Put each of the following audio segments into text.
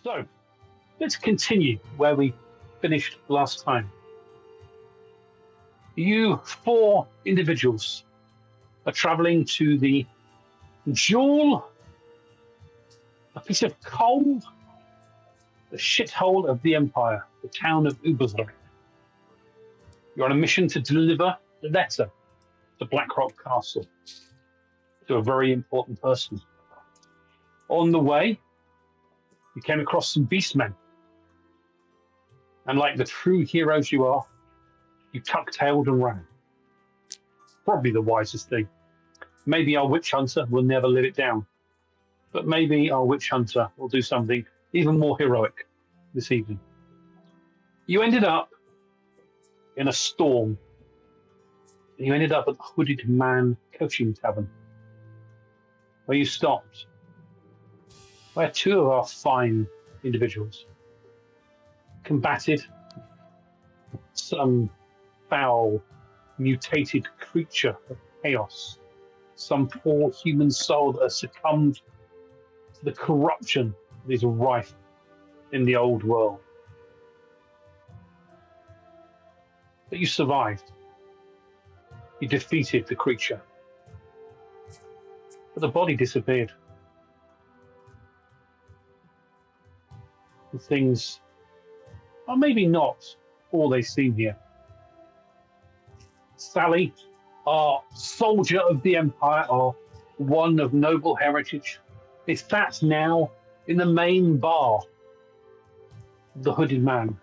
So, let's continue where we finished last time. You 4 individuals are traveling to the jewel, a piece of coal, the shithole of the Empire, the town of Ubersreich. You're on a mission to deliver the letter to Blackrock Castle to a very important person. On the way, you came across some beastmen. And like the true heroes you are, you tuck-tailed and ran. Probably the wisest thing. Maybe our witch hunter will never live it down. But maybe our witch hunter will do something even more heroic this evening. You ended up in a storm. And you ended up at the Hooded Man Coaching Tavern, where you stopped, where 2 of our fine individuals combated some foul, mutated creature of chaos, some poor human soul that has succumbed to the corruption that is rife in the old world. But you survived. You defeated the creature. But the body disappeared. And things are maybe not all they seem here. Sally, our soldier of the Empire, our one of noble heritage, is sat now in the main bar of the Hooded Man,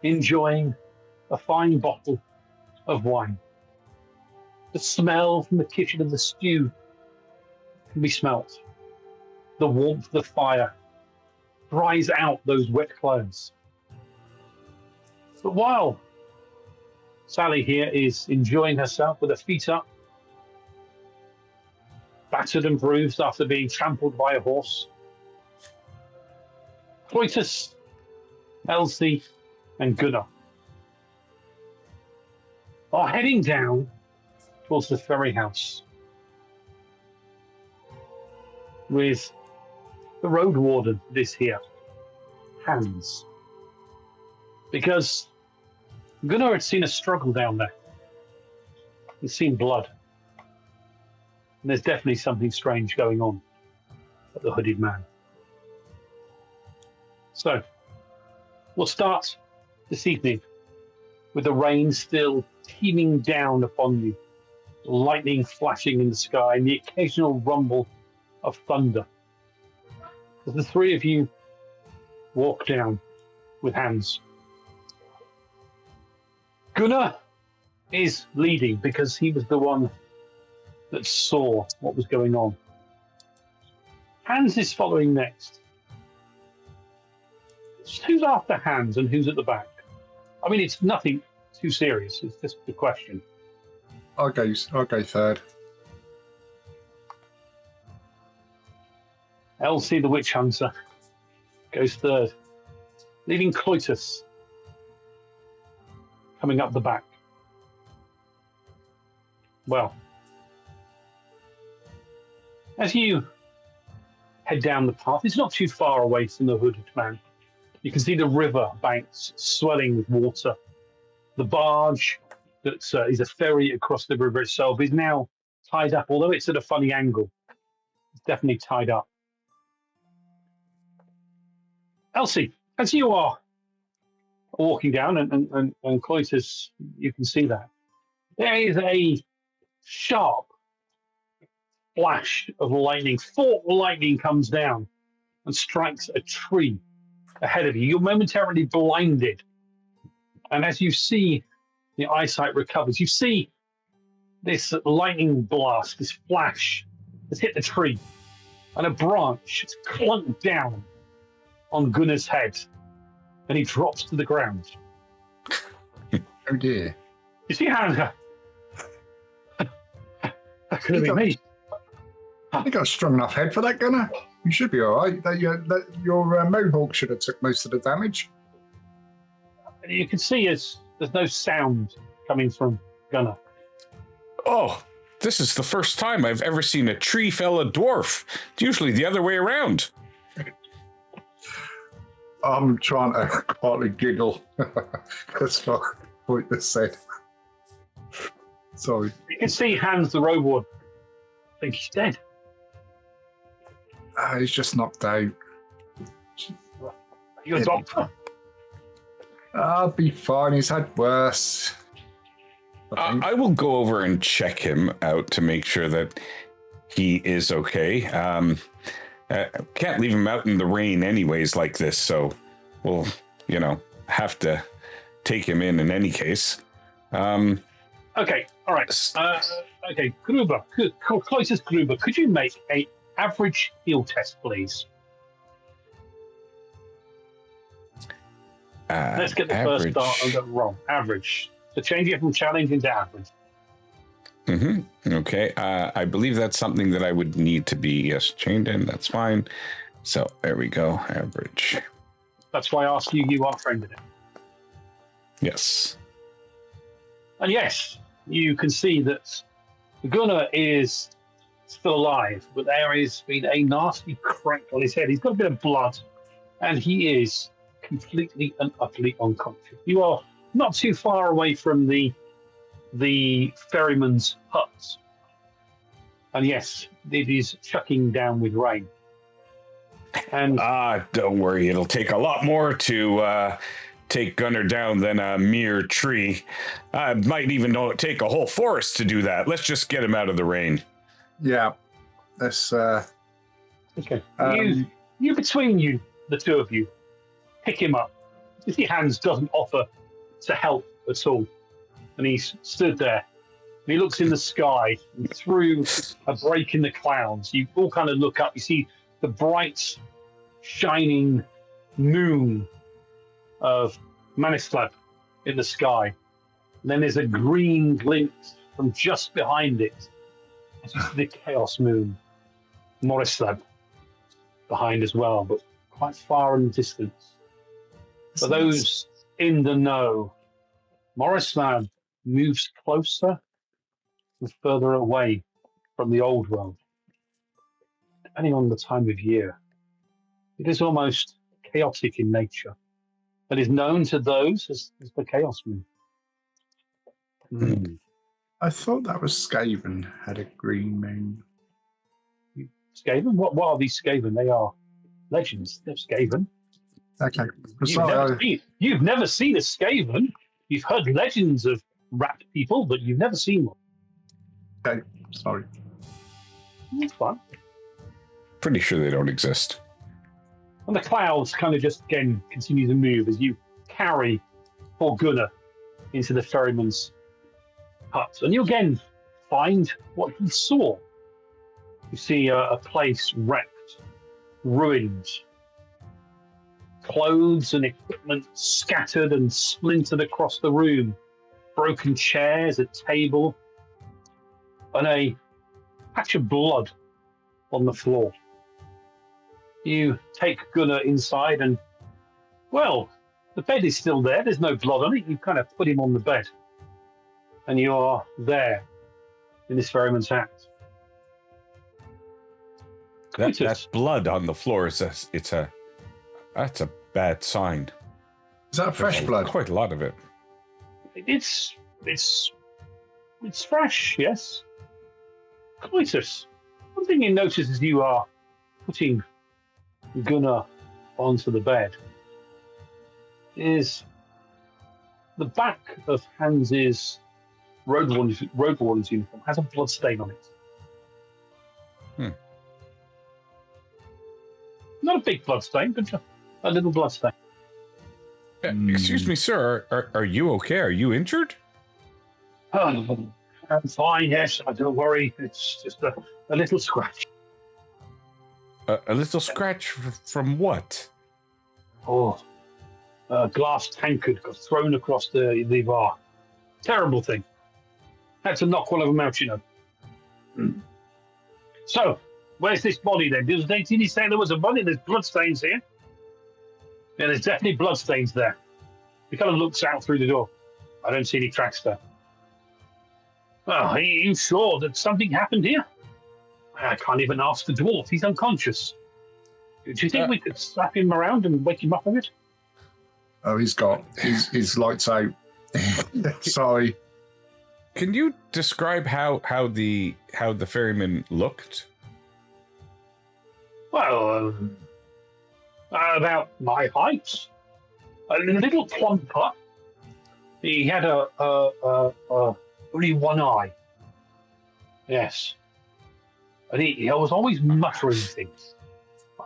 enjoying a fine bottle of wine. The smell from the kitchen of the stew can be smelt. The warmth of the fire dries out those wet clothes. But while Sally here is enjoying herself with her feet up, battered and bruised after being trampled by a horse, Cloytus, Elsie, and Gunnar are heading down towards the ferry house with the road warden this here, Hans. Because Gunnar had seen a struggle down there. He's seen blood. And there's definitely something strange going on at the Hooded Man. So, we'll start this evening with the rain still teeming down upon you, lightning flashing in the sky, and the occasional rumble of thunder. As the 3 of you walk down with Hans. Gunnar is leading because he was the one that saw what was going on. Hans is following next. Who's after Hans and who's at the back? I mean, it's nothing too serious. It's just a question. I'll go third. Elsie, the witch hunter, goes third, leaving Cloytus coming up the back. Well, as you head down the path, it's not too far away from the Hooded Man. You can see the river banks swelling with water. The barge that is a ferry across the river itself is now tied up, although it's at a funny angle. It's definitely tied up. Elsie, as you are walking down, and Cloytus, you can see that, there is a sharp flash of lightning. Fork lightning comes down and strikes a tree ahead of you. You're momentarily blinded. And as you see the eyesight recovers, you see this lightning blast, this flash has hit the tree, and a branch has clunked down on Gunnar's head, and he drops to the ground. Oh dear. You see how that could have been me. You got a strong enough head for that, Gunnar. You should be all right. Your mohawk should have took most of the damage. You can see there's no sound coming from Gunnar. Oh, this is the first time I've ever seen a tree fell a dwarf. It's usually the other way around. I'm trying to quietly giggle. That's what you said. Sorry. You can see Hans the robot. I think he's dead. He's just knocked out. Are you a doctor? I'll be fine. He's had worse. I will go over and check him out to make sure that he is okay. Can't leave him out in the rain anyways like this, so we'll, have to take him in any case. Okay, all right. Okay, Gruber, closest Gruber, could you make a average heal test, please? Let's get the average. first start and go wrong. Average. So change it from challenge into average. Mm-hmm. Okay. I believe that's something that I would need to be chained in. That's fine. So there we go. Average. That's why I asked you. You are trained in it. Yes. And yes, you can see that Gunnar is still alive, but there has been a nasty crack on his head. He's got a bit of blood, and he is completely and utterly unconscious. You are not too far away from the ferryman's hut. And yes, it is chucking down with rain. And don't worry, it'll take a lot more to take Gunnar down than a mere tree. Might even take a whole forest to do that. Let's just get him out of the rain. Yeah. Let's okay. You between you, the two of you, pick him up. You see Hans doesn't offer to help at all. And he's stood there. And he looks in the sky, and through a break in the clouds, you all kind of look up. You see the bright, shining moon of Manislav in the sky. And then there's a green glint from just behind it. It's the Chaos Moon, Morislav, behind as well, but quite far in the distance. For those in the know, Morislav moves closer and further away from the old world. Depending on the time of year, it is almost chaotic in nature, but is known to those as the Chaos Moon. I thought that was Skaven had a green moon. Skaven? What are these Skaven? They are legends. They're Skaven. Okay. You've never seen a Skaven. You've heard legends of rat people, but you've never seen one. Okay, sorry. That's fine. Pretty sure they don't exist. And the clouds kind of just again continue to move as you carry poor Gunnar into the ferryman's hut. And you again find what he saw. You see a place wrecked, ruined, clothes and equipment scattered and splintered across the room, broken chairs, a table, and a patch of blood on the floor. You take Gunnar inside and, well, the bed is still there. There's no blood on it. You kind of put him on the bed. And you are there in this ferryman's hat. That blood on the floor that's a bad sign. Is that fresh blood? Quite a lot of it. It's fresh, yes. Cloitus, one thing you notice as you are putting Gunnar onto the bed is the back of Hans's road warden's uniform has a blood stain on it. Not a big blood stain, but a little blood stain. Excuse me, sir. Are you okay? Are you injured? Oh, I'm fine, yes. Don't worry. It's just a little scratch. A little scratch from what? Oh, a glass tankard got thrown across the bar. Terrible thing. Had to knock one of them out, you know. So, where's this body then? Did he say there was a body? There's bloodstains here. Yeah, there's definitely bloodstains there. He kind of looks out through the door. I don't see any tracks there. Well, are you sure that something happened here? I can't even ask the dwarf. He's unconscious. Do you think we could slap him around and wake him up a bit? Oh, he's got his lights out. Sorry. Can you describe how the ferryman looked? Well, about my height, a little plumper. He had only one eye. Yes, and he was always muttering things.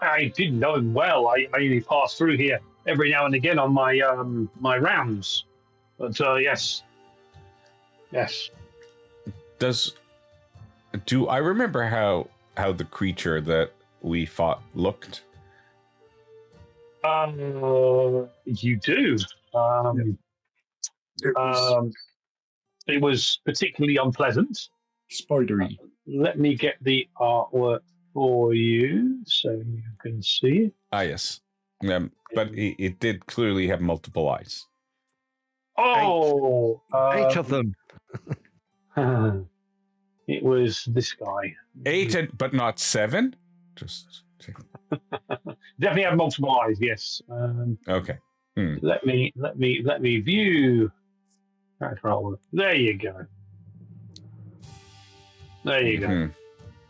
I didn't know him well. I only passed through here every now and again on my my rounds. But yes. Do I remember how the creature that we fought looked? You do. It was particularly unpleasant. Spidery. Let me get the artwork for you so you can see it. Ah, yes. But it did clearly have multiple eyes. Oh, 8 of them. It was this guy. 8, but not 7. Just definitely have multiple eyes. Yes. okay. Let me view. There you go. There you go.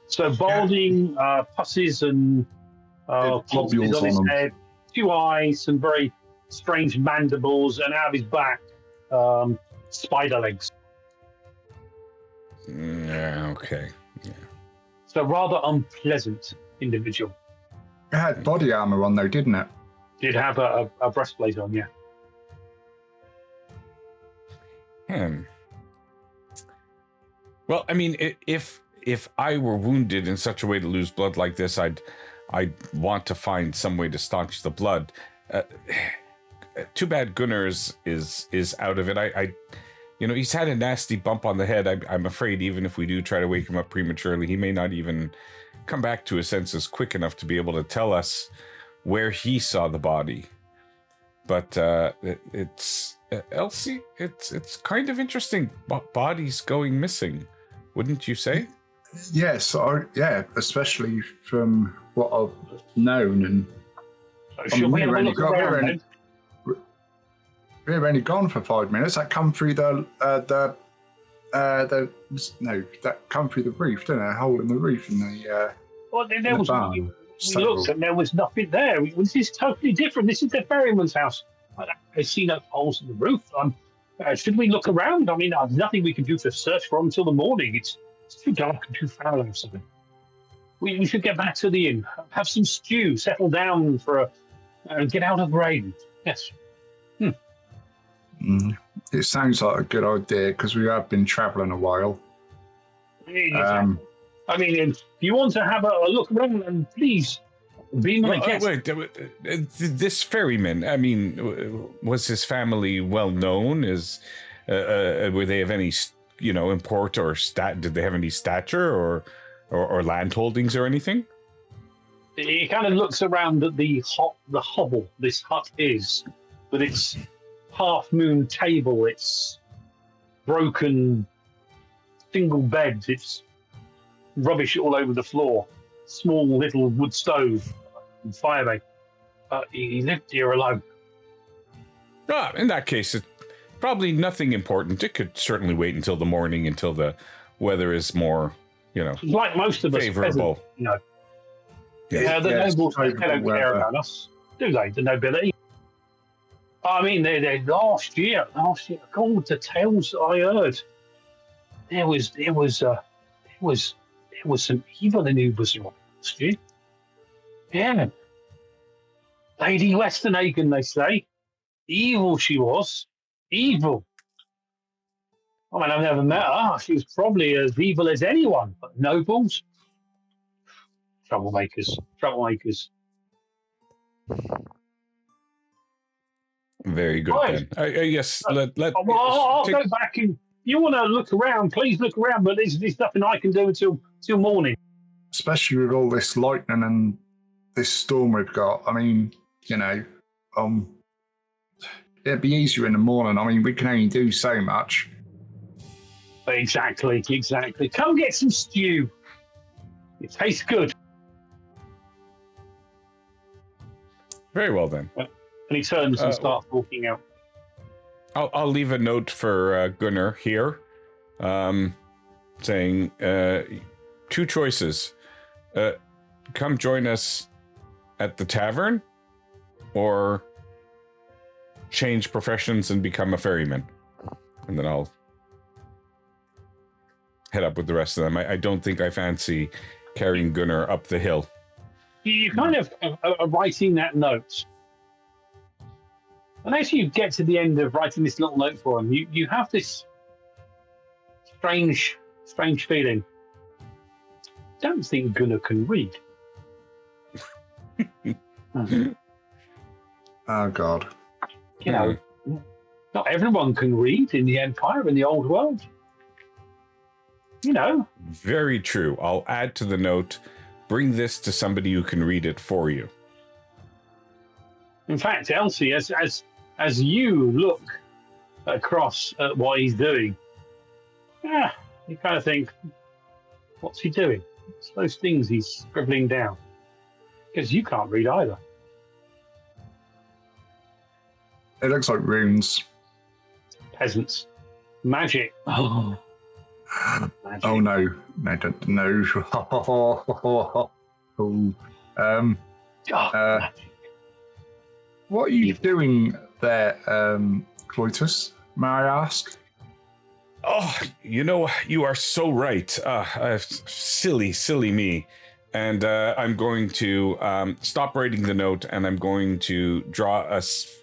So balding, pusses and globules on his on head, 2 eyes, some very strange mandibles, and out of his back, spider legs. Yeah. Okay. Yeah. So rather unpleasant individual. It had body armor on though, didn't it? Did have a breastplate on, yeah. Well, I mean, if I were wounded in such a way to lose blood like this, I'd want to find some way to staunch the blood. Too bad Gunnar is out of it. I he's had a nasty bump on the head. I'm afraid even if we do try to wake him up prematurely, he may not even come back to his senses quick enough to be able to tell us where he saw the body. But it's Elsie. It's kind of interesting. Bodies going missing, wouldn't you say? Yes, especially from what I've known. And we've only gone for 5 minutes. That come through that come through the roof, didn't it? A hole in the roof in the well, there was barn. We looked and there was nothing there. This is totally different. This is the ferryman's house. I see no holes in the roof. Should we look around? I mean, there's nothing we can do to search for him until the morning. It's too dark and too foul or something. We should get back to the inn, have some stew, settle down and get out of the rain. Yes. It sounds like a good idea because we have been travelling a while. I mean, if you want to have a look around, and please be my guest. Wait, this ferryman, I mean, was his family well known? Were they of any, import or did they have any stature or land holdings or anything? He kind of looks around at the hovel this hut is, with its half-moon table, its broken single beds, its rubbish all over the floor, small little wood stove and fire bake. He lived here alone. In that case, it's probably nothing important. It could certainly wait until the morning, until the weather is more, like most of us, favorable. Peasant, the nobles, they don't care about us, do they? The nobility. I mean, they last year, according to tales I heard, there was some evil in Uber's last year. Yeah. Lady Westernagen, they say. Evil she was. Evil. I mean, I've never met her. She was probably as evil as anyone. But nobles? Troublemakers. Very good, Right. then. Yes, I'll go back and you want to look around, please look around, but there's nothing I can do until morning. Especially with all this lightning and this storm we've got. I mean, it'd be easier in the morning. I mean, we can only do so much. Exactly. Come get some stew. It tastes good. Very well then. And he turns and starts walking out. I'll leave a note for Gunnar here, saying 2 choices: come join us at the tavern, or change professions and become a ferryman. And then I'll head up with the rest of them. I don't think I fancy carrying Gunnar up the hill. You kind of are writing that note. And as you get to the end of writing this little note for him, you have this strange feeling. Don't think Gunnar can read. Oh, God. You know, not everyone can read in the Empire, in the old world. You know. Very true. I'll add to the note, bring this to somebody who can read it for you. In fact, Elsie, as you look across at what he's doing, you kind of think, what's he doing? What's those things he's scribbling down? Because you can't read either. It looks like runes. Peasants. Magic. Oh. Magic. Oh, no. No, don't. No. Magic. What are you doing there, Cloytus? May I ask? Oh, you are so right. Silly me. And I'm going to stop writing the note, and I'm going to draw us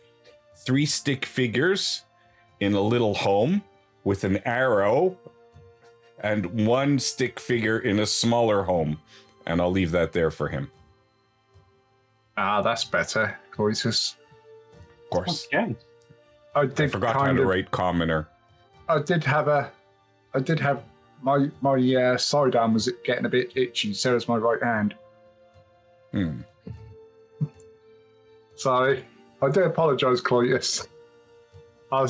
3 stick figures in a little home with an arrow, and 1 stick figure in a smaller home. And I'll leave that there for him. Ah, that's better, Cloytus. Of course. Okay. I forgot how to write commoner. I did have my sidearm was getting a bit itchy, so was my right hand. Sorry, I do apologise, Cloytus. I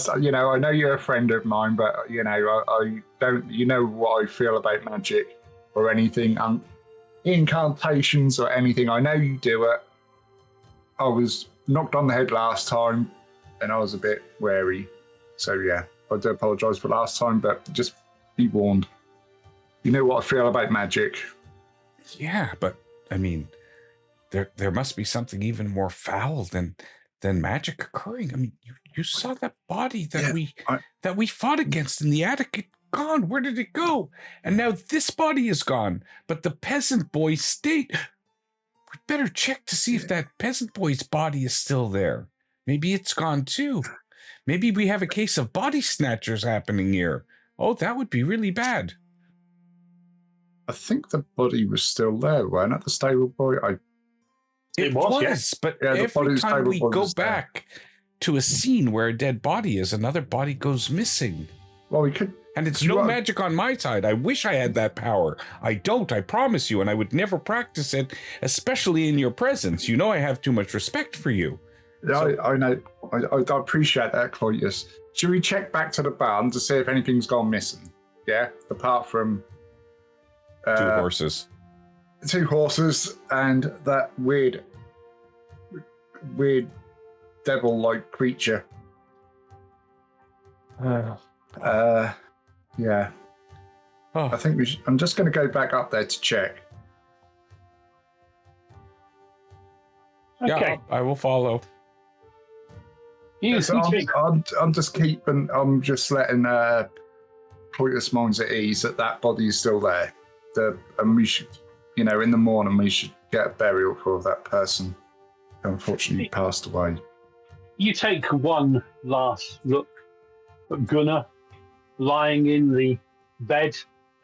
know you're a friend of mine, but I don't. You know what I feel about magic or anything, incantations or anything. I know you do it. I was knocked on the head last time, and I was a bit wary. So yeah, I do apologise for last time, but just be warned. You know what I feel about magic. Yeah, but I mean, there must be something even more foul than magic occurring. I mean, you saw that body that we fought against in the attic. It gone. Where did it go? And now this body is gone, but the peasant boy stayed. We'd better check to see if that peasant boy's body is still there. Maybe it's gone too. Maybe we have a case of body snatchers happening here. Oh, that would be really bad. I think the body was still there, wasn't it? The stable boy. It was, yes. But every time we go back to a scene where a dead body is, another body goes missing. Well, we could. And it's no magic on my side. I wish I had that power. I don't, I promise you, and I would never practice it, especially in your presence. You know I have too much respect for you. Yeah, I know. I appreciate that, Cloytus. Should we check back to the barn to see if anything's gone missing? Yeah, apart from 2 horses. 2 horses and that weird devil-like creature. Yeah. Oh. I think I'm just going to go back up there to check. Okay. Yeah, I will follow. You so I'm just letting Cloytus' minds at ease that body is still there. And we should, in the morning, we should get a burial for that person who unfortunately passed away. You take one last look at Gunnar lying in the bed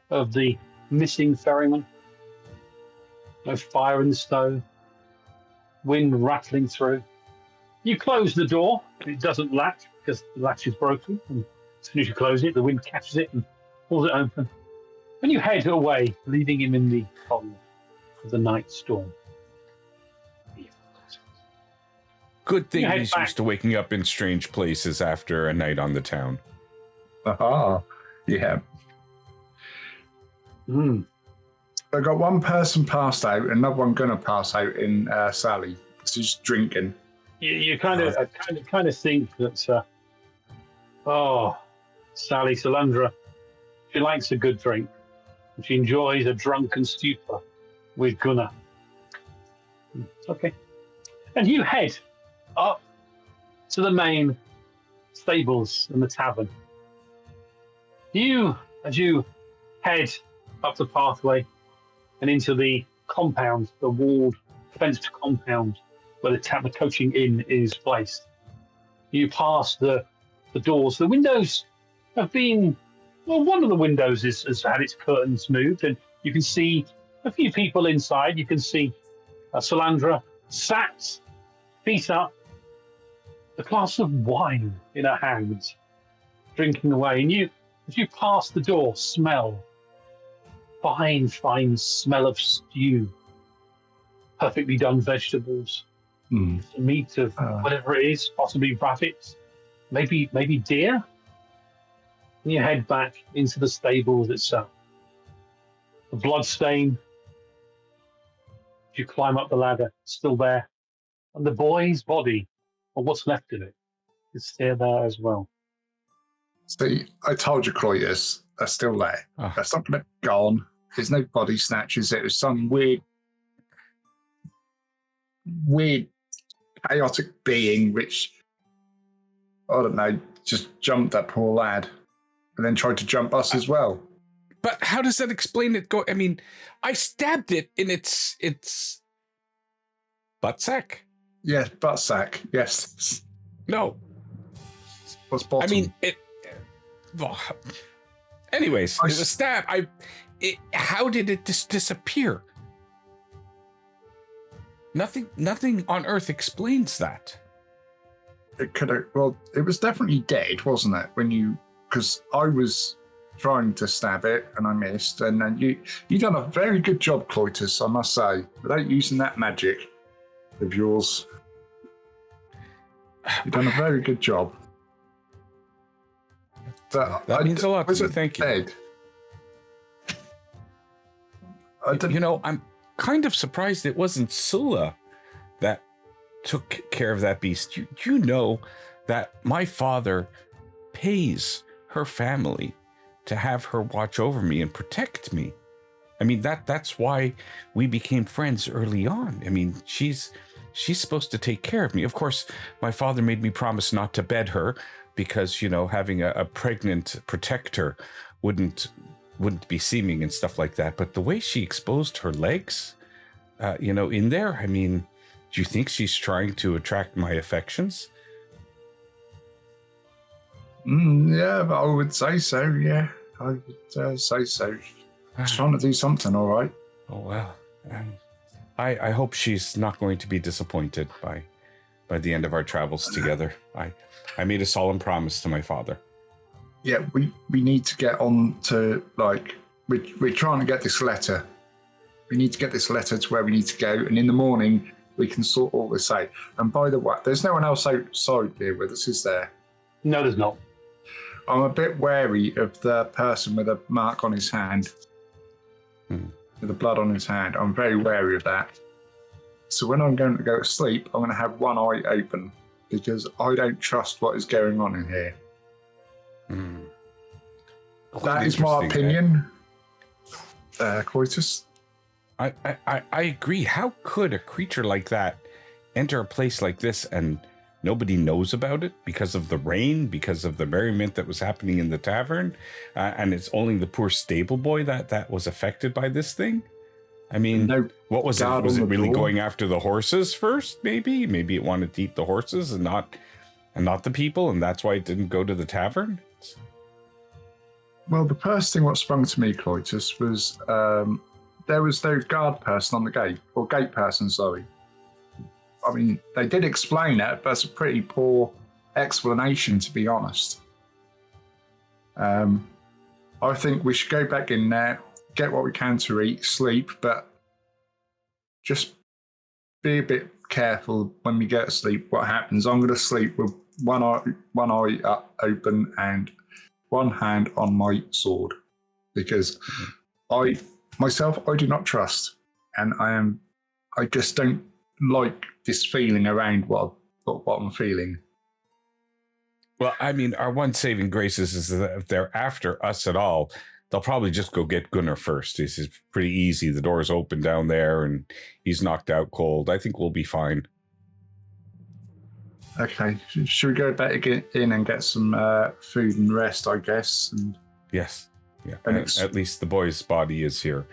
of the missing ferryman. No fire in the stove, wind rattling through. You close the door, it doesn't latch because the latch is broken. And as soon as you close it, the wind catches it and pulls it open. And you head away, leaving him in the cold of the night storm. Good thing he's used to waking up in strange places after a night on the town. Aha, yeah. I got one person passed out, another one gonna pass out in Sally. She's drinking. You kind of think that Sally Salandra, she likes a good drink. She enjoys a drunken stupor with Gunnar. Okay. And you head up to the main stables and the tavern. As you head up the pathway and into the compound, the walled, fenced compound where the coaching inn is placed, you pass the doors. The windows have been, well, one of the windows has had its curtains moved, and you can see a few people inside. You can see Salandra sat, feet up, a glass of wine in her hands, drinking away. And as you pass the door, smell fine smell of stew, perfectly done vegetables, the meat of whatever it is, possibly rabbits, maybe deer. And you head back into the stables itself. The blood stain, as you climb up the ladder, still there. And the boy's body, or what's left of it, is still there as well. See, I told you, Cloyus, they're still there. They're something gone. There's no body snatches. It was some weird, chaotic being which, I don't know, just jumped that poor lad and then tried to jump us as well. But how does that explain it? I mean, I stabbed it in its butt sack. Yeah, butt sack. Yes. No. What's bottom? I mean, it. Well, anyways, it was a stab. How did it just disappear? Nothing on Earth explains that. It could have. Well, it was definitely dead, wasn't it? Because I was trying to stab it and I missed, and then you done a very good job, Cloytus, I must say, without using that magic of yours. You've done a very good job. But that means a lot to me. Thank you. Dead. I'm kind of surprised it wasn't Sula that took care of that beast. You know that my father pays her family to have her watch over me and protect me. I mean, that's why we became friends early on. I mean, she's supposed to take care of me. Of course, my father made me promise not to bed her because, having a pregnant protector wouldn't be seeming and stuff like that. But the way she exposed her legs, in there, I mean, do you think she's trying to attract my affections? Yeah, but I would say so, yeah. I would say so. She's trying to do something, all right. Oh, well. I hope she's not going to be disappointed by the end of our travels together. I made a solemn promise to my father. Yeah, we need to get on to, we're trying to get this letter. We need to get this letter to where we need to go, and in the morning, we can sort all this out. And by the way, there's no one else outside here with us, is there? No, there's not. I'm a bit wary of the person with a mark on his hand. With the blood on his hand. I'm very wary of that. So when I'm going to go to sleep, I'm going to have one eye open because I don't trust what is going on in here. That is my opinion. Coitus? I agree. How could a creature like that enter a place like this and nobody knows about it because of the rain, because of the merriment that was happening in the tavern, and it's only the poor stable boy that was affected by this thing? I mean, what was it? Was it really going after the horses first? Maybe it wanted to eat the horses and not the people, and that's why it didn't go to the tavern. Well, the first thing what sprung to me, Cloytus, was there was no guard person on the gate, or gate person, sorry. I mean, they did explain it, but it's a pretty poor explanation, to be honest. I think we should go back in there, get what we can to eat, sleep, but just be a bit careful when we get to sleep what happens. I'm going to sleep with one eye up open and one hand on my sword because I do not trust, and I just don't like this feeling around what what I'm feeling. Well, I mean, our one saving grace is that if they're after us at all, they'll probably just go get Gunnar first. This is pretty easy. The door's open down there, and he's knocked out cold. I think we'll be fine. Okay, should we go back in and get some food and rest, I guess? And yes, yeah. And at least the boy's body is here.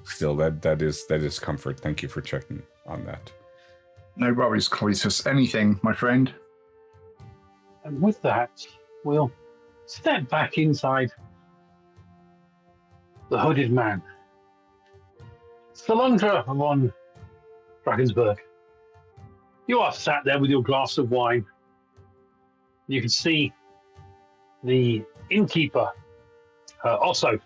Still, that is comfort. Thank you for checking on that. No worries, Cloysus. Anything, my friend. And with that, we'll step back inside the hooded man. Salundra von Drakensberg. You are sat there with your glass of wine. You can see the innkeeper, also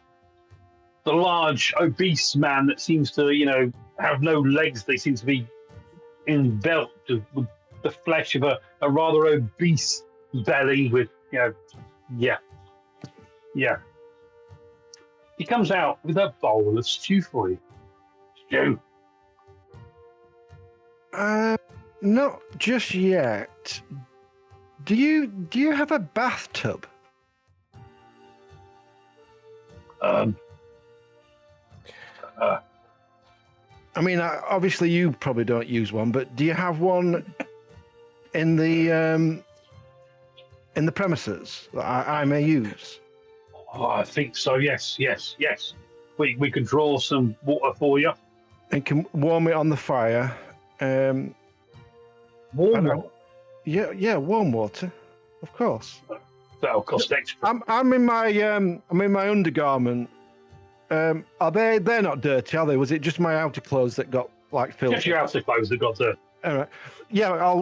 the large, obese man that seems to, have no legs. They seem to be enveloped with the flesh of a rather obese belly with, yeah. He comes out with a bowl of stew for you. Stew. Not just yet. Do you have a bathtub? I mean, obviously you probably don't use one, but do you have one in the premises that I may use? Oh, I think so. Yes. We can draw some water for you. And can warm it on the fire. Warm water. Yeah, warm water, of course. That'll cost extra. I'm in my undergarment. Are they're not dirty, are they? Was it just my outer clothes that got filled? Just your outer clothes that got dirty. All right. Yeah,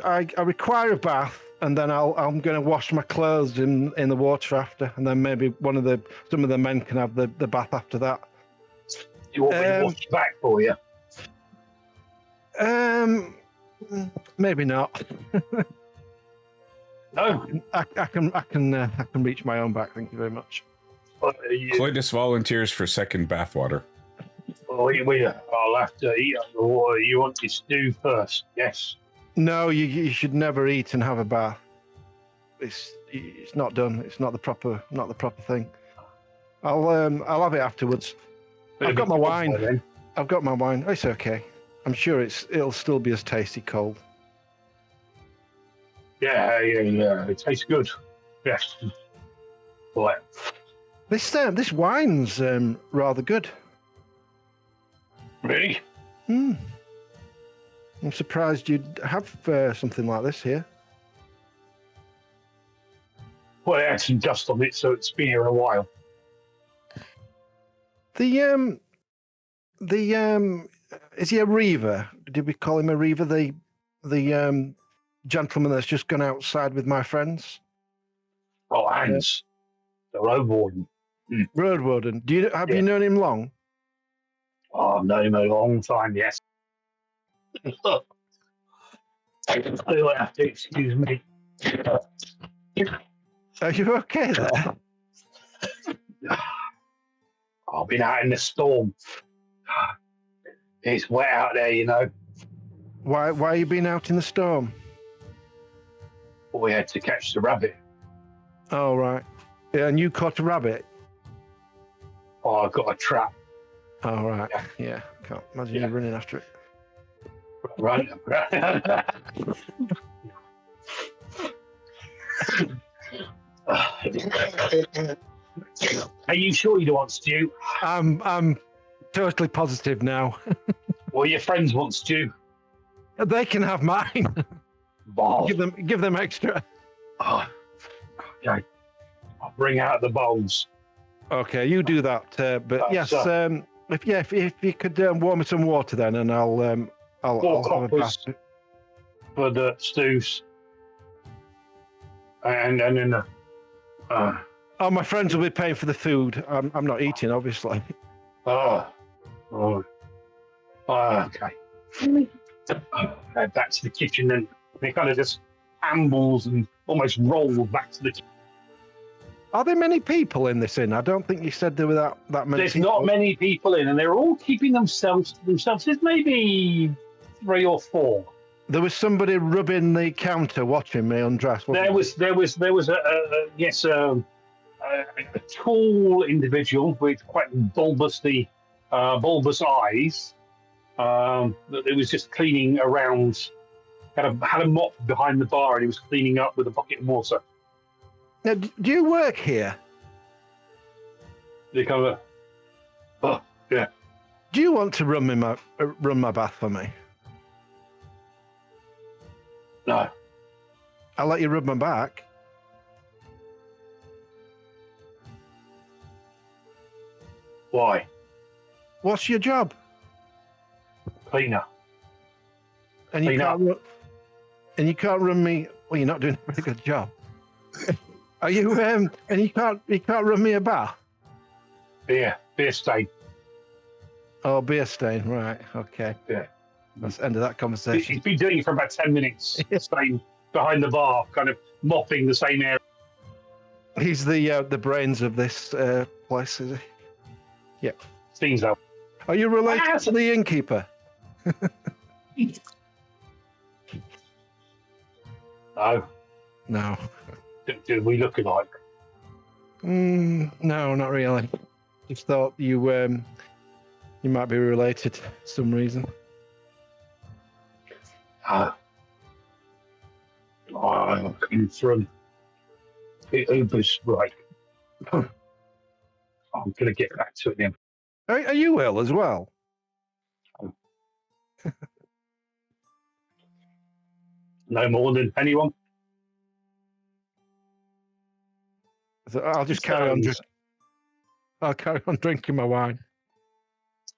I require a bath, and then I'm going to wash my clothes in the water after, and then maybe some of the men can have the bath after that. You want me to wash your back for you? Maybe not. No, I can reach my own back. Thank you very much. Cloydus volunteers for second bathwater. I'll have to eat up the water. You want your stew first? Yes. No, you should never eat and have a bath. It's not done. It's not the proper thing. I'll have it afterwards. I've got my wine. I've got my wine. It's okay. I'm sure it'll still be as tasty cold. Yeah. It tastes good. Yes. Boy. This wine's rather good. Really? I'm surprised you'd have something like this here. Well, it had some dust on it, so it's been here a while. Is he a reaver? Did we call him a reaver? The gentleman that's just gone outside with my friends. Oh, Hans, the road warden. Road warden. Have you known him long? Oh, I've known him a long time. Yes. You'll have to excuse me. Are you okay there? I've been out in the storm. It's wet out there, Why you been out in the storm? We had to catch the rabbit. Oh, right. Yeah, and you caught a rabbit? Oh, I got a trap. Oh, right. Yeah. Can't imagine you running after it. Right. Are you sure you don't want stew? I'm totally positive now. Well, your friends want stew. They can have mine. Bowl. Give them extra. Oh, okay. I'll bring out the bowls. Okay, you do that. But yes, if you could warm me some water then, and I'll have a bath. For the stews. And then oh, my friends will be paying for the food. I'm not eating, obviously. Okay. Head back to the kitchen then. He kind of just ambles and almost rolls back to the kitchen. Are there many people in this inn? I don't think you said there were that many. There's people. not many people in, and they're all keeping themselves to themselves. There's maybe 3 or 4 There was somebody rubbing the counter, watching me undress. There was a tall individual with quite bulbous eyes. That it was just cleaning around. Had a mop behind the bar, and he was cleaning up with a bucket of water. Now, do you work here? They kind of, oh yeah. Do you want to run my bath for me? No. I'll let you rub my back. Why? What's your job? Cleaner. And you can't run me. Well, you're not doing a very good job. Are you? And you can't run me a bath. Beer stain. Oh, beer stain. Right. Okay. Yeah. That's the end of that conversation. He's been doing it for about 10 minutes. Staying behind the bar, kind of mopping the same area. He's the brains of this place, is he? Yeah. Seems that. Are you related to the innkeeper? No. No. Do we look alike? No, not really. Just thought you might be related for some reason. I'm coming from Uber's right. I'm going to get back to it then. Are you ill as well? No more than anyone. So I'll just carry on. I'll carry on drinking my wine.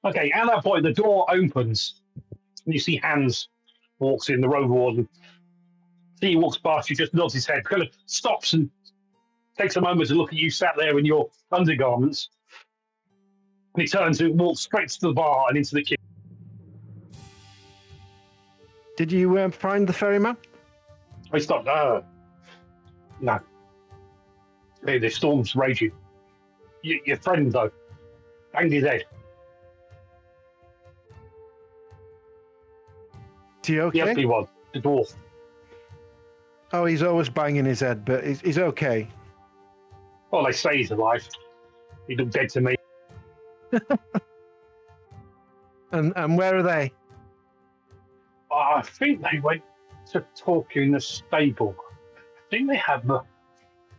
Okay, at that point, the door opens, and you see Hans walks in, the road warden. He walks past you, just nods his head, kind of stops and takes a moment to look at you sat there in your undergarments. And he turns and walks straight to the bar and into the kitchen. Did you find the ferryman? I stopped. No. Hey, the storm's raging. Your friend, though, banged his head. Is he okay? Yes, he was. The dwarf. Oh, he's always banging his head, but he's okay. Well, they say he's alive. He looked dead to me. And where are they? I think they went to talk in the stable. I think they have the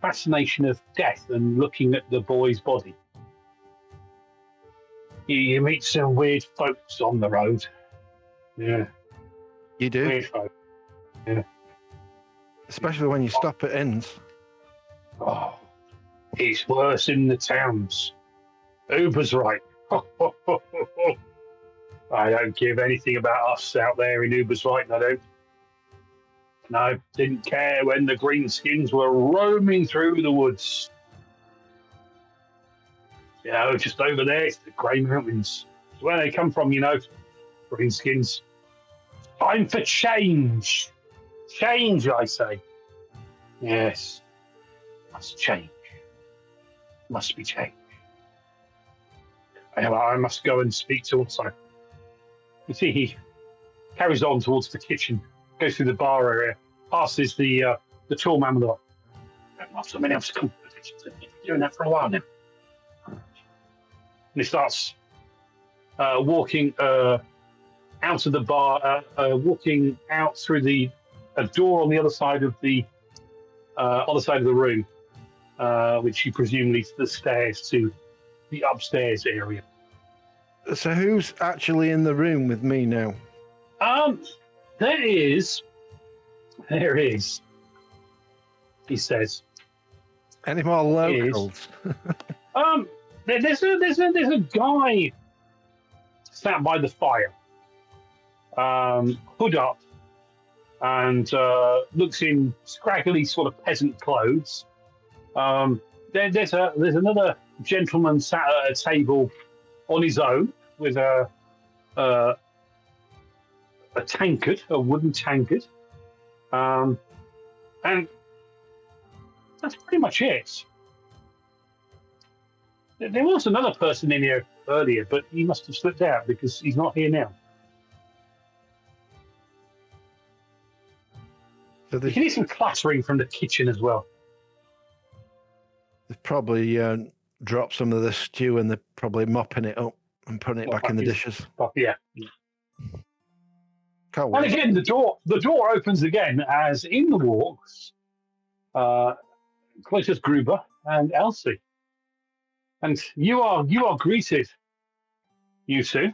fascination of death and looking at the boy's body. You meet some weird folks on the road. Yeah. You do? Weird folk. Yeah. Especially when you stop at inns. Oh, it's worse in the towns. Uber's right. I don't give anything about us out there in Uber's right, I don't. No, didn't care when the greenskins were roaming through the woods. You know, just over there, it's the Grey Mountains. It's where they come from, you know, greenskins. Time for change. Change, I say. Yes. Must change. Must be change. I must go and speak to also. You see, he carries on towards the kitchen, goes through the bar area, passes the tall man with the not somebody else to come. Doing that for a while now. And he starts walking out of the bar, walking out through a door on the other side of the room, which you presumably is the stairs to the upstairs area. So who's actually in the room with me now? There is, he says. Any more locals? There's a guy sat by the fire, hood up, and looks in scraggly sort of peasant clothes. There's another gentleman sat at a table on his own with a tankard, a wooden tankard, and that's pretty much it. There was another person in here earlier, but he must have slipped out because he's not here now. You can hear some clattering from the kitchen as well. They've probably dropped some of the stew and they're probably mopping it up and putting it back in the dishes. Yeah. Can't And wait. again, the door opens again as in the walks Clovis Gruber and Elsie. And you are greeted, you two,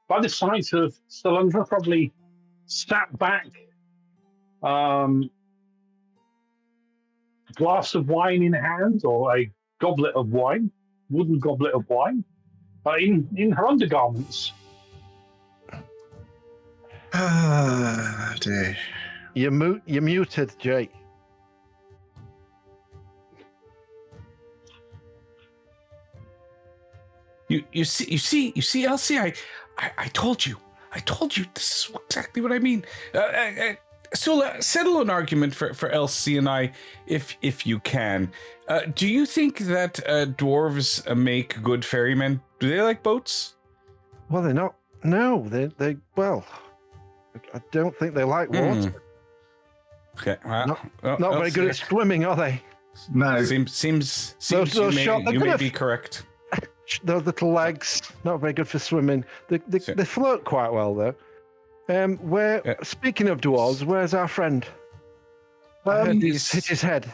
by the sight of Stalundra probably sat back, glass of wine in hand, or a goblet of wine, wooden goblet of wine, in her undergarments. Ah, dear. You're muted, Jake. You see, Elsie, I told you. This is exactly what I mean. Sula, settle an argument for Elsie and I, if you can. Do you think that dwarves make good ferrymen? Do they like boats? Well, they're not. No, they well, I don't think they like water. Okay. Not very good at swimming, are they? No. Seems Those you may be correct. Those little legs, not very good for swimming. They float quite well though. Speaking of dwarves, where's our friend? He's hit his head.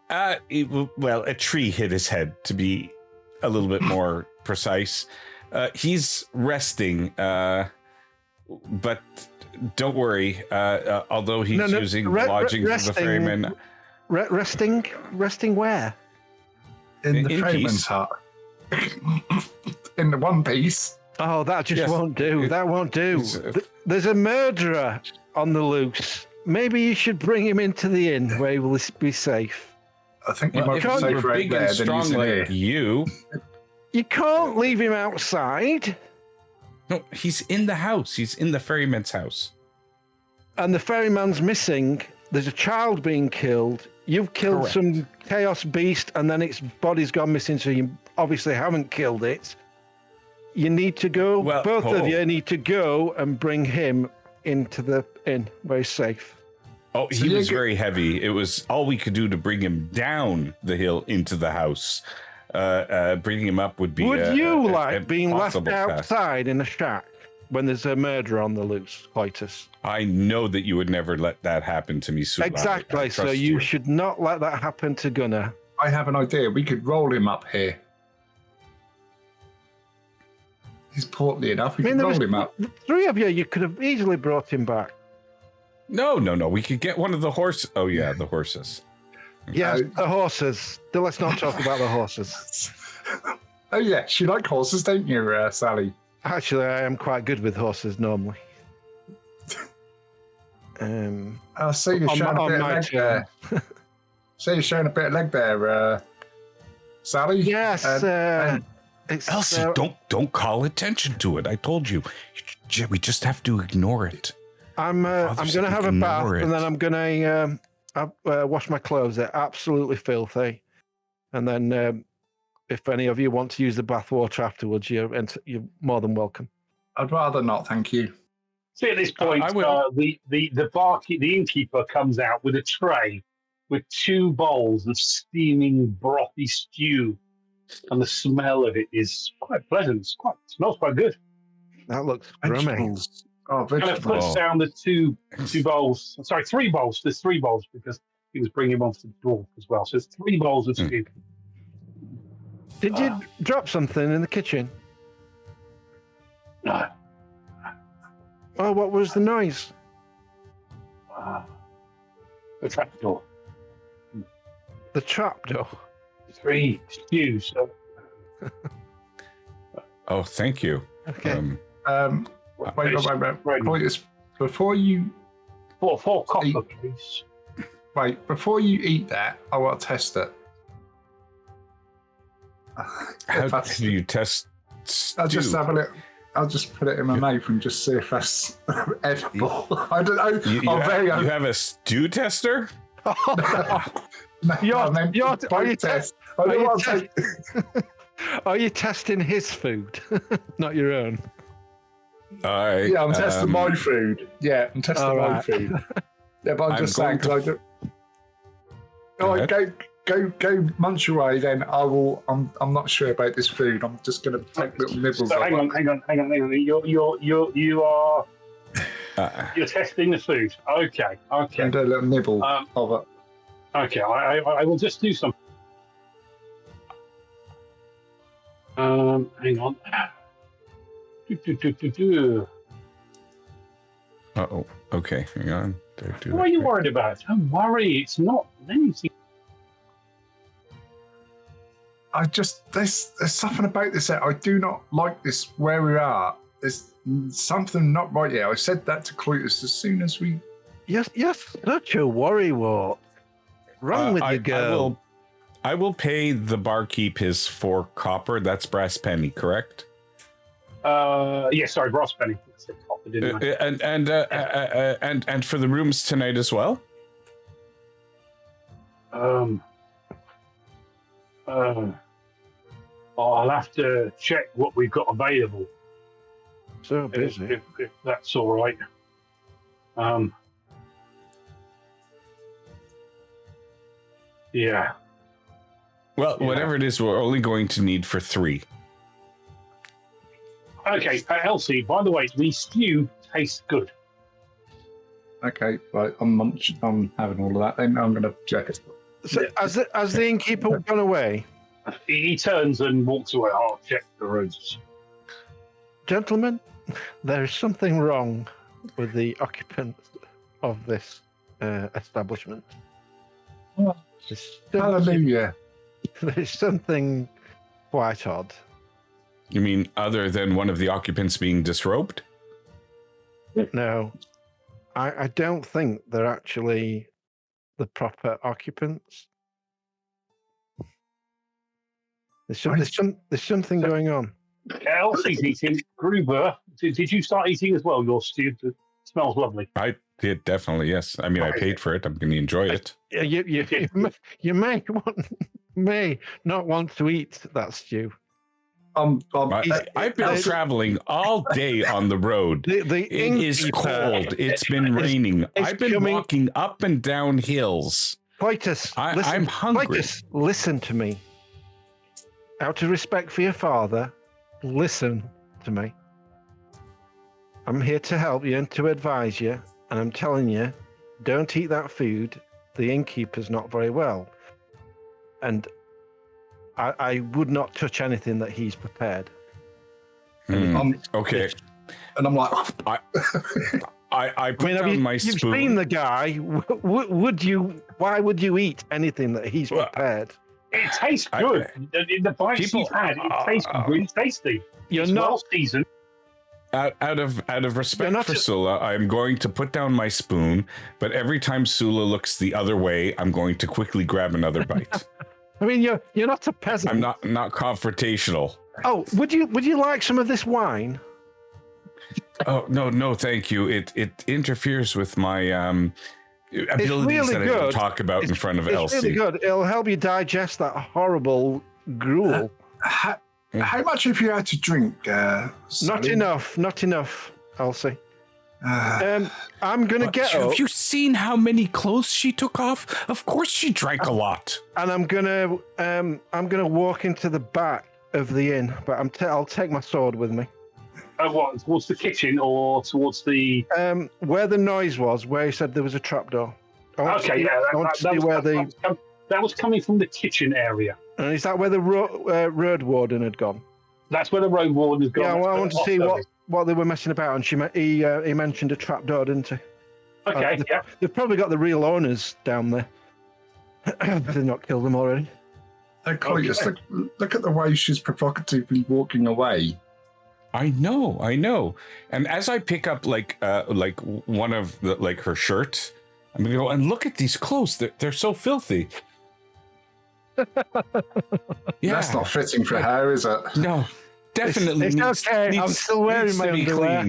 Well, a tree hit his head, to be a little bit more precise. He's resting, but don't worry. Although he's using lodgings of the ferryman. Resting where? In the ferryman's hut. In the one piece. Oh, that just won't do. That won't do. There's a murderer on the loose. Maybe you should bring him into the inn where he will be safe. I think you might be safer out there than he's in here. You can't leave him outside. No, he's in the house. He's in the ferryman's house. And the ferryman's missing. There's a child being killed. You've killed some chaos beast, and then its body's gone missing, so you obviously haven't killed it. You need to go, both of you need to go and bring him into the inn where he's safe. Oh, he was very heavy. It was all we could do to bring him down the hill into the house. Bringing him up would be. Would you like being left task. outside in a shack when there's a murderer on the loose, Clovis? I know that you would never let that happen to me, Sula. Exactly. So you should not let that happen to Gunnar. I have an idea. We could roll him up here. He's portly enough. We could roll him up. Three of you could have easily brought him back. No. We could get one of the horses. Oh, yeah, the horses. Yeah, the horses. Let's not talk about the horses. Oh, yeah. You like horses, don't you, Sally? Actually, I am quite good with horses normally. I'll see you showing a bit of leg there. See you showing a bit of leg there, Sally. Yes. Elsie, don't call attention to it. I told you. We just have to ignore it. I'm going to have a bath, and then I'm going to wash my clothes. They're absolutely filthy. And then if any of you want to use the bath water afterwards, you're more than welcome. I'd rather not, thank you. See, at this point, the innkeeper comes out with a tray with 2 bowls of steaming brothy stew, and the smell of it is quite pleasant. It smells quite good. That looks yummy. Oh, vegetables. Kind of puts down the two bowls. Sorry, 3 bowls. There's 3 bowls because he was bringing one for the dwarf as well. So there's 3 bowls of stew. Did you drop something in the kitchen? No. Oh, what was the noise? The trapdoor. The trapdoor? 3 stews. Oh, thank you. Okay. Wait. Before you... 4 copper, please. Wait, before you eat that, I want to test it. How do you test stew? I'll just have a look. I'll just put it in my mouth and just see if that's edible. I don't know. You have a stew tester? Are you testing his food, not your own? I'm testing my food. Yeah, I'm testing my food. Yeah, but I'm just saying, because I do. All right, go munch away. Then I will. I'm not sure about this food. I'm just going to take little nibbles. So hang on. You are. You're testing the food. Okay. And a little nibble of it. Okay, I will just do some. Hang on. Uh-oh. Okay, hang on. What are you worried about? Don't worry, it's not anything. There's something about this that I do not like this where we are. There's something not right here. I said that to Cletus as soon as we... You're such a worrywart. Wrong with you, girl. I will pay the barkeep his 4 copper. That's brass penny, correct? Yeah, sorry, brass penny. I said copper, didn't I? And for the rooms tonight as well? I'll have to check what we've got available. So busy. If that's all right. Yeah. Well, whatever it is, we're only going to need for 3. Okay, Elsie, by the way, the stew tastes good. Okay, right, I'm having all of that then. I'm going to check it. So, has the innkeeper gone away? He turns and walks away. I'll check the rooms. Gentlemen, there is something wrong with the occupants of this establishment. Hallelujah. There's something quite odd. You mean other than one of the occupants being disrobed? No, I don't think they're actually the proper occupants. There's something going on. Elsie's eating. Gruber, did you start eating as well? Your stew smells lovely. I did, definitely, yes. I mean, I paid for it. I'm going to enjoy it. You may not want to eat that stew. I've been traveling all day on the road. It is cold. It's been raining. I've been walking up and down hills. Cletus, I'm hungry. Cletus, listen to me. Out of respect for your father, listen to me. I'm here to help you and to advise you, and I'm telling you, don't eat that food. The innkeeper's not very well. And I would not touch anything that he's prepared. Okay. And I'm like, I put down my spoon. You've seen the guy. Why would you eat anything that he's prepared? It tastes good. In the bites you've had, it tastes really tasty. It's well seasoned. Out of respect for Sula, I'm going to put down my spoon, but every time Sula looks the other way, I'm going to quickly grab another bite. I mean, you're not a peasant. I'm not confrontational. Oh, would you like some of this wine? Oh no, thank you. It interferes with my abilities that I don't talk about in front of Elsie. It's really good. It'll help you digest that horrible gruel. How much have you had to drink? Not enough, Elsie. I'm gonna get up. Have you seen how many clothes she took off? Of course she drank a lot. And I'm gonna walk into the back of the inn, but I'll take my sword with me. What, towards the kitchen or towards the... where the noise was, where he said there was a trapdoor. Okay, yeah. That was coming from the kitchen area. And is that where the road warden had gone? That's where the road warden has gone. Yeah, well, I want to see what they were messing about, and he mentioned a trapdoor, didn't he? Okay, yeah. They've probably got the real owners down there. Did not kill them already. Just look at the way she's provocatively walking away. I know. And as I pick up like one of the, her shirts, I'm gonna go and look at these clothes. They're so filthy. Yeah. That's not fitting for her, is it? No, definitely. It's okay. I'm still wearing my underwear.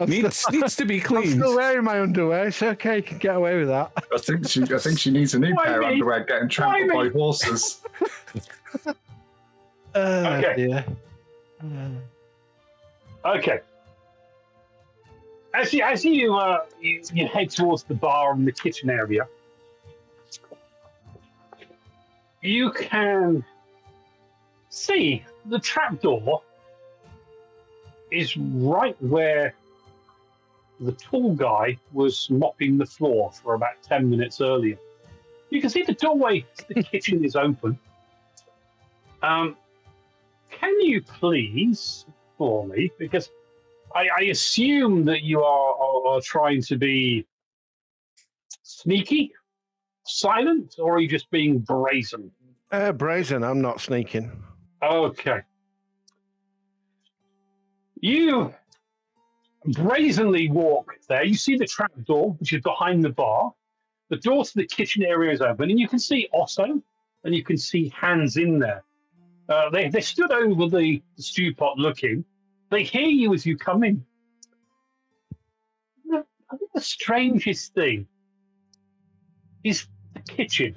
Needs to be cleaned. I'm still wearing my underwear. It's okay. You can get away with that. I think she needs a new pair of underwear getting trampled by horses. Okay. Yeah. Okay. As you head towards the bar and the kitchen area, you can see the trapdoor is right where the tall guy was mopping the floor for about 10 minutes earlier. You can see the doorway to the kitchen is open. Can you please, for me, because I assume that you are trying to be sneaky, silent, or are you just being brazen? Brazen, I'm not sneaking. Okay. You brazenly walk there. You see the trap door, which is behind the bar. The door to the kitchen area is open, and you can see Otto, and you can see Hans in there. They stood over the stew pot looking. They hear you as you come in. I think the strangest thing is the kitchen.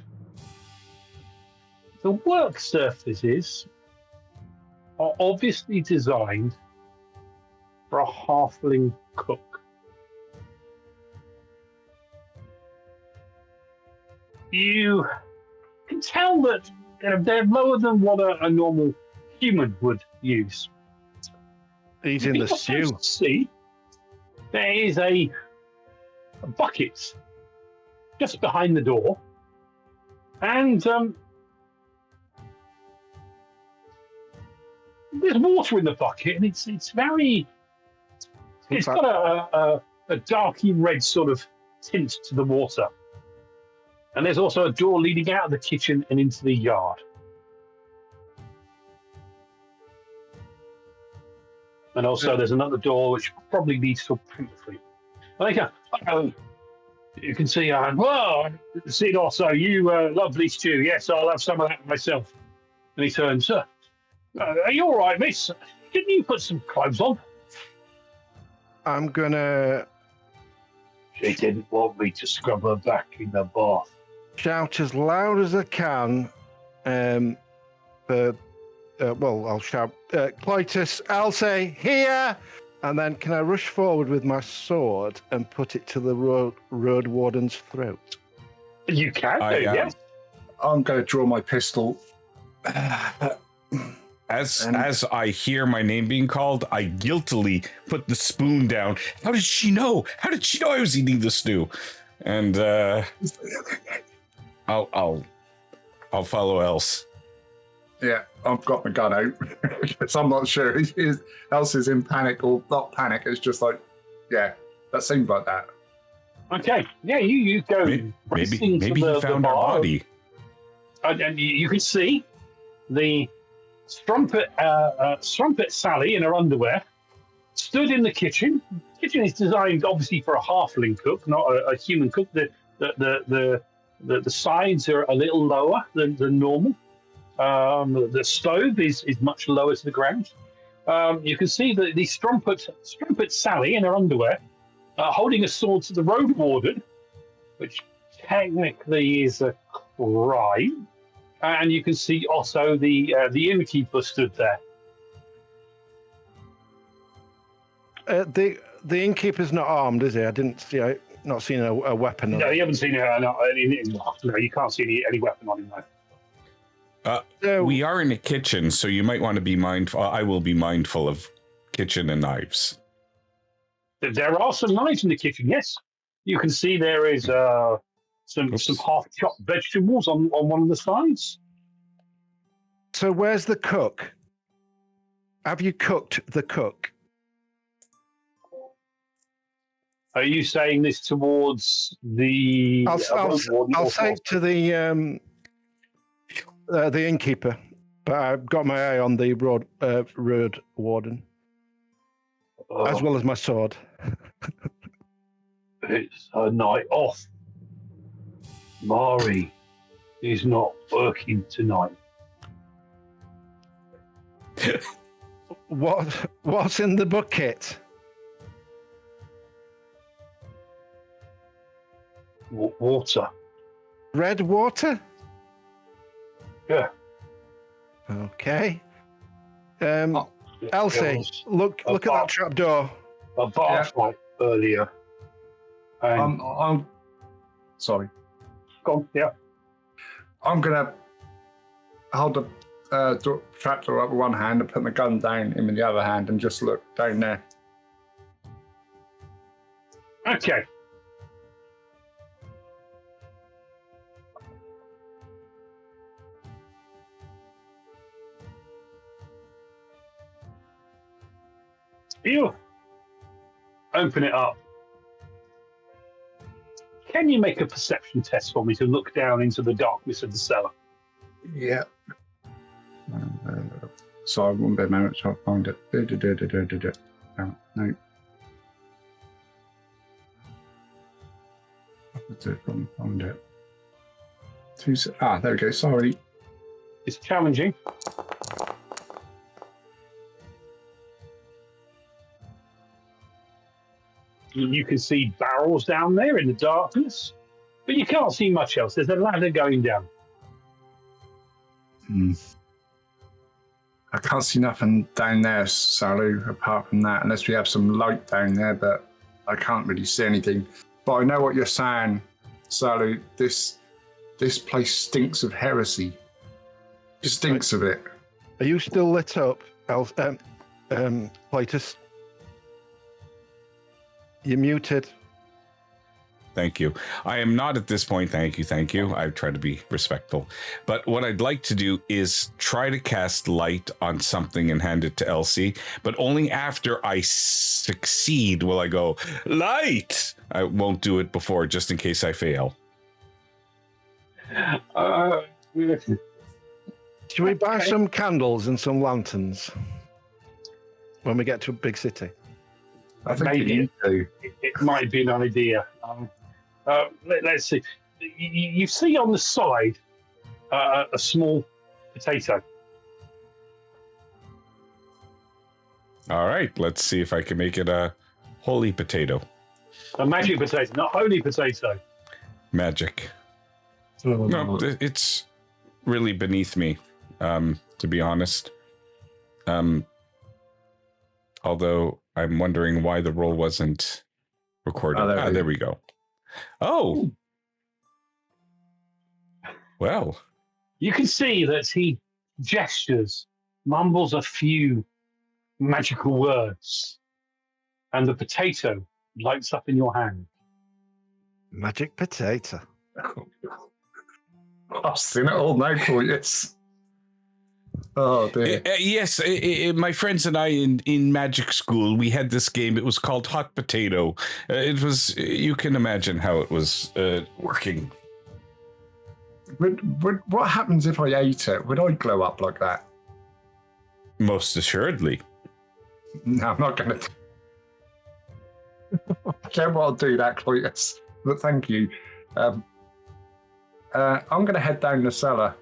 The work surfaces are obviously designed for a halfling cook. You can tell that they're lower than what a normal human would use. He's in the stew. See, there is a bucket just behind the door, and there's water in the bucket, and it's very. It's got a darky red sort of tint to the water, and there's also a door leading out of the kitchen and into the yard. And also, there's another door which probably leads to a pantry. You can see, well, see also, you lovely stew. Yes, I'll have some of that myself. And he turns, are you all right, miss? Didn't you put some clothes on? I'm gonna. She didn't want me to scrub her back in the bath. Shout as loud as I can. I'll shout, Cloytus, Elsie, here! And then can I rush forward with my sword and put it to the road warden's throat? You can do, yes. I'm going to draw my pistol. As I hear my name being called, I guiltily put the spoon down. How did she know? How did she know I was eating the stew? And I'll follow Else. Yeah, I've got my gun out because I'm not sure. Else is in panic or not panic. It's just like, yeah, that seems like that. Okay, yeah, you go. Maybe he found our body. And you can see the strumpet Sally in her underwear stood in the kitchen. The kitchen is designed obviously for a halfling cook, not a human cook. The sides are a little lower than normal. The stove is much lower to the ground. You can see the strumpet Sally in her underwear holding a sword to the road warden, which technically is a crime. And you can see also the innkeeper stood there. The innkeeper's not armed, is he? I didn't see. Not seen a weapon. No, you haven't seen her. No, you can't see any weapon on him. No. We are in a kitchen, so you might want to be mindful. I will be mindful of kitchen and knives. There are some knives in the kitchen, yes. You can see there is some half-chopped vegetables on one of the sides. So where's the cook? Have you cooked the cook? Are you saying this towards the... I'll say to the innkeeper, but I've got my eye on the road warden, as well as my sword. It's a night off. Mari is not working tonight. What's in the bucket? Water. Red water? Yeah. Okay. Elsie, look at that trapdoor. A bath like earlier. And I'm sorry. go on, yeah. I'm gonna hold the trapdoor up with one hand and put my gun down in the other hand and just look down there. Okay. You open it up. Can you make a perception test for me to look down into the darkness of the cellar? Yeah. Sorry, one bit moment till I find it. No. Find it. There we go. Sorry. It's challenging. You can see barrels down there in the darkness, but you can't see much else. There's a ladder going down. I can't see nothing down there, Salu, apart from that, unless we have some light down there, but I can't really see anything. But I know what you're saying, Salu. This place stinks of heresy. It stinks of it. Are you still lit up, Cletus? You're muted. Thank you. I am not at this point. Thank you. I try to be respectful. But what I'd like to do is try to cast light on something and hand it to Elsie. But only after I succeed will I go, light! I won't do it before, just in case I fail. Should we buy some candles and some lanterns when we get to a big city? I think Maybe it might be an idea. Let's see. You see on the side a small potato. All right, let's see if I can make it a holy potato. A magic potato, not holy potato. Magic. No, it's really beneath me, to be honest. Although I'm wondering why the roll wasn't recorded. There we go. Oh. Well. You can see that he gestures, mumbles a few magical words, and the potato lights up in your hand. Magic potato. I've seen it all now, Cletus. Oh, dear. Yes, my friends and I in magic school, we had this game. It was called Hot Potato. It was, you can imagine how it was working. What happens if I ate it? Would I glow up like that? Most assuredly. No, I'm not going to. I can't well do that, Cletus. But thank you. I'm going to head down the cellar.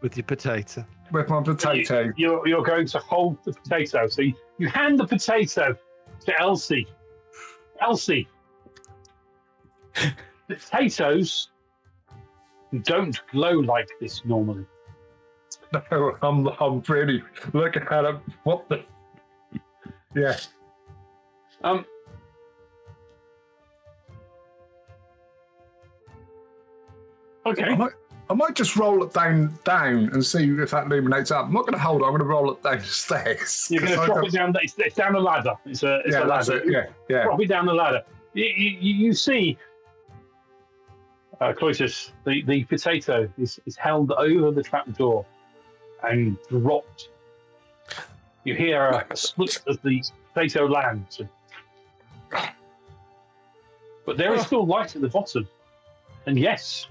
With your potato. With my potato. You're going to hold the potato. So you hand the potato to Elsie. Elsie, potatoes don't glow like this normally. No, I'm really looking at it. What the? Yeah. Okay. I might just roll it down and see if that illuminates up. I'm not going to hold it. I'm going to roll it down the stairs. You're going to drop it down. It's down a ladder. It's a ladder. Yeah. Drop it down the ladder. You see, Clovis, the potato is held over the trapdoor and dropped. You hear a split as the potato lands. But there is still light at the bottom. And yes,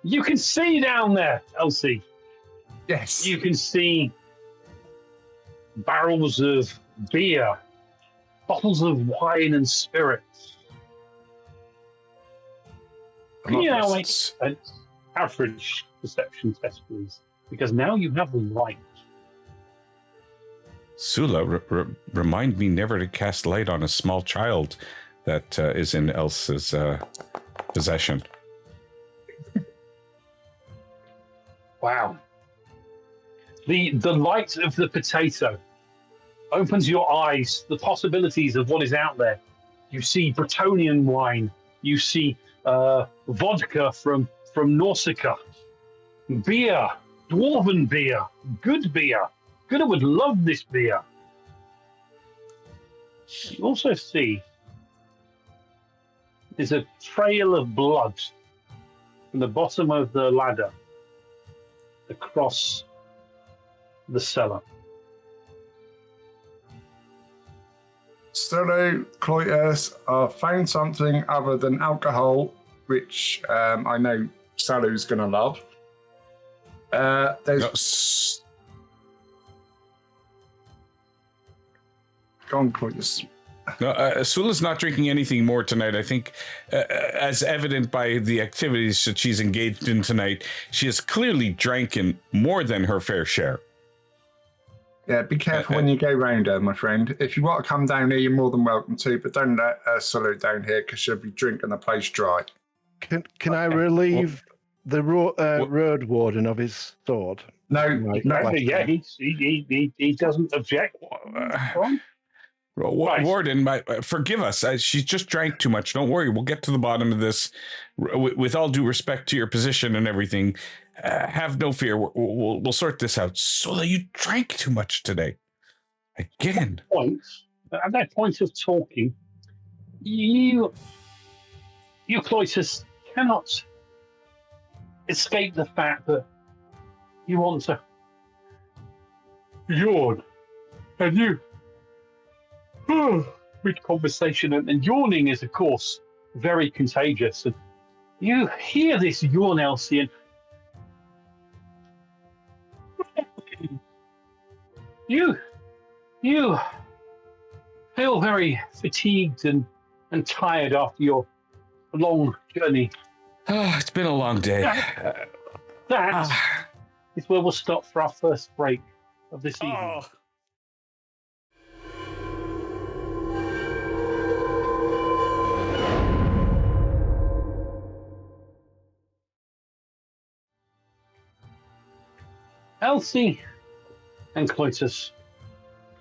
you can see down there, Elsie. Yes. You can see barrels of beer, bottles of wine and spirits. Can you now make an average perception test, please? Because now you have the light. Sula, remind me never to cast light on a small child that is in Elsa's possession. Wow. The light of the potato opens your eyes, the possibilities of what is out there. You see Bretonian wine. You see vodka from Nausicaa. Beer, dwarven beer, good beer. Gunnar would love this beer. You also see there's a trail of blood from the bottom of the ladder across the cellar. Solo, Cloyus, found something other than alcohol, which I know Salu's going to love. There's... Go on, Cloyus. No, Sula's not drinking anything more tonight. I think, as evident by the activities that she's engaged in tonight, she has clearly drinking more than her fair share. Yeah, be careful when you go round her, my friend. If you want to come down here, you're more than welcome to, but don't let Sulu down here because she'll be drinking the place dry. Can I relieve the road warden of his sword? No, yeah, he doesn't object. Warden, forgive us. She just drank too much. Don't worry, we'll get to the bottom of this. With all due respect to your position and everything, have no fear. We'll sort this out. Sula, you drank too much today. Again. At that point of talking, you Cloytus, cannot escape the fact that you want to yawn, and you with conversation, and yawning is, of course, very contagious. And you hear this yawn, Elsie, and you feel very fatigued and tired after your long journey. It's been a long day. That is where we'll stop for our first break of this evening. Elsie and Cloytus,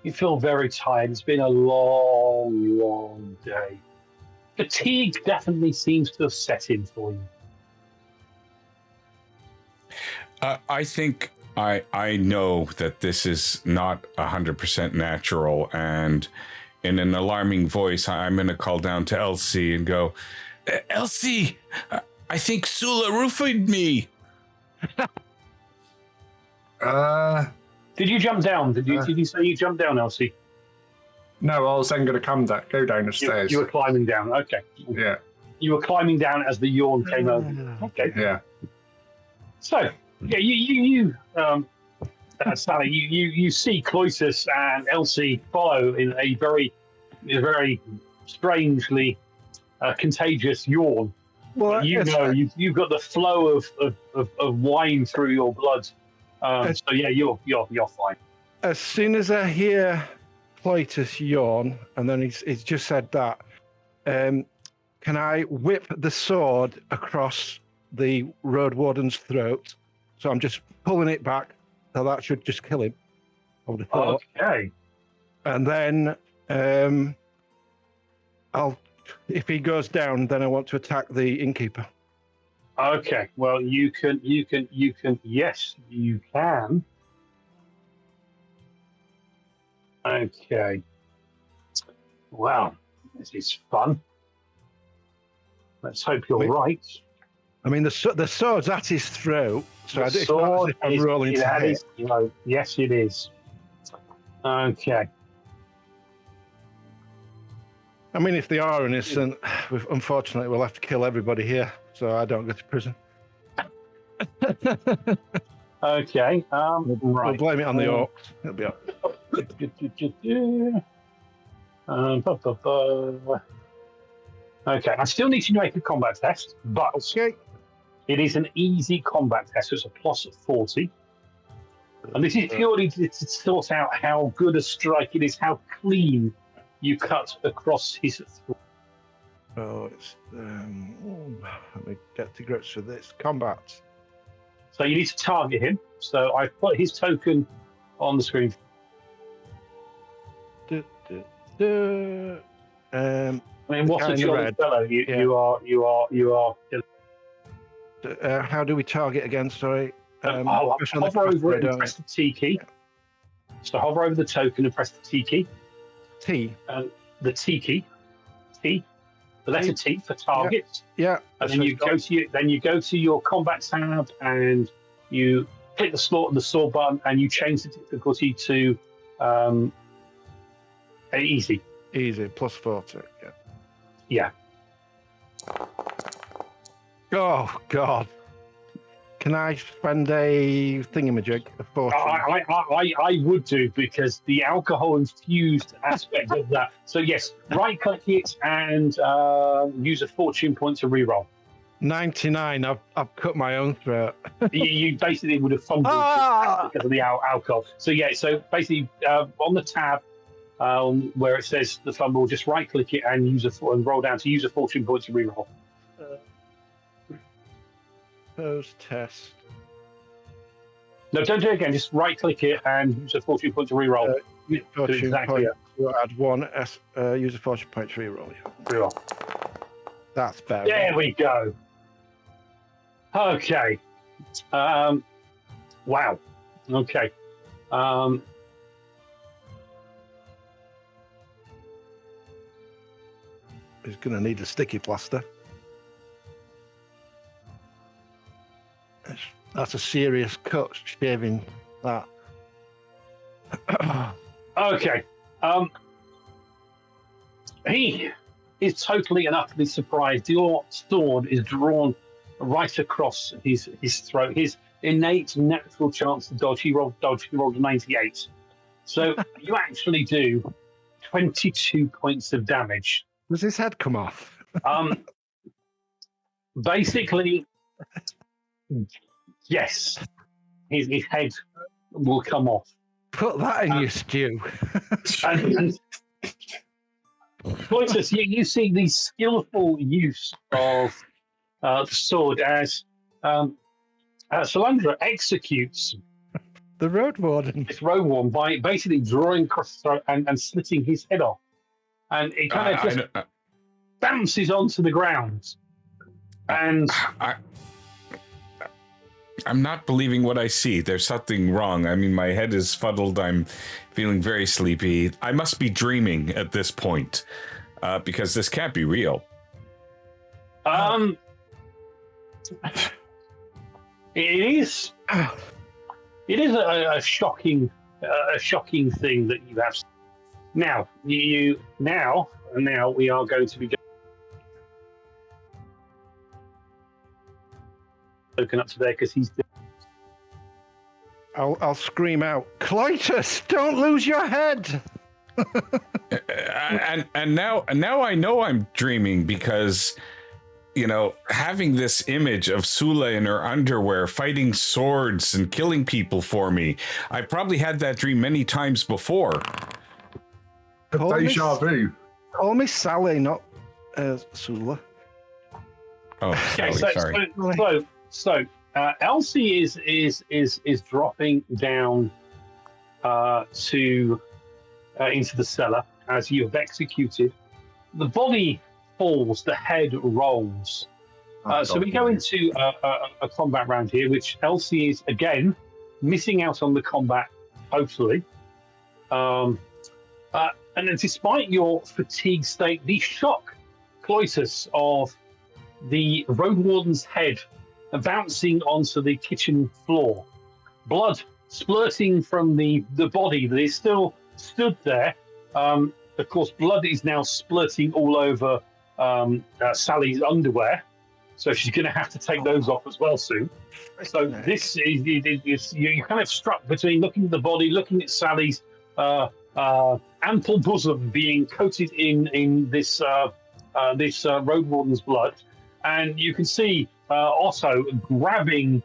you feel very tired. It's been a long day. Fatigue definitely seems to have set in for you. I think I know that this is not 100% natural, and in an alarming voice, I'm going to call down to Elsie and go, Elsie, I think Sula roofied me. Did you jump down? Did you say you jumped down, Elsie? No, I was then going to go down the stairs. You were climbing down. Okay. Yeah. You were climbing down as the yawn came over. Okay. Yeah. So, yeah, you Sally, you see Cloytus and Elsie follow in a very strangely contagious yawn. Well, you've got the flow of wine through your blood. So yeah, you're fine. As soon as I hear Cloytus yawn, and then he's just said that, can I whip the sword across the road warden's throat? So I'm just pulling it back, so that should just kill him. I would have thought. Okay. And then if he goes down, then I want to attack the innkeeper. Okay. Well, you can. Yes, you can. Okay. Well, this is fun. Let's hope you're right. I mean, the sword's at his throat, so it's not as if I'm rolling to hit. Yes, it is. Okay. I mean, if they are innocent, unfortunately, we'll have to kill everybody here, so I don't go to prison. Okay. We'll blame it on the orcs. It'll be Okay, I still need you to make a combat test, but it is an easy combat test, so it's a plus 40. And this is purely to sort out how good a strike it is, how clean you cut across his throat. Oh, it's let me get to grips with this. Combat. So you need to target him. So I've put his token on the screen. I mean, what guy a in the jolly red. fellow Yeah. you are. How do we target again? Sorry. Especially on the Hover over it crossbow, and press the T key. So hover over the token and press the T key. T. The T key. T. The letter T for targets. Yeah. And then you go to your combat tab and you click the sword button and you change the difficulty to easy. Easy. Plus 40. Yeah. Oh God. Can I spend a thingamajig? A fortune? I would do, because the alcohol infused aspect of that. So yes, right click it and use a fortune point to reroll. 99. I've cut my own throat. you basically would have fumbled because of the alcohol. So yeah, so basically on the tab where it says the fumble, just right click it and and roll down to use a fortune point to reroll. Pose test. No, don't do it again. Just right click it and use a fortune point to reroll. Fortune exactly point. We'll add one. Use a fortune point to reroll. Reroll. That's better. There we go. Okay. Wow. Okay. He's going to need a sticky plaster. That's a serious cut, shaving that. Okay. He is totally and utterly surprised. Your sword is drawn right across his throat. His innate natural chance to dodge. He rolled a 98. So you actually do 22 points of damage. Does his head come off? Basically, yes, his head will come off. Put that in your stew. And Cloytus, you see the skillful use of the sword as Solandra executes the road warden. this road warden by basically drawing across the throat and slitting his head off. And it kind of just bounces onto the ground. And I'm not believing what I see. There's something wrong. I mean, my head is fuddled. I'm feeling very sleepy. I must be dreaming at this point, because this can't be real. It is. It is a shocking thing that you have. Now we are going to be looking up to there because he's. I'll scream out, Cloytus, don't lose your head. and now I know I'm dreaming, because having this image of Sula in her underwear fighting swords and killing people for me. I probably had that dream many times before. Deja vu. Call me Sally, not Sula. Oh, Okay, sorry. So Elsie is dropping down into the cellar as you have executed. The body falls, the head rolls. So we go into a combat round here, which Elsie is again missing out on the combat totally. And then despite your fatigue state, the shock, Cloytus, of the road warden's head bouncing onto the kitchen floor, blood splurting from the body that is still stood there. Of course, blood is now splurting all over Sally's underwear, so she's going to have to take those off as well soon. So this is you kind of struck between looking at the body, looking at Sally's ample bosom being coated in this road warden's blood, and you can see Otto grabbing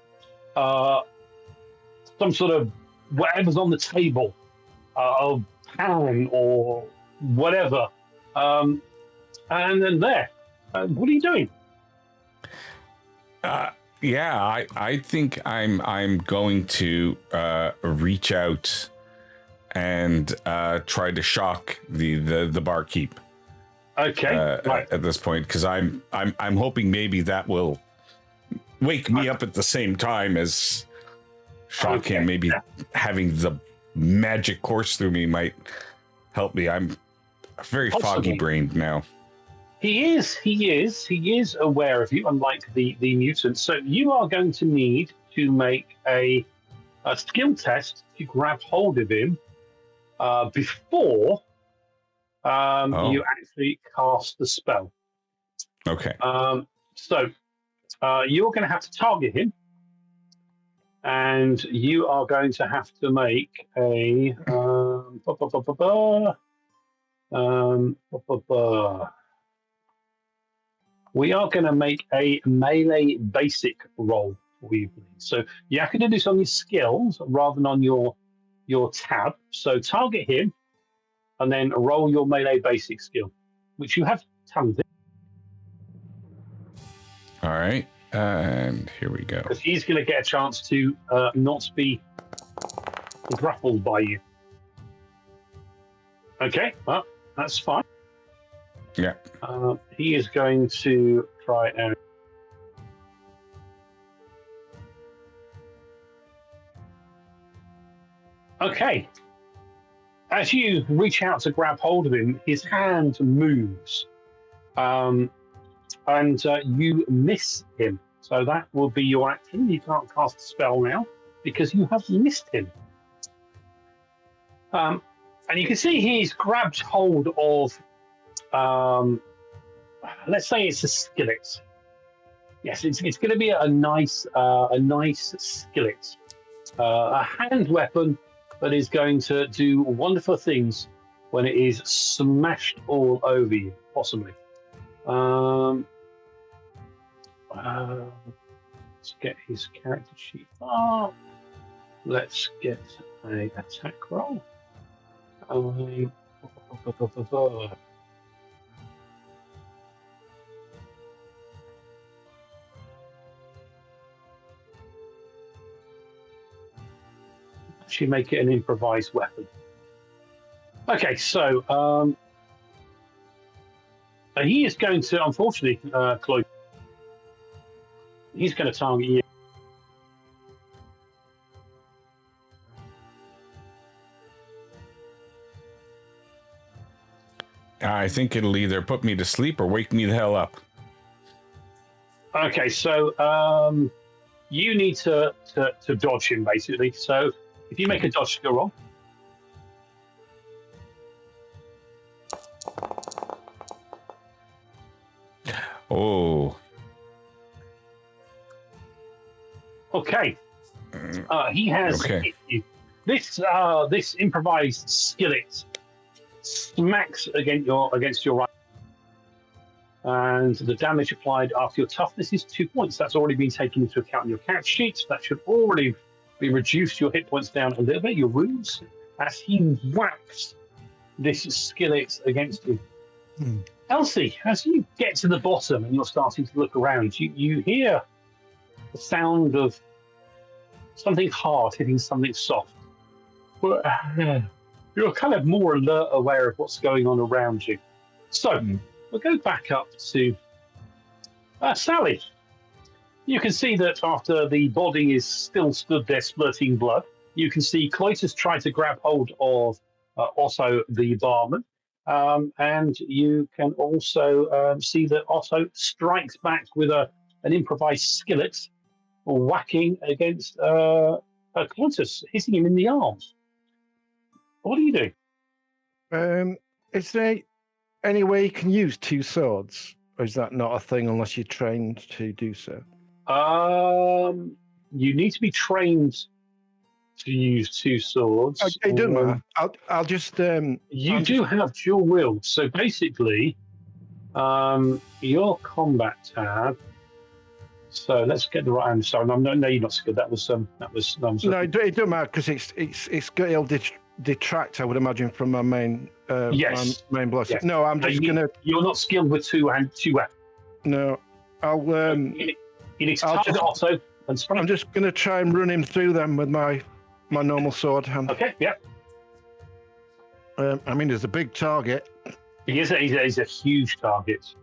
some sort of whatever's on the table, a pan or whatever, and then there. What are you doing? Yeah, I think I'm going to reach out and try to shock the barkeep. Okay, right. At this point, because I'm hoping maybe that will wake me up at the same time as shock him. Maybe having the magic course through me might help me. I'm very foggy brained now. He is aware of you, unlike the mutant. So you are going to need to make a skill test to grab hold of him before you actually cast the spell. Okay. So you're going to have to target him, and you are going to have to make a we are going to make a melee basic roll for you, please. So you have to do this on your skills rather than on your tab. So target him, and then roll your melee basic skill, which you have tons of. All right, and here we go. Because he's going to get a chance to not be grappled by you. Okay, well, that's fine. Yeah. He is going to try and. Okay. As you reach out to grab hold of him, his hand moves, and you miss him. So that will be your action. You can't cast a spell now because you have missed him. And you can see he's grabbed hold of. Let's say it's a skillet. Yes, it's going to be a nice skillet, a hand weapon that is going to do wonderful things when it is smashed all over you, possibly. Let's get his character sheet up. Let's get an attack roll. Actually make it an improvised weapon. Okay, so he is going to, unfortunately, Chloe, he's going to target you. I think it'll either put me to sleep or wake me the hell up. Okay, so you need to dodge him, basically. So if you make a dodge skill roll. Oh. Okay. He has hit you. This improvised skillet smacks against your right, and the damage applied after your toughness is 2 points. That's already been taken into account in your character sheet. That should already be reduced your hit points down a little bit, your wounds, as he whacks this skillet against you. Elsie, as you get to the bottom and you're starting to look around, you hear the sound of something hard hitting something soft. You're kind of more alert, aware of what's going on around you. So we'll go back up to Sally. You can see that after the body is still stood there splurting blood, you can see Cloytus try to grab hold of Otto the barman. And you can also see that Otto strikes back with an improvised skillet, whacking against Cloytus, hitting him in the arms. What do you do? Is there any way you can use two swords? Or is that not a thing unless you're trained to do so? You need to be trained to use two swords. Okay, it doesn't matter. I'll just... you do have dual wield. So basically, your combat tab... So let's get the right answer. No, you're not so good. That was no, it doesn't matter because it'll detract, I would imagine, from my main yes. my main blow. Yes. No, I'm just gonna. You're not skilled with two weapons. No, I'll. You need to target Otto and spray. I'm just gonna try and run him through them with my normal sword hand. Okay. Yeah. I mean, there's a big target. He's a huge target.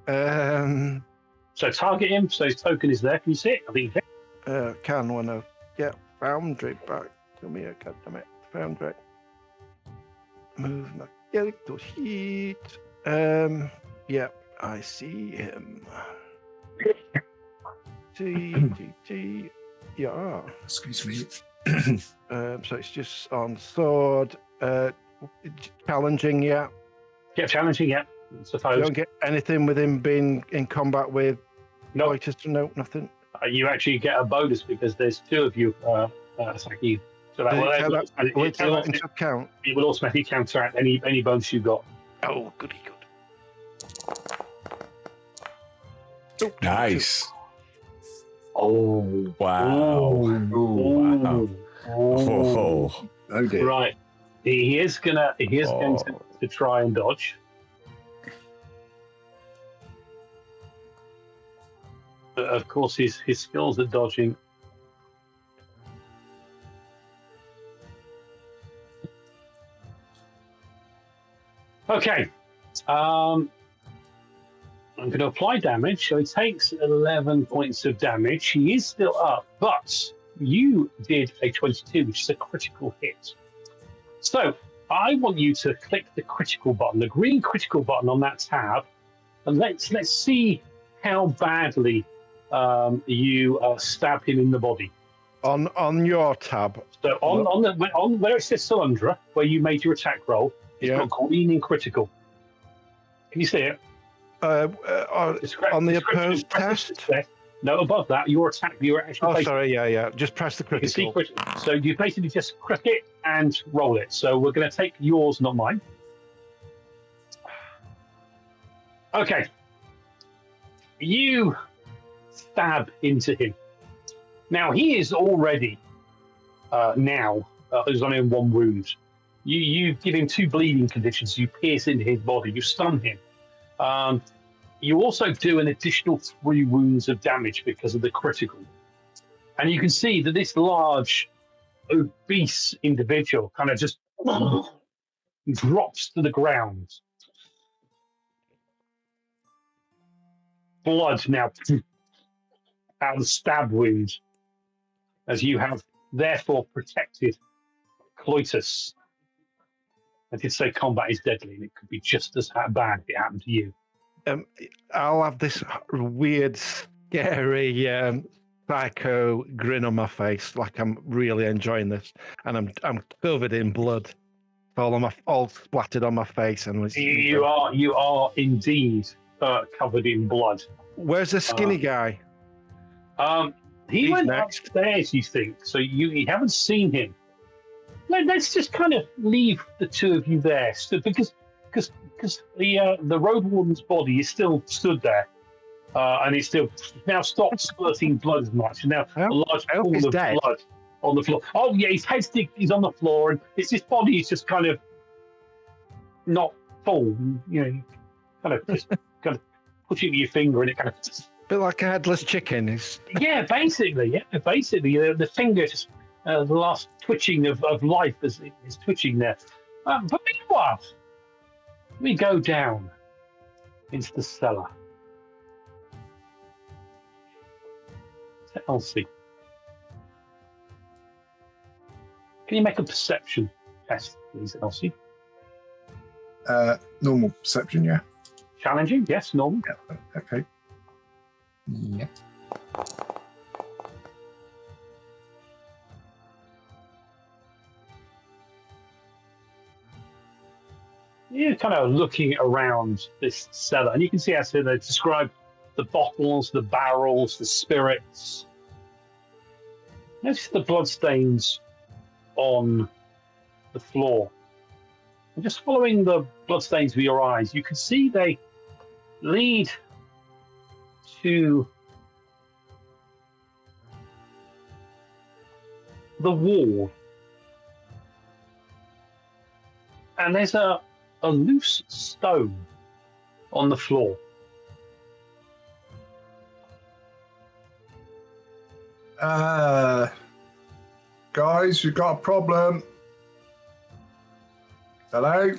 So target him. So his token is there. Can you see it? I think you can. Can when I get foundry back. Come here, goddammit. Foundry. Move my character sheet. Yeah, I see him. T. Yeah. Excuse me. So it's just on sword. Challenging, yeah. Yeah, challenging. Yeah, I You suppose. don't get anything with him being in combat with. No, No, nothing. you actually get a bonus because there's two of you attacking you. So that will Count. it will automatically counteract any bonus you got. Oh, goody good. Nice. Oh, Wow. Wow. Oh. Oh dear. Right. He is going to try and dodge. But of course, his skills at dodging. Okay. I'm going to apply damage. So he takes 11 points of damage. He is still up, but you did a 22, which is a critical hit. So I want you to click the critical button, the green critical button on that tab, and let's see how badly you stab him in the body. On your tab. So on where it says Solandra, where you made your attack roll, it's got green in critical. Can you see it? On the opposed test? No, above that, your attack. You're actually. Oh, sorry, yeah. Just press the critical. So you basically just click it and roll it. So we're going to take yours, not mine. Okay. You stab into him. Now he is already there's only one wound. You give him 2 bleeding conditions. You pierce into his body. You stun him. You also do an additional 3 wounds of damage because of the critical. And you can see that this large, obese individual kind of just drops to the ground. Blood now out of the stab wound, as you have therefore protected Cloytus. I did say combat is deadly, and it could be just as bad if it happened to you. I'll have this weird, scary, psycho grin on my face, like I'm really enjoying this, and I'm covered in blood, all splattered on my face, and you are indeed covered in blood. Where's the skinny guy? He went upstairs, you think, so you haven't seen him. Let's just kind of leave the two of you there, because the road warden's body is still stood there, and it's still now stopped splurting blood as much. And now a large pool of blood on the floor. Oh yeah, his head's on the floor, and his body is just kind of not full. You know, kind of push it with your finger, and it kind of bit like a headless chicken. Yeah, basically. The finger just the last twitching of life is twitching there. But meanwhile, we go down into the cellar. Elsie, can you make a perception test, please, Elsie? Normal perception, yeah. Challenging, yes, normal. Yeah. Okay. Yeah. You're kind of looking around this cellar, and you can see how they describe the bottles, the barrels, the spirits. Notice the bloodstains on the floor. And just following the bloodstains with your eyes, you can see they lead to the wall. And there's a loose stone on the floor. Guys, we've got a problem. Hello?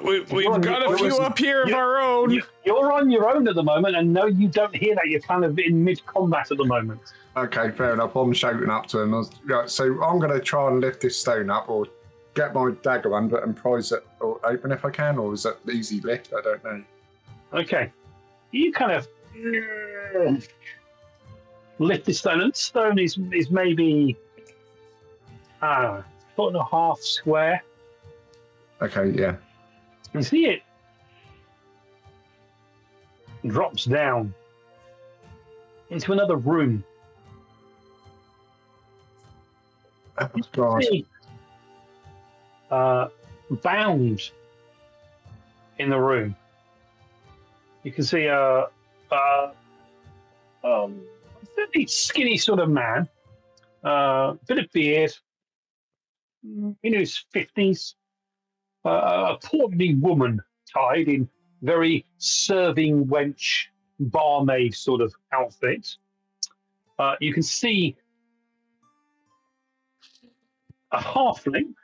We've got a few up here of our own. You're on your own at the moment, and no, you don't hear that. You're kind of in mid-combat at the moment. Okay, fair enough. I'm shouting up to him. Right, so I'm going to try and lift this stone up, or get my dagger under it and prise it open if I can, or is that easy lift? I don't know. Okay, you kind of lift the stone, and the stone is maybe 1.5 foot square. Okay, yeah. You see it drops down into another room. You can see, bound in the room. You can see a fairly skinny sort of man, bit of beard, in his 50s, a portly woman tied in very serving wench barmaid sort of outfit. You can see a halfling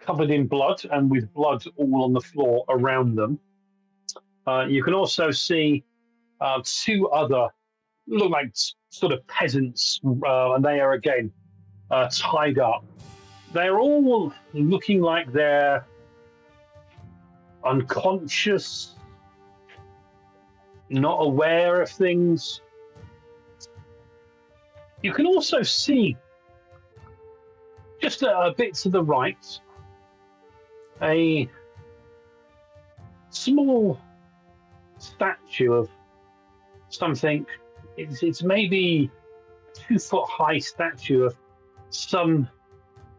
covered in blood and with blood all on the floor around them. You can also see 2 other look like sort of peasants, and they are again tied up. They're all looking like they're unconscious, not aware of things. You can also see, just a bit to the right, a small statue of something. It's maybe 2 foot high statue of some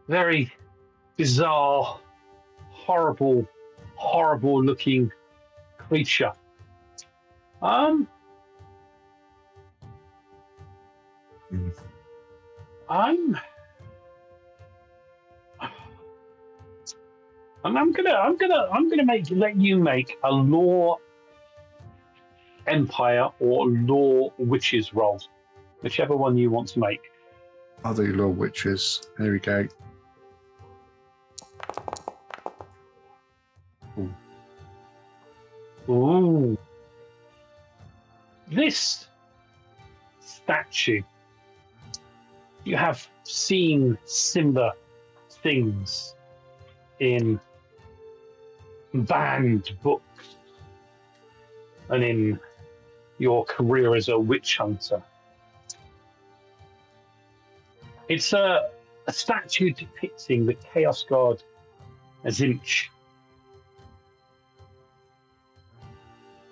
very bizarre, horrible looking creature. I'm gonna let you make a law empire or law witches roll, whichever one you want to make. I'll do law witches. There we go. Ooh. This statue, you have seen similar things in banned books and in your career as a witch hunter. It's a statue depicting the chaos god Zinch.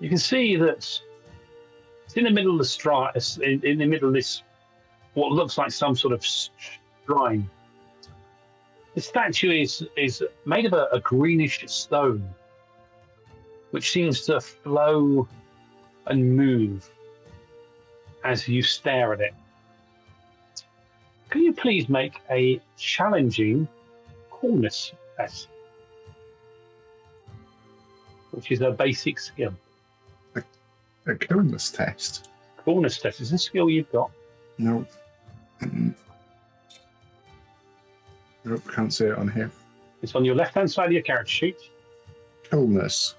You can see that it's in the middle of the in the middle of this, what looks like some sort of shrine. The statue is made of a greenish stone, which seems to flow and move as you stare at it. Can you please make a challenging coolness test, which is a basic skill? A coolness test? Coolness test is a skill you've got. No. Nope, can't see it on here. It's on your left-hand side of your character sheet. Coolness.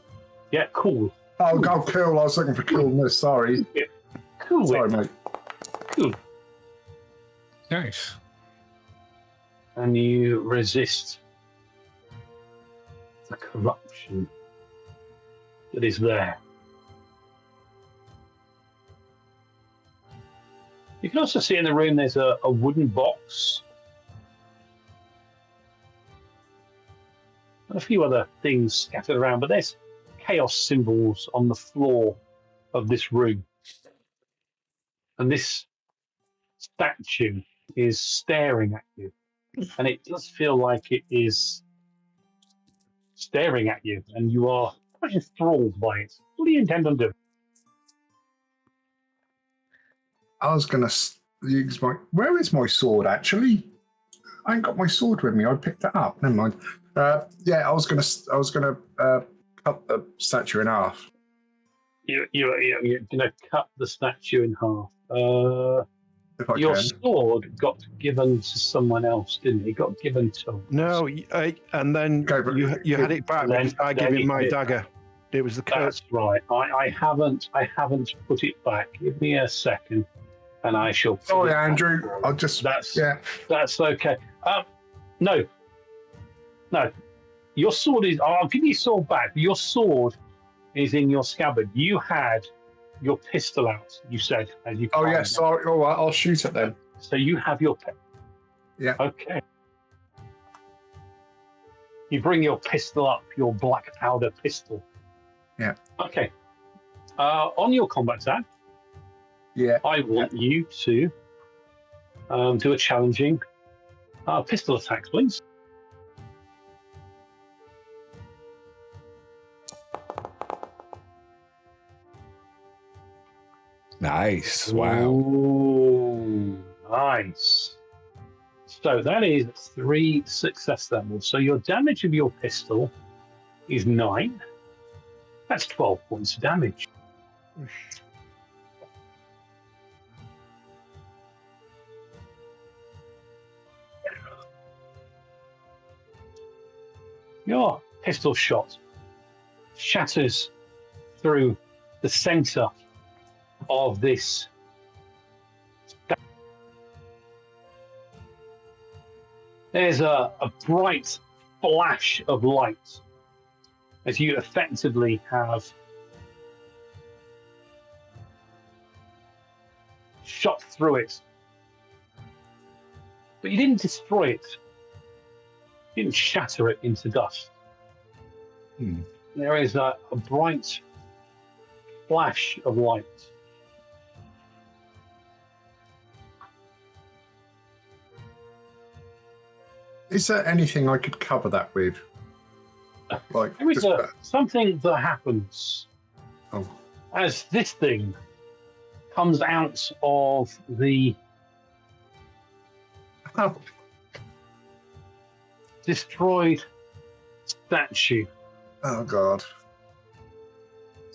Yeah, cool. Oh, cool. I was looking for coolness. Sorry. Yeah. Cool. Sorry, mate. Cool. Nice. And you resist the corruption that is there. You can also see in the room there's a wooden box and a few other things scattered around, but there's chaos symbols on the floor of this room. And this statue is staring at you, and it does feel like it is staring at you, and you are quite enthralled by it. What do you intend on doing? I was going to use my... Where is my sword, actually? I ain't got my sword with me. I picked it up. Never mind. Yeah, I was going to cut the statue in half. You're going to cut the statue in half. If I Your can. sword got given to someone else, didn't it? It got given to. No, and then Okay, but you had it back And then- because I then gave you him my had it dagger. It was the curse. That's right. I haven't put it back. Give me a second, and I shall. put Sorry, it back Andrew. for you. I'll just. That's Yeah. okay. No. Your sword is. I'll give you your sword back. Your sword is in your scabbard. You had your pistol out. You said as you. Oh, climbed yes. up. All right. I'll shoot it then. So you have your. Yeah. Okay. You bring your pistol up, your black powder pistol. Yeah. Okay. On your combat tab, Yeah. I want you to do a challenging pistol attack, please. Nice. Wow. Ooh, nice. So that is 3 success levels. So your damage of your pistol is 9. That's 12 points of damage. Your pistol shot shatters through the center of this. There's a bright flash of light as you effectively have shot through it. But you didn't destroy it. You didn't shatter it into dust. There is a bright flash of light. Is there anything I could cover that with? Like There is just, something that happens oh, as this thing comes out of the destroyed statue oh God.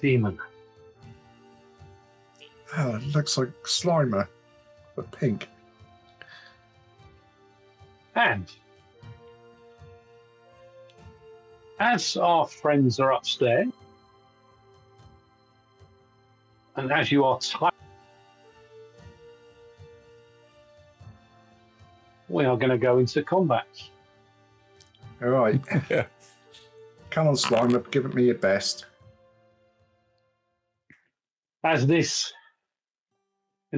demon. Oh, it looks like Slimer, but pink. And as our friends are upstairs, and as you are tired, we are going to go into combat. All right. Yeah. Come on, Slimer, give it me your best. As this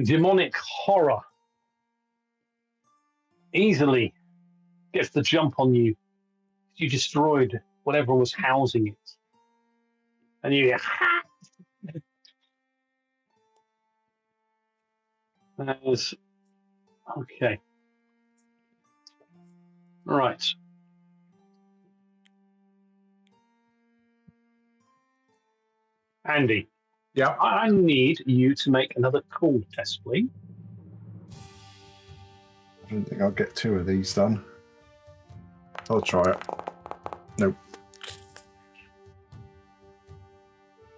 demonic horror easily gets the jump on you, you destroyed whatever was housing it. And you as okay. Right. Andy, Yeah. I need you to make another cool test, please. I don't think I'll get 2 of these done. I'll try it. Nope.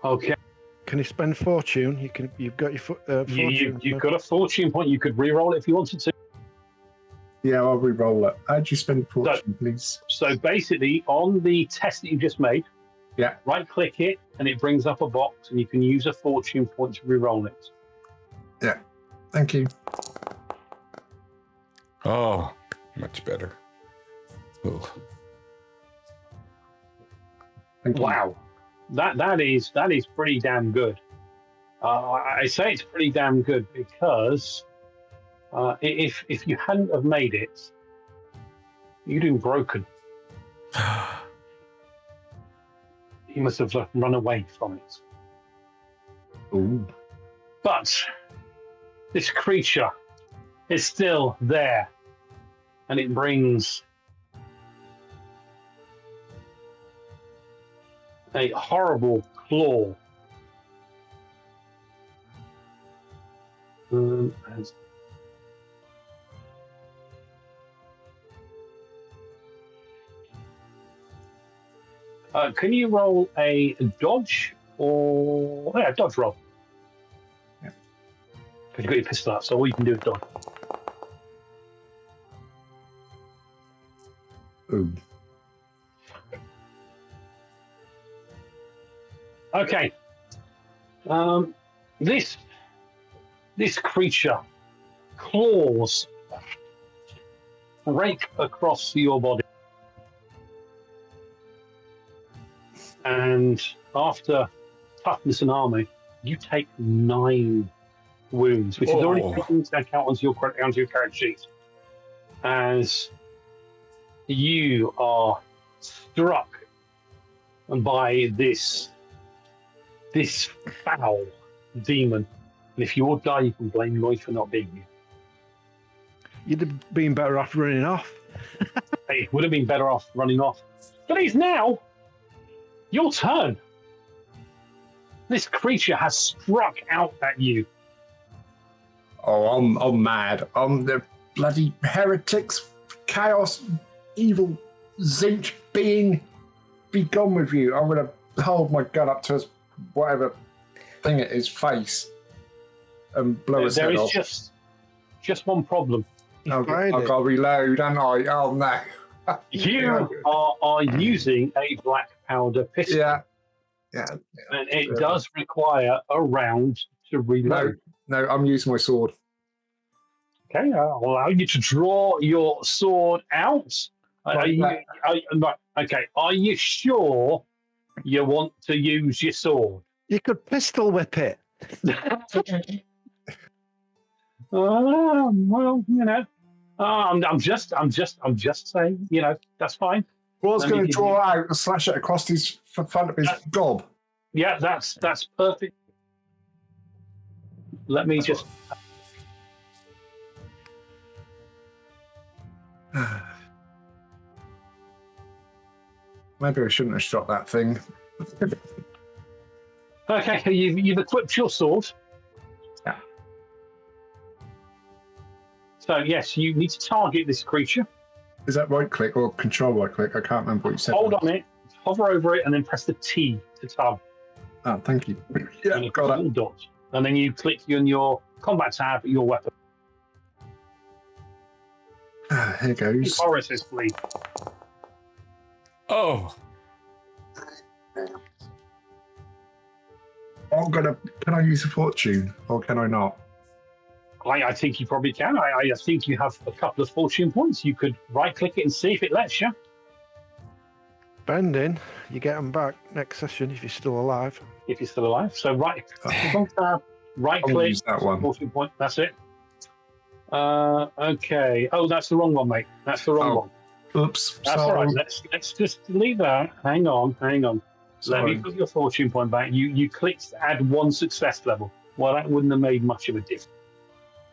Okay. Can you spend fortune? You've got your fortune. You've got a fortune point. You could re-roll it if you wanted to. Yeah, I'll re-roll it. How'd you spend fortune, please? So basically, on the test that you just made, Yeah. right-click it, and it brings up a box, and you can use a fortune point to re-roll it. Yeah. Thank you. Oh, much better. Ooh. Thank you. Wow, that is pretty damn good. I say it's pretty damn good because if you hadn't have made it, you'd have been broken. You must have run away from it. Ooh. But this creature is still there, and it brings a horrible claw. As- can you roll a dodge or dodge roll? Yeah. Because you've got your pistol out, so all you can do is dodge. Ooh. Okay. This creature claws rake across your body, and after toughness and armor, you take 9 wounds, which is already taken into account onto your character sheet, as you are struck by this foul demon. And if you all die, you can blame Lloyd for not being here. You'd have been better off running off. It would have been better off running off. But it's now your turn. This creature has struck out at you. Oh, I'm mad. I'm the bloody heretics, chaos, evil, zinch being. Be gone with you. I'm going to hold my gun up to his whatever thing it is face and blow his head off. There is just one problem. I've got to reload, and oh no. You are using a black powder pistol. Yeah. And it does require a round to reload. No, I'm using my sword. Okay, I'll allow you to draw your sword out. Are you sure you want to use your sword? You could pistol whip it. Well, you know, I'm just saying, you know, that's fine. Well, I was going to draw out and slash it across his front of his gob. Yeah, that's perfect. Let me just. Maybe I shouldn't have shot that thing. Okay, you've equipped your sword. Yeah. So yes, you need to target this creature. Is that right click or control right click? I can't remember what you said. Hold on it, hover over it, and then press the T to target. Oh, thank you. Yeah, and got it. Dot. And then you click on your combat tab, your weapon. Here goes. Horace's please. Oh. Can I use a fortune or can I not? I think you probably can. I think you have a couple of fortune points. You could right-click it and see if it lets you. Bending, you get them back next session if you're still alive. If you're still alive. So right-click, that one. fortune point. That's it. Okay. Oh, that's the wrong one, mate. That's the wrong one. Oops. That's all right. Let's just leave that. Hang on. Let me put your fortune point back. You clicked to add 1 success level. Well, that wouldn't have made much of a difference.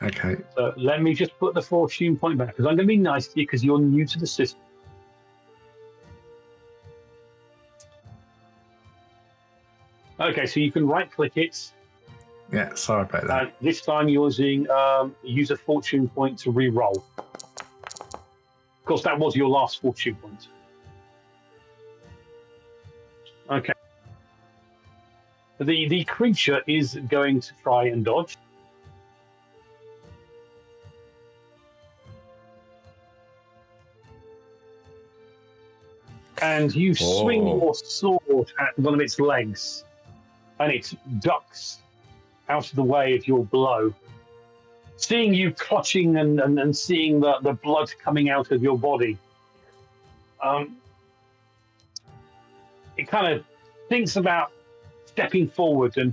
Okay. So let me just put the fortune point back because I'm going to be nice to you because you're new to the system. Okay, so you can right-click it. Yeah, sorry about that. This time using use a fortune point to re-roll. Of course, that was your last fortune point. Okay. The creature is going to try and dodge. And you swing your sword at one of its legs, and it ducks out of the way of your blow. Seeing you clutching and seeing the blood coming out of your body, it kind of thinks about stepping forward and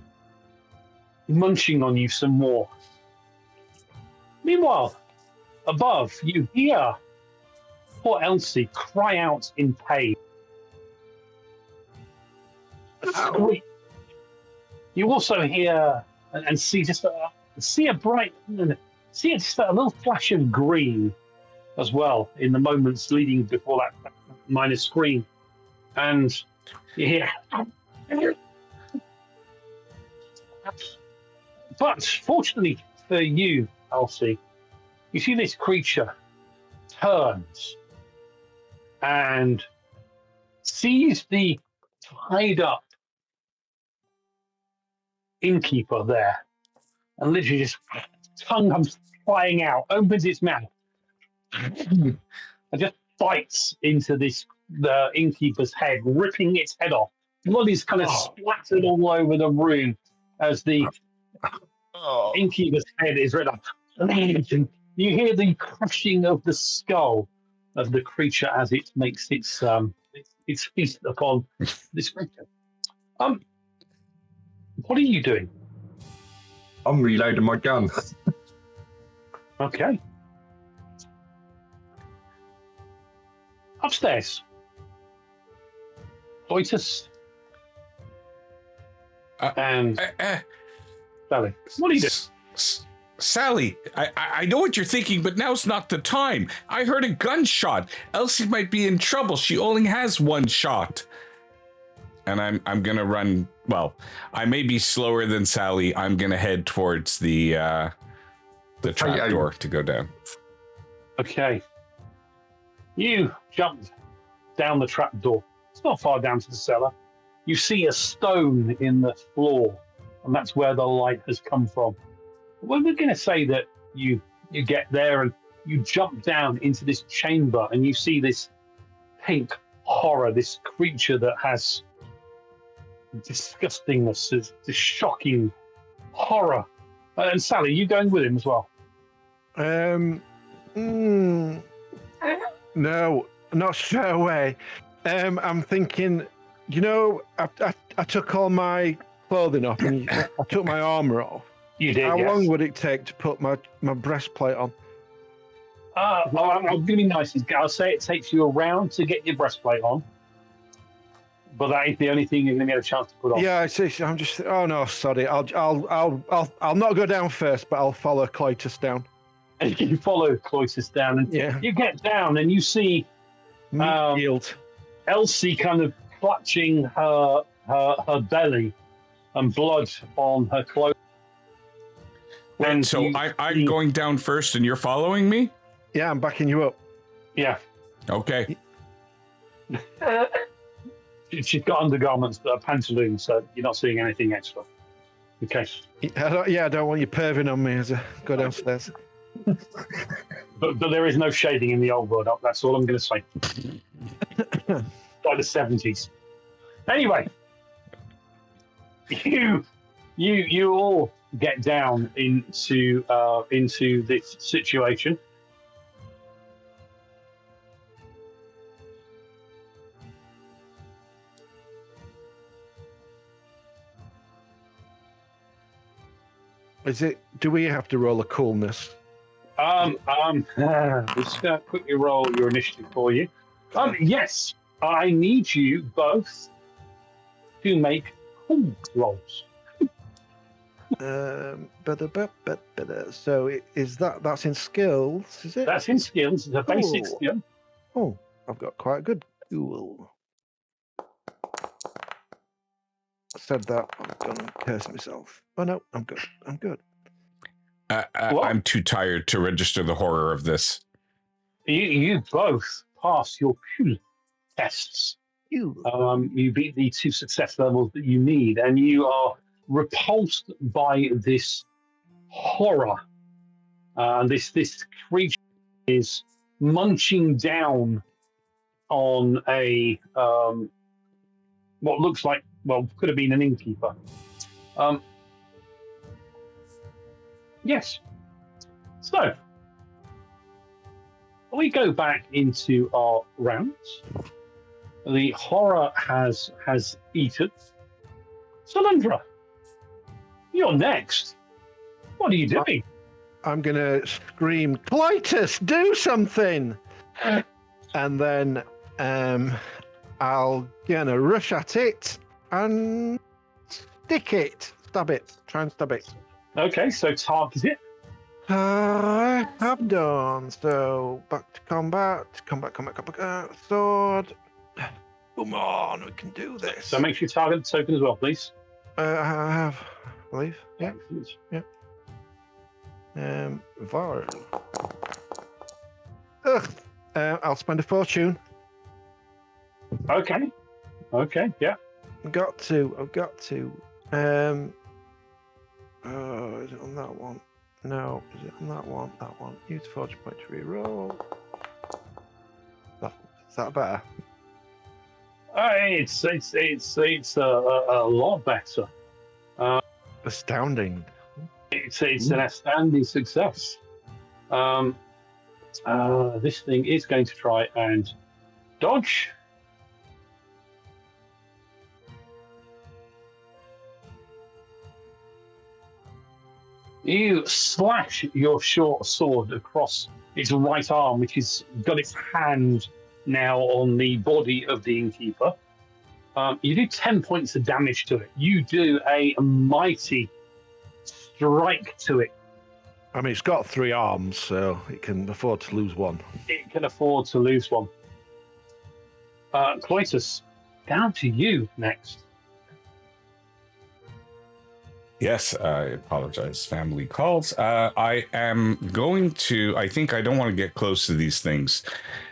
munching on you some more. Meanwhile, above, you hear poor Elsie cry out in pain. You also hear and see just see a little flash of green as well in the moments leading before that minor scream, and you hear. But fortunately for you, Elsie, you see this creature turns and sees the tied up innkeeper there, and literally just tongue comes flying out, opens its mouth, and just bites into the innkeeper's head, ripping its head off. Blood is kind of splattered all over the room as the innkeeper's head is ripped off. And you hear the crushing of the skull of the creature as it makes its feast upon this creature. What are you doing? I'm reloading my gun. Okay. Upstairs. Cloytus. And Sally. What are you doing? Sally, I know what you're thinking, but now's not the time. I heard a gunshot. Elsie might be in trouble. She only has one shot. And I'm gonna run. Well, I may be slower than Sally. I'm gonna head towards the trap door to go down. Okay. You jumped down the trap door. It's not far down to the cellar. You see a stone in the floor, and that's where the light has come from. Well, we're going to say that you get there and you jump down into this chamber and you see this pink horror, this creature that has disgustingness, this shocking horror. And Sally, you going with him as well? No, not straight away. I'm thinking, I took all my clothing off and I took my armor off. You did. How long would it take to put my breastplate on? I'm going to be nice. I'll say it takes you a round to get your breastplate on, but that is the only thing you're going to get a chance to put on. Yeah, I'm just. Oh no, sorry. I'll not go down first, but I'll follow Cloytus down. And you follow Cloytus down, and you get down, and you see Elsie kind of clutching her belly, and blood on her clothes. And so I'm going down first, and you're following me? Yeah, I'm backing you up. Yeah. Okay. She's got undergarments that are pantaloons, so you're not seeing anything extra. Okay. I don't want you perving on me as I go downstairs. But there is no shading in the old world. That's all I'm going to say. Like the 70s. Anyway, you all get down into this situation. Do we have to roll a coolness? Let's quickly roll your initiative for you. Yes, I need you both to make cool rolls. So is that's in skills, is it? That's in skills. It's a basic skill. Oh, I've got quite a good cool. I said that, I'm gonna curse myself. Oh no, I'm good. I'm too tired to register the horror of this. You both pass your cool tests. You beat the 2 success levels that you need, and you are repulsed by this horror. This creature is munching down on a what looks like, could have been an innkeeper. Yes. So we go back into our rounds. The horror has eaten. Solandra, you're next. What are you doing? I'm gonna scream, Cloytus, do something! And then I'll gonna rush at it and stab it, try and stab it. Okay, so target it. I have done. So back to combat, sword. Come on, we can do this. So make sure you target the token as well, please. I have, I believe. Yeah. Yeah. Var. I'll spend a fortune. Okay, yeah. I've got to. Is it on that one? No. Is it on that one? That one. Use fortune point to reroll. That Is that better? It's a lot better. Astounding. It's an astounding success. This thing is going to try and dodge. You slash your short sword across its right arm, which has got its hand now on the body of the innkeeper. You do 10 points of damage to it. You do a mighty strike to it. I mean, it's got 3 arms, so it can afford to lose one. It can afford to lose one. Cloytus, down to you next. Yes, I apologize. Family calls. I am going to, I think I don't want to get close to these things.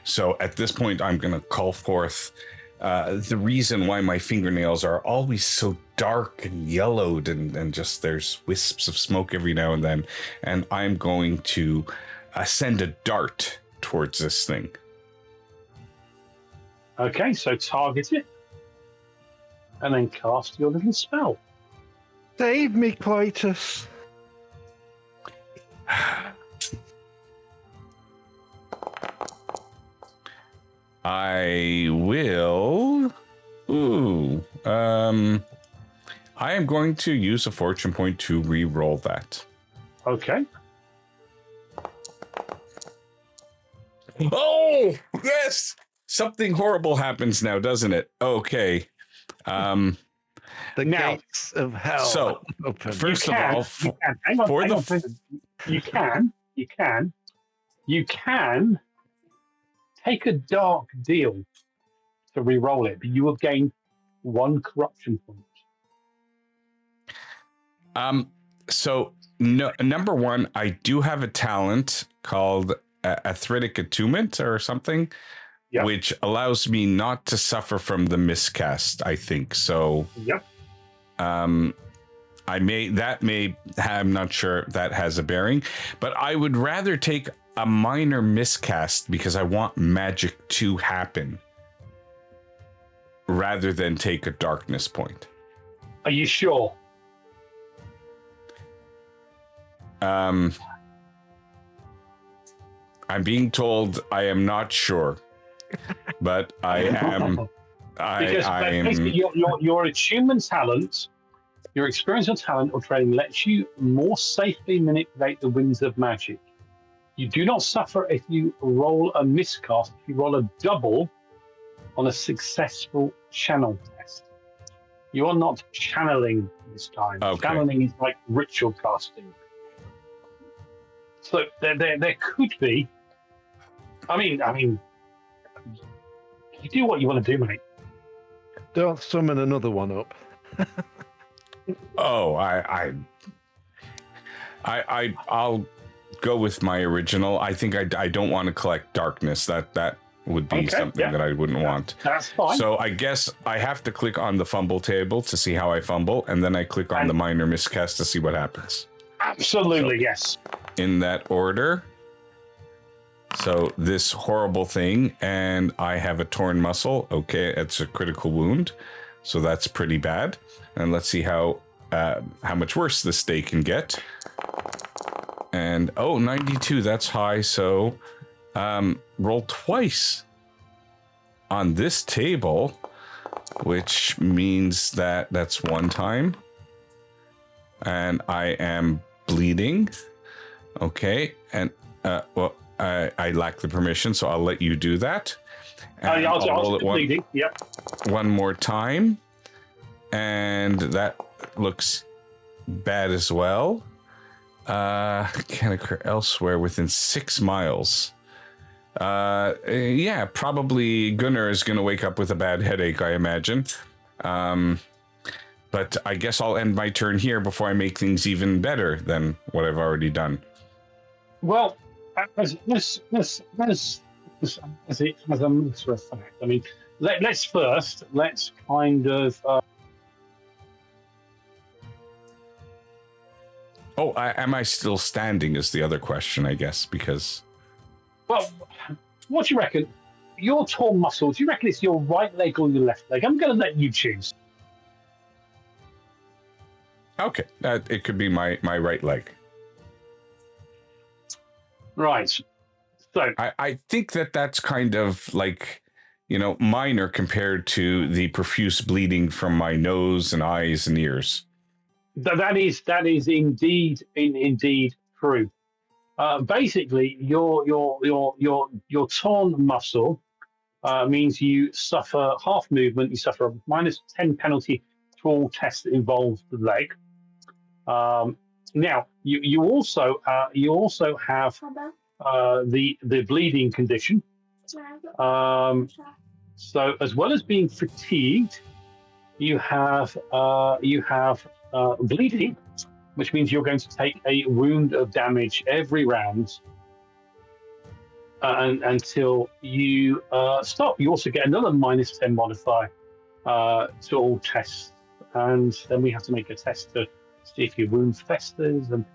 So at this point, I'm going to call forth the reason why my fingernails are always so dark and yellowed and just there's wisps of smoke every now and then. And I'm going to send a dart towards this thing. Okay, so target it. And then cast your little spell. Save me, Cloytus. I will. I am going to use a fortune point to re-roll that. Okay. Oh, yes! Something horrible happens now, doesn't it? Okay. The Now, gates of hell. So, open. first of all, you can take a dark deal to re-roll it, but you will gain 1 corruption point. So no, number one, I do have a talent called Arthritic Attunement or something, Yep. which allows me not to suffer from the miscast, I think. So, Yep. I'm not sure if that has a bearing, but I would rather take a minor miscast because I want magic to happen rather than take a darkness point. Are you sure? I'm being told I am not sure, but I am. Because I basically your attunement talent, your experience or talent or training lets you more safely manipulate the winds of magic. You do not suffer if you roll a miscast, if you roll a double on a successful channel test. You are not channeling this time. Okay. Channeling is like ritual casting. So there could be. I mean, you do what you want to do, mate. Don't summon another one up. Oh, I'll go with my original. I think I don't want to collect darkness. That would be something that I wouldn't want. That's fine. So I guess I have to click on the fumble table to see how I fumble, and then I click on the minor miscast to see what happens. Absolutely, yes. In that order. So this horrible thing, and I have a torn muscle. Okay, it's a critical wound, so that's pretty bad. And let's see how much worse this day can get. And 92, that's high. So roll twice on this table, which means that's 1 time. And I am bleeding. Okay, and I lack the permission, so I'll let you do that. And I'll roll it bleeding. Yep. one more time, and that looks bad as well. Can occur elsewhere within 6 miles. Yeah, probably Gunnar is going to wake up with a bad headache, I imagine. But I guess I'll end my turn here before I make things even better than what I've already done. Well, as a matter of fact, I mean, let's kind of. Am I still standing is the other question, I guess, because. Well, what do you reckon? your torn muscle, do you reckon it's your right leg or your left leg? I'm going to let you choose. Okay, it could be my right leg. Right. So I think that's kind of like, minor compared to the profuse bleeding from my nose and eyes and ears. that is indeed true. Basically, your torn muscle means you suffer half movement. You suffer a -10 penalty to all tests that involve the leg. Now, you also have the bleeding condition. So as well as being fatigued, you have bleeding, which means you're going to take a wound of damage every round until you stop. You also get another -10 modifier to all tests, and then we have to make a test to see if your wound festers and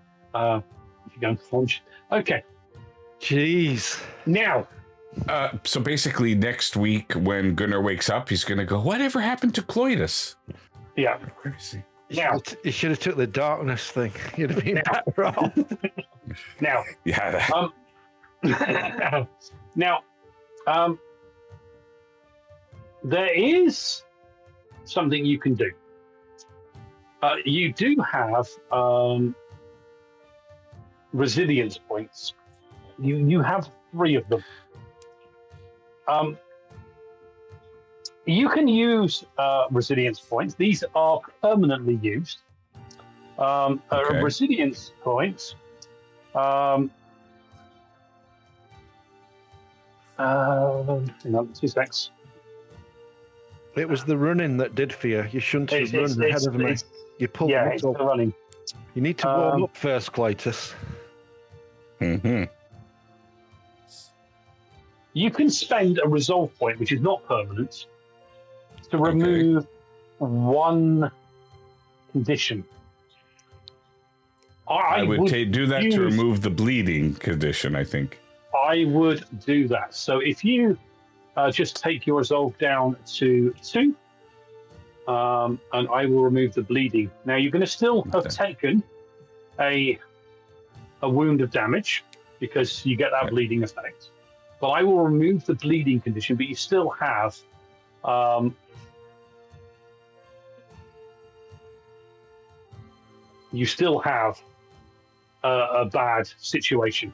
if you go unconscious. Okay. Jeez. Now. So basically, next week when Gunnar wakes up, he's going to go, "Whatever happened to Cloydus?" Yeah. Crazy. Now, you should have took the darkness thing. You'd have been better off. Now. Yeah. Now, there is something you can do. You do have resilience points. You have 3 of them. You can use resilience points. These are permanently used. Okay. Resilience points. Hang on, 2 seconds. It was the running that did for you. You shouldn't have run ahead of me. You pulled yeah, it's the running. You need to warm up first, Cloydus. Mm-hmm. You can spend a resolve point, which is not permanent, to remove 1 condition. I would do that to remove the bleeding condition, I think. I would do that. So if you just take your resolve down to 2, and I will remove the bleeding. Now, you're going to still have taken a wound of damage because you get that bleeding effect. But I will remove the bleeding condition, but you still have a bad situation.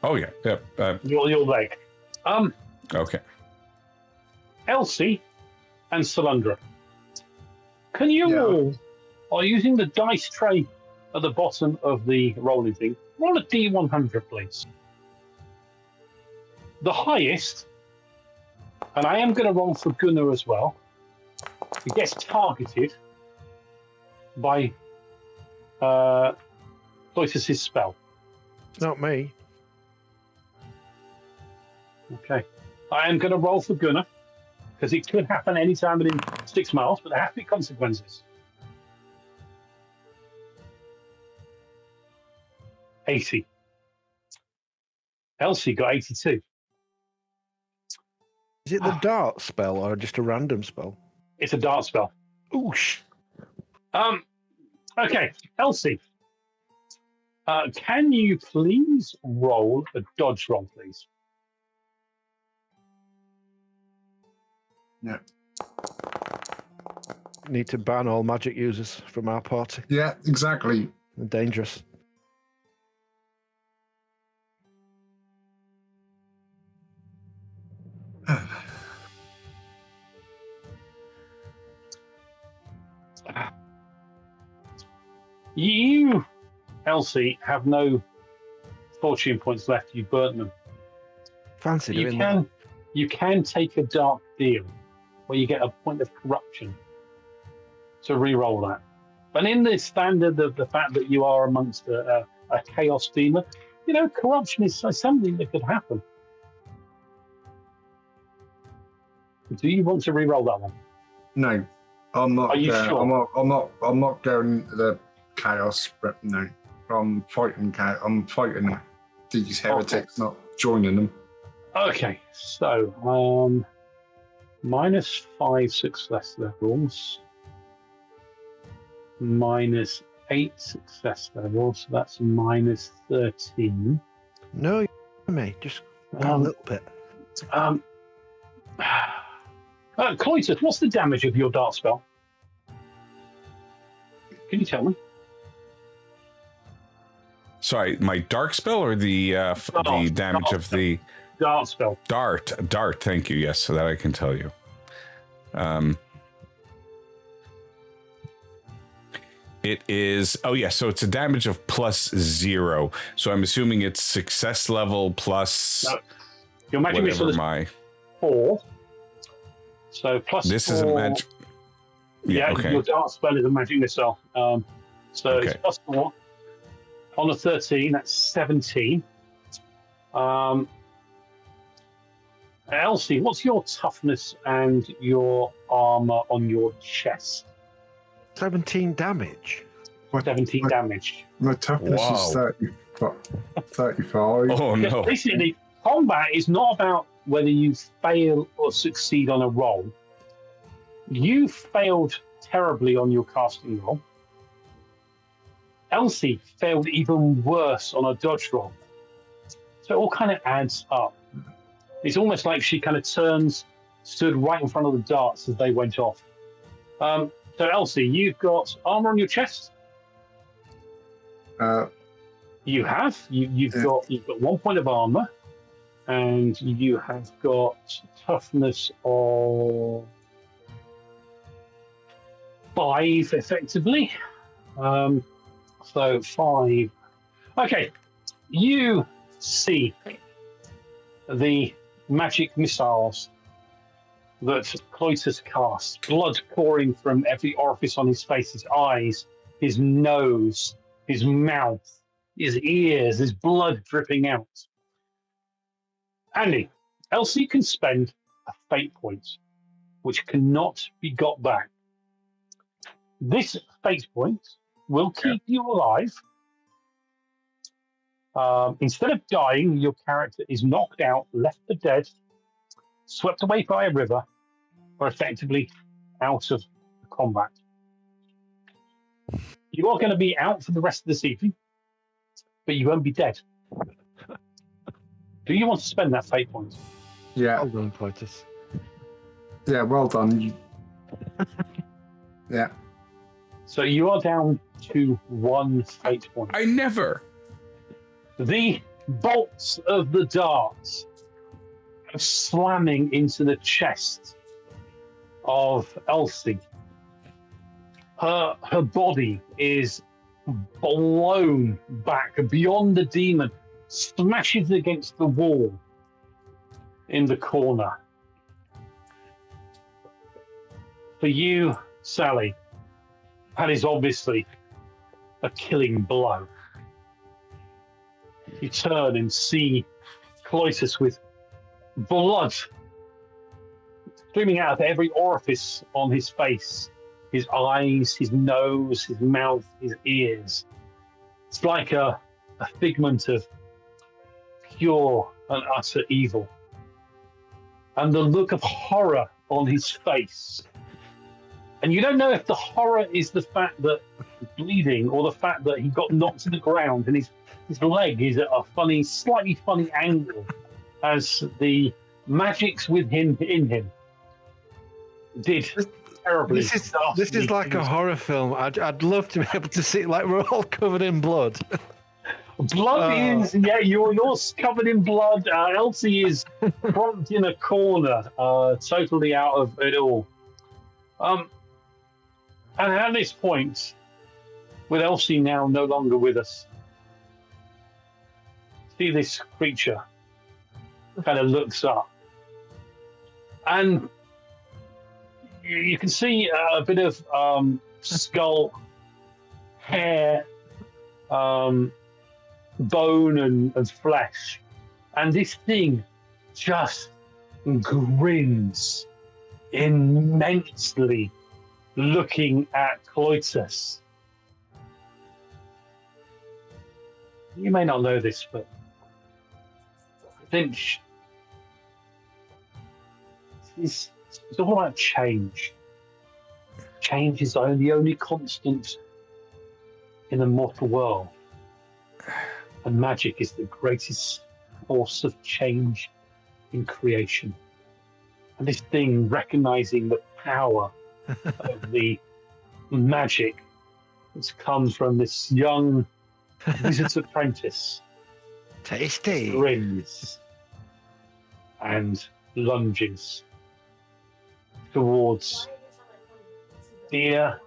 Oh yeah, yep. Your leg. Okay. Elsie and Solandra, can you all, by using the dice tray at the bottom of the rolling thing, roll a D100, please? The highest, and I am going to roll for Gunnar as well, it gets targeted by Cloydus' spell. It's not me. Okay. I am going to roll for Gunnar, because it could happen any time within 6 miles, but there have to be consequences. 80. Elsie got 82. Is it the dart spell or just a random spell? It's a dart spell. Oosh. Okay, Elsie. Can you please roll a dodge roll, please? Yeah. Need to ban all magic users from our party. Yeah, exactly. They're dangerous. You, Elsie, have no fortune points left. You've burnt them. Fancy doing that. You can take a dark deal where you get a point of corruption to re-roll that. But in the standard of the fact that you are amongst a chaos demon, corruption is something that could happen. Do you want to re-roll that one? No, I'm not. Are you sure? I'm not going the chaos. But no, I'm fighting chaos. I'm fighting these heretics, not joining them. Okay, so -5 success levels, -8 success levels, so that's -13. No, you may just a little bit. Cloytus, what's the damage of your dart spell? Can you tell me? Sorry, my dark spell or the damage of the dart spell? Dart. Thank you. Yes, so that I can tell you. It is. Oh yeah, so it's a damage of +0. So I'm assuming it's success level plus. No. Your magic missile is 4. So plus this 4. Isn't magic. Yeah, okay. Your dart spell is a magic missile. It's plus 4. On a 13, that's 17. Elsie, what's your toughness and your armor on your chest? 17 damage. 17 damage. My toughness is 35. Oh no! Basically, combat is not about whether you fail or succeed on a roll. You failed terribly on your casting roll. Elsie failed even worse on a dodge roll. So it all kind of adds up. It's almost like she kind of stood right in front of the darts as they went off. So Elsie, you've got armor on your chest. You have. You've got 1 point of armor, and you have got toughness of 5, effectively. So 5. Okay, you see the magic missiles that Cloytus casts, blood pouring from every orifice on his face, his eyes, his nose, his mouth, his ears, his blood dripping out. Andy, Elsie can spend a fate point, which cannot be got back. This fate point will keep you alive. Instead of dying, your character is knocked out, left for dead, swept away by a river, or effectively out of the combat. You are going to be out for the rest of this evening, but you won't be dead. Do you want to spend that fate point? Yeah. Well done, Cloytus. Yeah, well done. Yeah. So you are down to 1 fate point. I never. The bolts of the darts are slamming into the chest of Elsie. Her body is blown back beyond the demon, smashes against the wall in the corner. For you, Sally, that is obviously a killing blow. You turn and see Cloytus with blood streaming out of every orifice on his face, his eyes, his nose, his mouth, his ears. It's like a figment of pure and utter evil. And the look of horror on his face. And you don't know if the horror is the fact that he's bleeding or the fact that he got knocked to the ground and his leg is at a slightly funny angle as the magics with him in him did terribly. This is like a horror film. I'd love to be able to see it like we're all covered in blood. Blood is, you're covered in blood. Elsie is propped in a corner, totally out of it all. And at this point, with Elsie now no longer with us, see this creature kind of looks up. And you can see a bit of skull, hair, bone and flesh. And this thing just grins immensely, looking at Cloytus. You may not know this, but Finch it's all about change. Change is the only constant in the mortal world. And magic is the greatest force of change in creation. And this thing, recognizing the power of the magic that's come from this young wizard's apprentice, Tasty. grins and lunges towards dear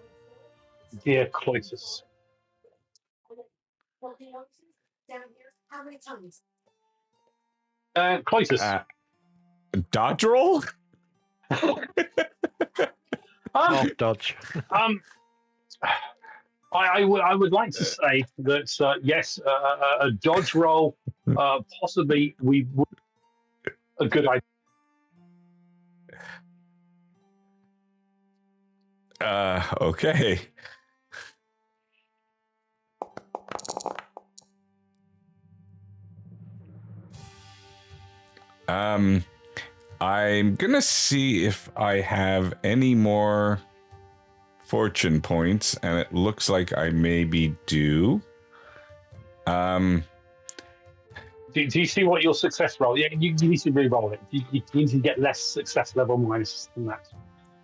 Cloytus. Cloytus. Dodge roll? Off dodge. I would like to say that yes, a dodge roll, possibly we would a good idea. Okay. I'm gonna see if I have any more fortune points, and it looks like I maybe do. Do you see what your success roll? Yeah, you need to re-roll it. You need to get less success level minus than that.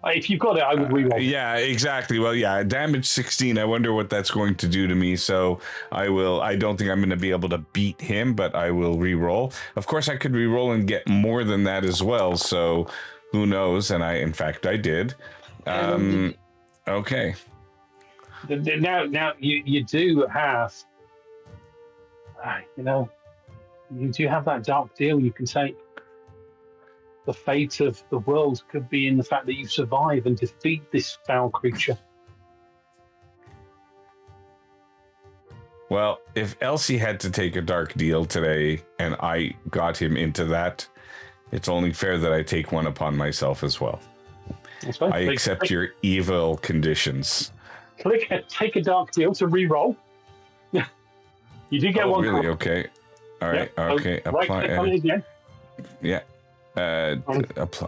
If you've got it, I would re-roll it. Yeah, exactly. Well, yeah, damage 16. I wonder what that's going to do to me. So I don't think I'm going to be able to beat him, but I will re-roll. Of course, I could re-roll and get more than that as well. So who knows? And in fact, I did. Okay. Now you do have, you do have that dark deal you can take. The fate of the world could be in the fact that you survive and defeat this foul creature. Well, if Elsie had to take a dark deal today and I got him into that, it's only fair that I take one upon myself as well. I accept your evil conditions. Take a dark deal to re-roll. You do get one. Really? Okay. All right. Yeah. Okay. Right click on it again. Yeah. Apply.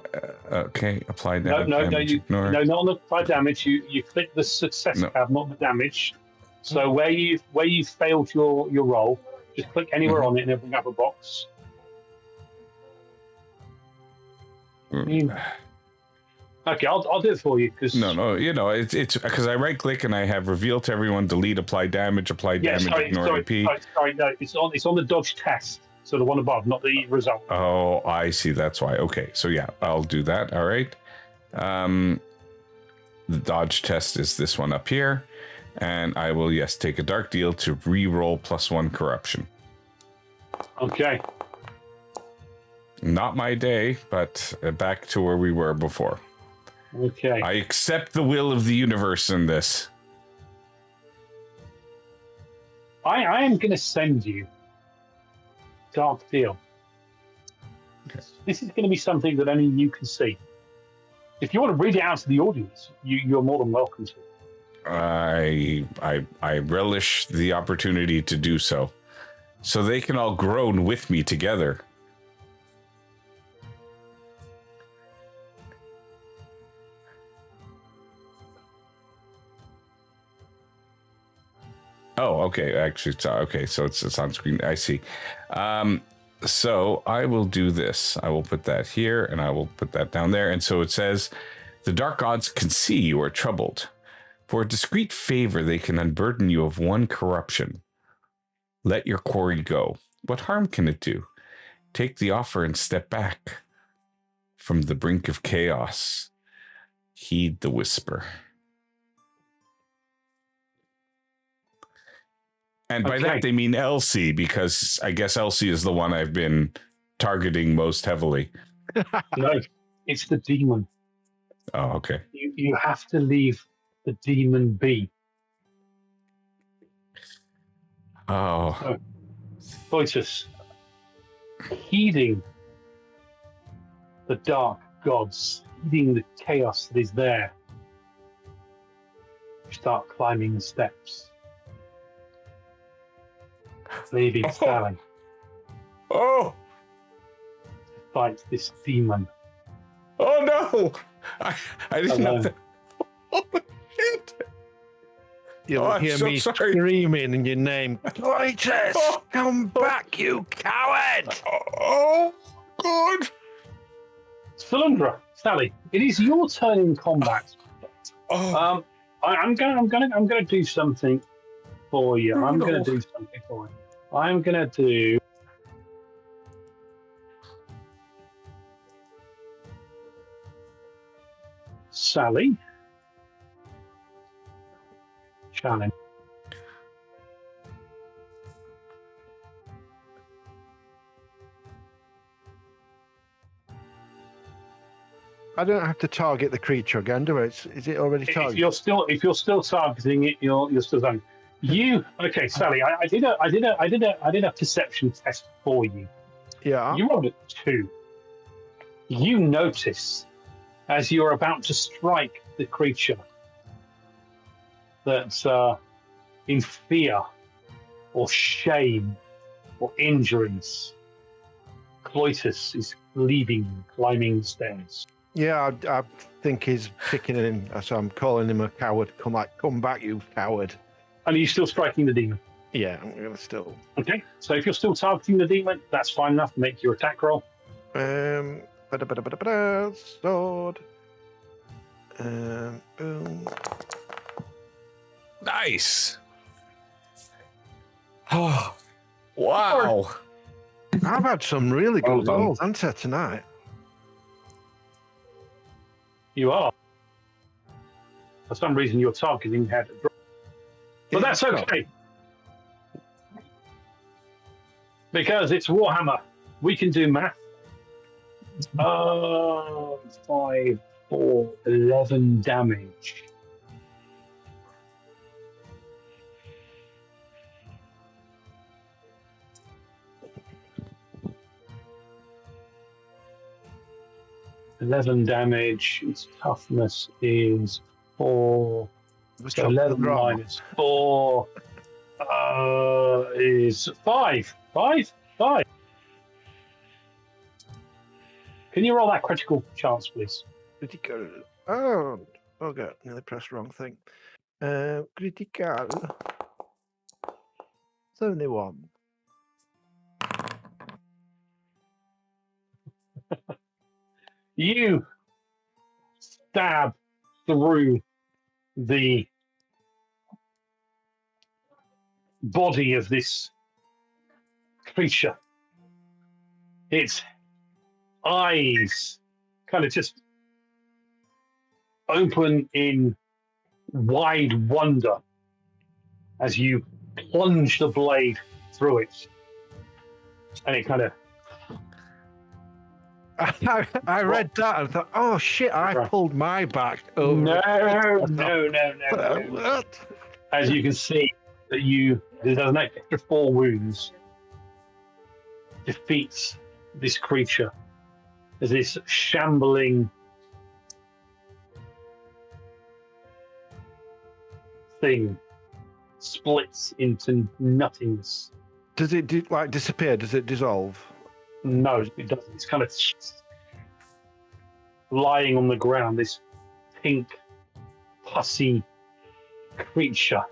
Okay. Apply damage. No, not on the apply damage. You click the success tab, not the damage. So where you failed your roll, just click anywhere on it and it'll bring up a box. Okay, I'll do it for you because no, it's because I right click and I have reveal to everyone, delete, apply damage, ignore AP. Sorry, no, it's on the dodge test, so the one above, not the result. Oh, I see. That's why. Okay, so yeah, I'll do that. All right. The dodge test is this one up here, and I will take a dark deal to re-roll +1 corruption. Okay. Not my day, but back to where we were before. Okay. I accept the will of the universe in this. I am going to send you Dark Deal. Okay. This is going to be something that only you can see. If you want to read it out to the audience, you're more than welcome to. I relish the opportunity to do so they can all groan with me together. Oh, okay. Actually, okay. So it's on screen. I see. So I will do this. I will put that here, and I will put that down there. And so it says, the dark gods can see you are troubled. For a discreet favor, they can unburden you of 1 corruption. Let your quarry go. What harm can it do? Take the offer and step back from the brink of chaos. Heed the whisper. And by that, they mean Elsie, because I guess Elsie is the one I've been targeting most heavily. No, it's the demon. Oh, okay. You have to leave the demon be. Oh. So, Cloytus, heeding the dark gods, heeding the chaos that is there, you start climbing the steps. Leaving Oh! to fight this demon Oh no! I didn't know that. Oh shit! You'll I'm hear so me sorry. screaming in your name. Cletus, come back, you coward! Oh God! Solandra, Sally, it is your turn in combat. Oh, I'm gonna do something for you. I'm gonna do something for you. I'm gonna do. Sally. Challenge. I don't have to target the creature again, do I? Is it already targeted? If you're still targeting it, you're still done. Okay, Sally? I did a perception test for you. Yeah. You rolled a 2. You notice as you're about to strike the creature that in fear or shame or injuries, Cloytus is leaving, climbing the stairs. Yeah, I think he's picking him, so I'm calling him a coward. Come back, you coward. And are you still striking the demon? Yeah, I'm gonna still. Okay, so if you're still targeting the demon, that's fine enough to make your attack roll. Sword. Boom. nice. Oh, wow. I've had some really Well good done. rolls, haven't I, tonight? You are. For some reason, you're targeting had a drop. But that's okay. Because it's Warhammer. We can do math. 5, 4, 11 damage. Its toughness is 4. So 11 minus 4 is 5. 5? Can you roll that critical chance, please? Critical. Oh, God, nearly pressed the wrong thing. Critical. 71. You stab through the body of this creature. Its eyes kind of just open in wide wonder as you plunge the blade through it. And it kind of... I read that and thought, oh shit, I pulled my back over. No. What? As you can see, that there's an extra 4 wounds. Defeats this creature as this shambling thing splits into nothingness. Does it disappear? Does it dissolve? No, it doesn't. It's kind of lying on the ground, this pink, pussy creature.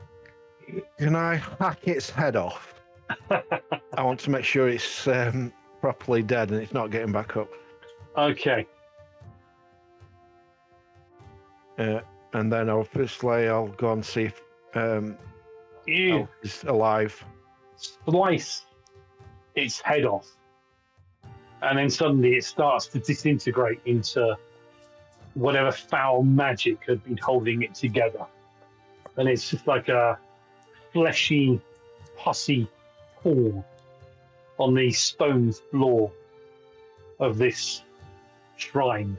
Can I hack its head off? I want to make sure it's properly dead and it's not getting back up. Okay. And then obviously I'll go and see if You it's alive. slice its head off. And then suddenly it starts to disintegrate into whatever foul magic had been holding it together. And it's just like a fleshy, pussy paw on the stone floor of this shrine.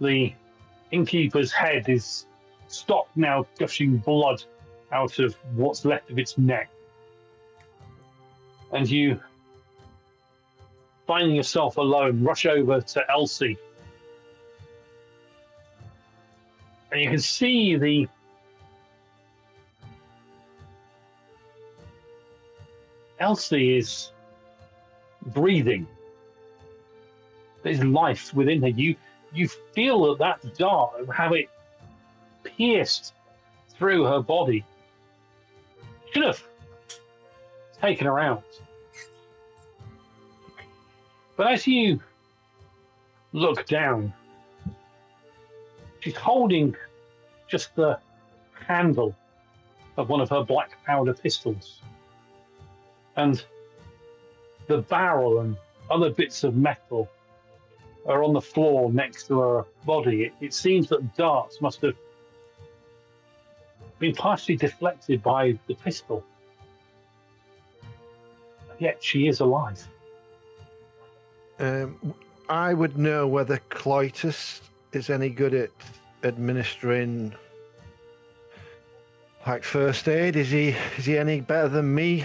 The innkeeper's head is stopped now, gushing blood out of what's left of its neck. And you, finding yourself alone, rush over to Elsie. And you can see Elsie is breathing. There's life within her. You feel that dart, how it pierced through her body. Should have taken her out. But as you look down, she's holding just the handle of one of her black powder pistols. And the barrel and other bits of metal are on the floor next to her body. It seems that darts must have been partially deflected by the pistol. Yet she is alive. I would know whether Cloytus is any good at administering like first aid. Is he any better than me?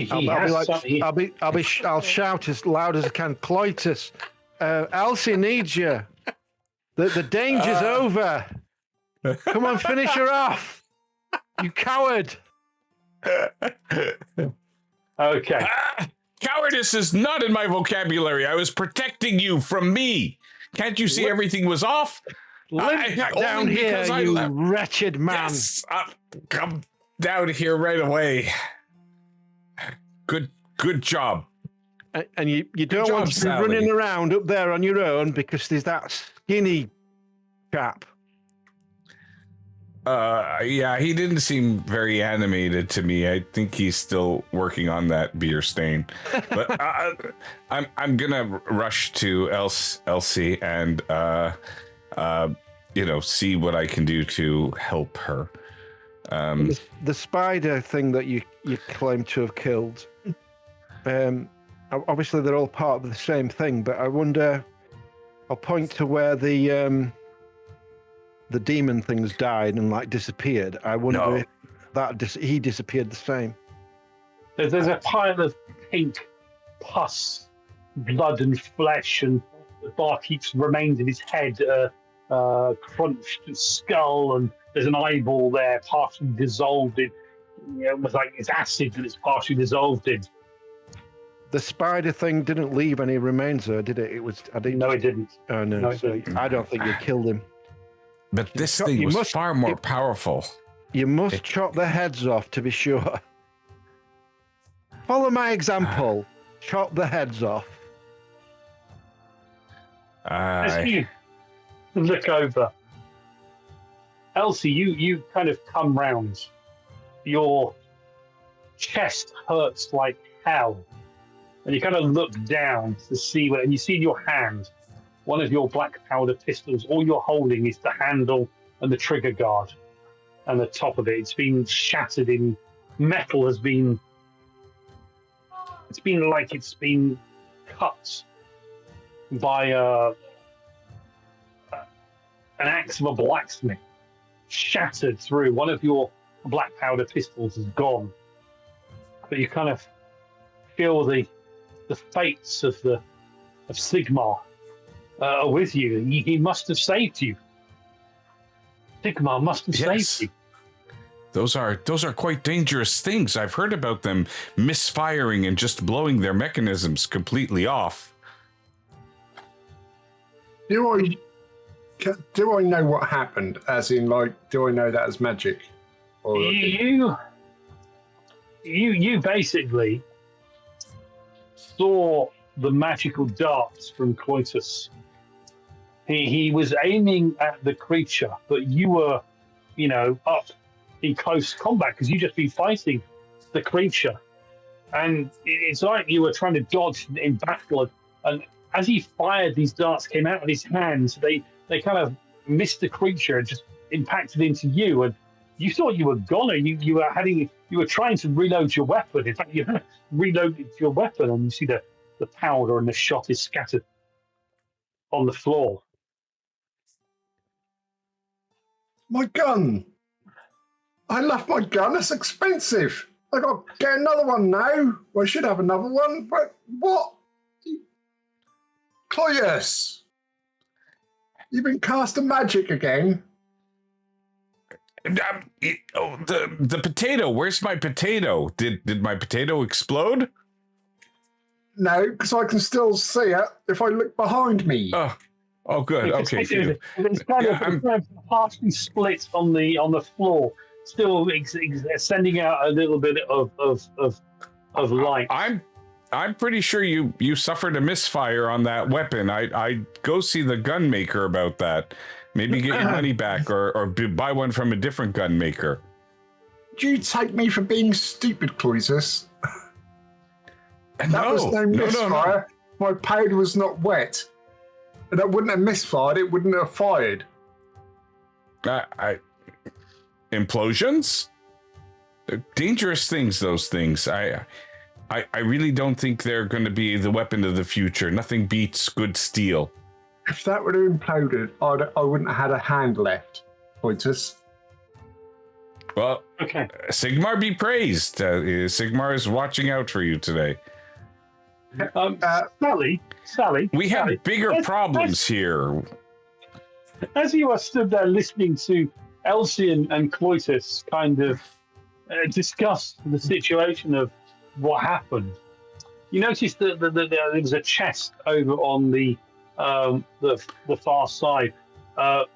I'll shout as loud as I can. Cloytus, Elsie needs you. The danger's over. Come on, finish her off. You coward. Okay. Cowardice is not in my vocabulary. I was protecting you from me. Can't you see everything was off? Limp down here, you wretched man. Yes, come down here right away. Good job. And you don't want to be running around up there on your own because there's that skinny chap. Yeah, he didn't seem very animated to me. I think he's still working on that beer stain. But I'm gonna rush to Elsie and see what I can do to help her. The spider thing that you claim to have killed. Obviously they're all part of the same thing, but I wonder. I'll point to where the demon things died and like disappeared. I wonder if that he disappeared the same. There's a pile of pink pus, blood and flesh, and the barkeep's remains in his head, crunched skull, and there's an eyeball there, partially dissolved in. It was like it's acid that it's partially dissolved in. The spider thing didn't leave any remains there, did it? No, it didn't. Oh no, I don't think you killed him. But this thing was far more powerful. You must chop the heads off to be sure. Follow my example. Chop the heads off. As you look over, Elsie, you kind of come round. Your chest hurts like hell. And you kind of look down to see and you see in your hand one of your black powder pistols. All you're holding is the handle and the trigger guard, and the top of it. It's been shattered in metal. It's been cut by an axe of a blacksmith. Shattered through. One of your black powder pistols is gone, but you kind of feel the fates of Sigmar are with you. He must have saved you. Sigmar must have saved you. Those are quite dangerous things. I've heard about them misfiring and just blowing their mechanisms completely off. Do I know what happened? As in, like, do I know that as magic? Or you basically saw the magical darts from Cloytus. He was aiming at the creature, but you were, up in close combat because you just been fighting the creature, and it's like you were trying to dodge in battle. And as he fired, these darts came out of his hands. They kind of missed the creature and just impacted into you. And you thought you were gone. You were trying to reload your weapon. In fact, you reloaded your weapon, and you see the powder and the shot is scattered on the floor. My gun! I left my gun. It's expensive. I got to get another one now. Well, I should have another one, but what? Cloyus! You've been casting magic again. The potato. Where's my potato? Did my potato explode? No, because I can still see it if I look behind me. Oh, good. Okay. Phew. It's kind of partially split on the floor, still sending out a little bit of light. I'm pretty sure you suffered a misfire on that weapon. I go see the gun maker about that. Maybe get your money back or buy one from a different gun maker. Do you take me for being stupid, Cloysus? That was no misfire. No. My powder was not wet. And I wouldn't have misfired, it wouldn't have fired. Implosions? They're dangerous things, those things. I really don't think they're going to be the weapon of the future. Nothing beats good steel. If that would have imploded, I wouldn't have had a hand left, Pointus. Well, okay. Sigmar be praised. Sigmar is watching out for you today. Sally. We have bigger problems here. As you are stood there listening to Elsie and Cloytus kind of discuss the situation of what happened, you notice that there was a chest over on the far side.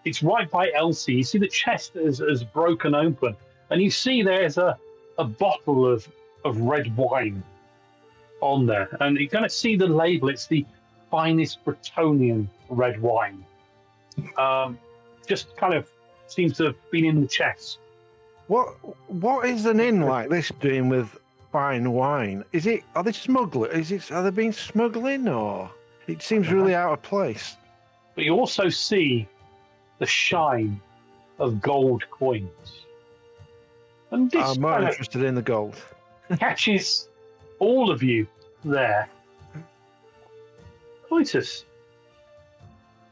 It's right by Elsie. You see the chest has broken open, and you see there's a bottle of red wine on there, and you're going to see the label. It's the finest Bretonnian red wine. Just kind of seems to have been in the chest. What is an inn like this doing with fine wine? Are they smugglers? Are they being smuggling, or it seems really out of place? But you also see the shine of gold coins, and this I'm more interested in the gold. catches all of you there. Cloytus,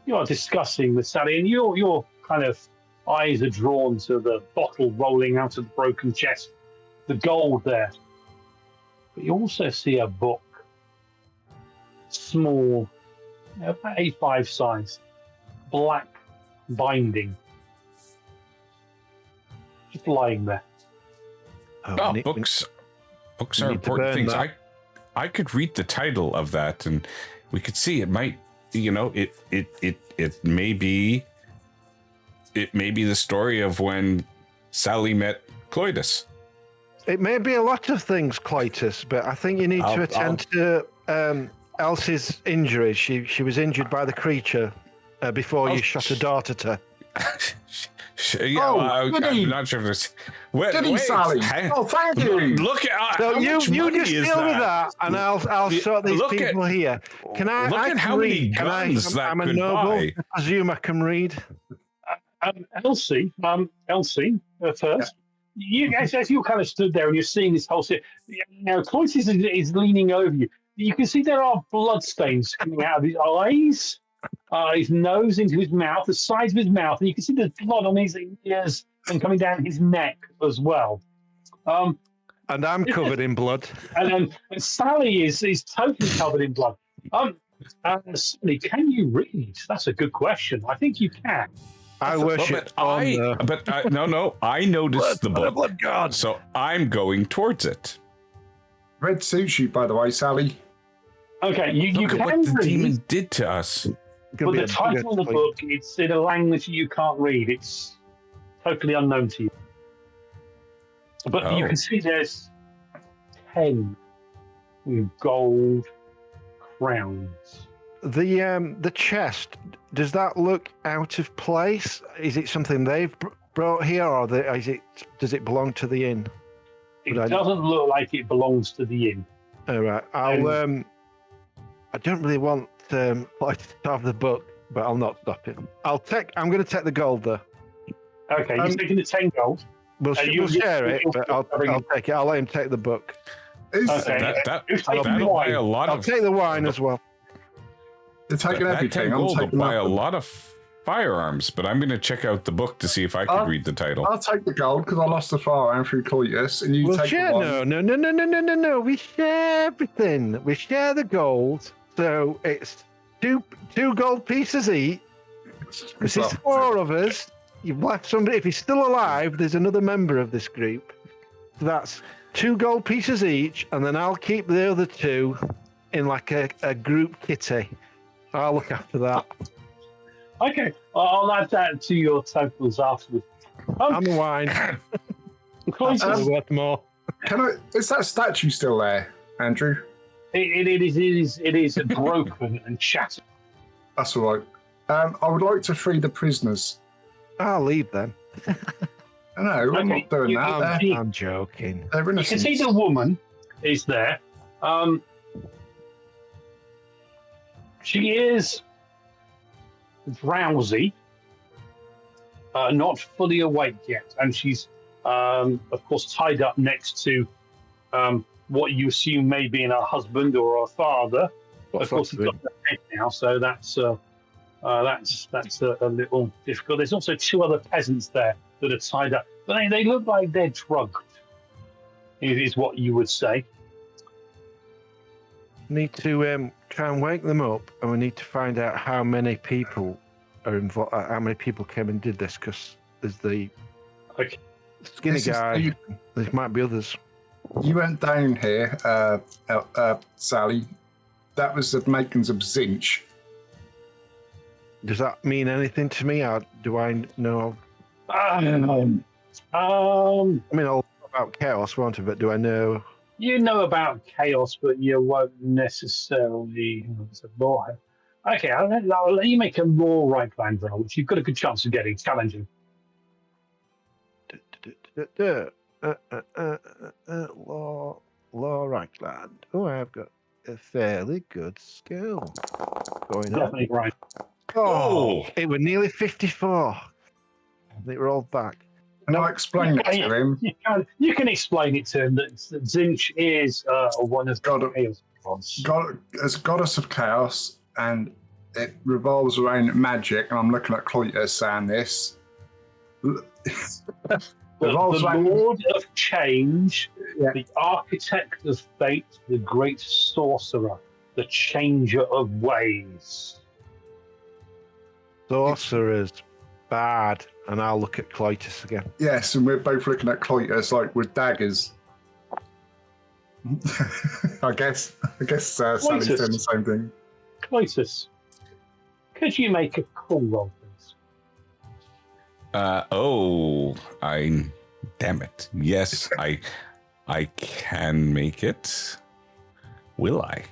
you are discussing with Sally, and your kind of eyes are drawn to the bottle rolling out of the broken chest, the gold there. But you also see a book, small, about A5 size, black binding, just lying there. Books are important things. I could read the title of that, and we could see it might, it may be the story of when Sally met Cloytus. It may be a lot of things, Cloytus, but I think you need to attend to Elsie's injuries. She was injured by the creature before you shot her daughter to her. I'm not sure if there's... Wait, Sally. Oh, thank you. Look at so you just deal with that, and I'll sort these people here. Can I? Look at how many guns that I'm a could noble. buy. I presume I can read. Elsie, first. You guys, as you kind of stood there and you're seeing this whole thing, Cloytus is leaning over you. You can see there are blood stains coming out of his eyes, his nose, into his mouth, the sides of his mouth, and you can see there's blood on his ears and coming down his neck as well. And I'm covered in blood. And Sally is totally covered in blood. Sally, can you read? That's a good question. I think you can. I worship. I noticed the book. Blood God. So I'm going towards it. Red suits you, by the way, Sally. Okay, you Look can at what the read, demon did to us. but the title of the book, it's in a language you can't read. It's totally unknown to you. But you can see there's 10 with gold crowns. The chest, does that look out of place? Is it something they've brought here, or does it belong to the inn? It doesn't look like it belongs to the inn. All right, I don't really want to have the book, but I'll not stop it. I'm going to take the gold though. Okay, you're taking the 10 gold. We'll share it, but I'll take it. I'll let him take the book. Okay. That'll buy a lot I'll take the wine as well. They're taking everything. That 10 gold will buy a lot of firearms, but I'm going to check out the book to see if I can read the title. I'll take the gold because I lost the firearm through Cloytus, and you take share. the wine. No. We share everything. We share the gold. So it's two gold pieces each. This is 4 of us. You've left somebody. If he's still alive, there's another member of this group. So that's 2 gold pieces each, and then I'll keep the other 2 in like a group kitty. I'll look after that. Okay, I'll add that to your totals afterwards. And the wine. Cloister's, Worth more. Is that statue still there, Andrew? it is broken and shattered. That's all right. I would like to free the prisoners. I'll leave them. No, I'm not doing that. I'm joking. They're You can innocent. see the woman is there. She is drowsy, not fully awake yet, and she's, of course, tied up next to what you assume may be her husband or her father. Of course, he's got the head now, so that's a little difficult. There's also two other peasants there that are tied up, but they look like they're drugged. Is what you would say. Need to try and wake them up, and we need to find out how many people are involved. How many people came and did this? Because there's the Okay. skinny guy. There might be others. You went down here, Sally. That was the makings of Zinch. Does that mean anything to me? Or do I know? I mean, I'll know about chaos, won't I? But do I know? You know about chaos, but you won't necessarily. Okay, I'll let you make a law right land roll, which you've got a good chance of getting challenging. Law right land. Oh, I've got a fairly good skill going on. Definitely right. Oh, it was nearly 54. They rolled back. And I explained it to him. You can explain it to him that Zinch is one of the chaos gods. It's a goddess of chaos, and it revolves around magic. And I'm looking at Cloytus saying this. The Lord of Change, the Architect of Fate, the Great Sorcerer, the Changer of Ways. Sorcerer's bad, and I'll look at Cloytus again. Yes, and we're both looking at Cloytus like with daggers. I guess Sally's doing the same thing. Cloitus, could you make a cool roll, please? Damn it. Yes, I can make it. Will I?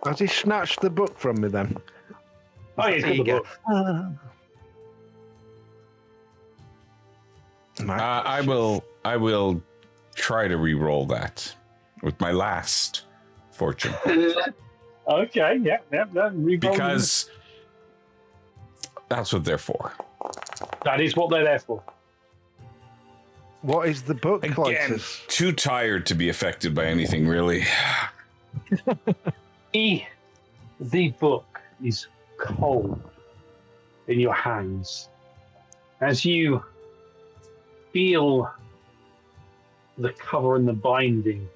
Has he snatched the book from me then? Oh, yeah, There you go. I will try to re-roll that with my last fortune. Okay, yeah. Because that's what they're for. That is what they're there for. What is the book, Again, Cloytus? too tired to be affected by anything, really. The book is cold in your hands as you feel the cover and the binding.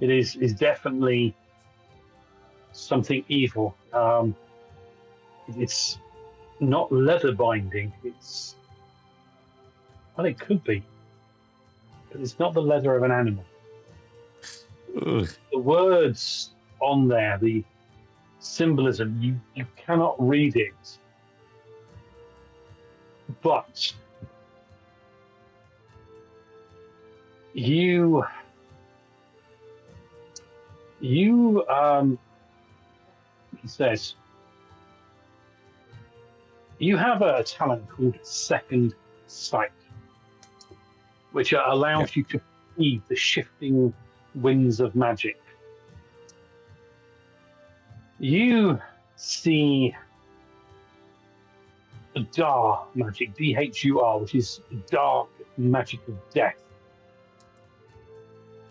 It is definitely something evil. It's not leather binding. It could be, but it's not the leather of an animal. Ugh. The words on there, the symbolism, you cannot read it, but he says you have a talent called Second Sight, which allows you to see the shifting winds of magic. You see Dar magic, D-H-U-R, which is dark magic of death,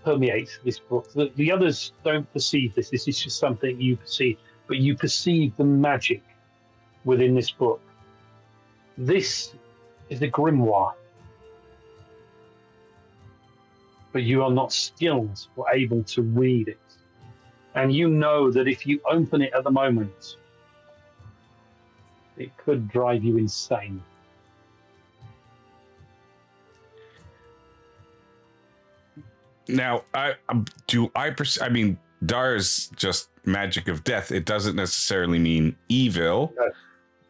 permeates this book. The others don't perceive this. This is just something you perceive, but you perceive the magic within this book. This is a grimoire, but you are not skilled or able to read it. And you know that if you open it at the moment, it could drive you insane. Now, Dar's just magic of death. It doesn't necessarily mean evil.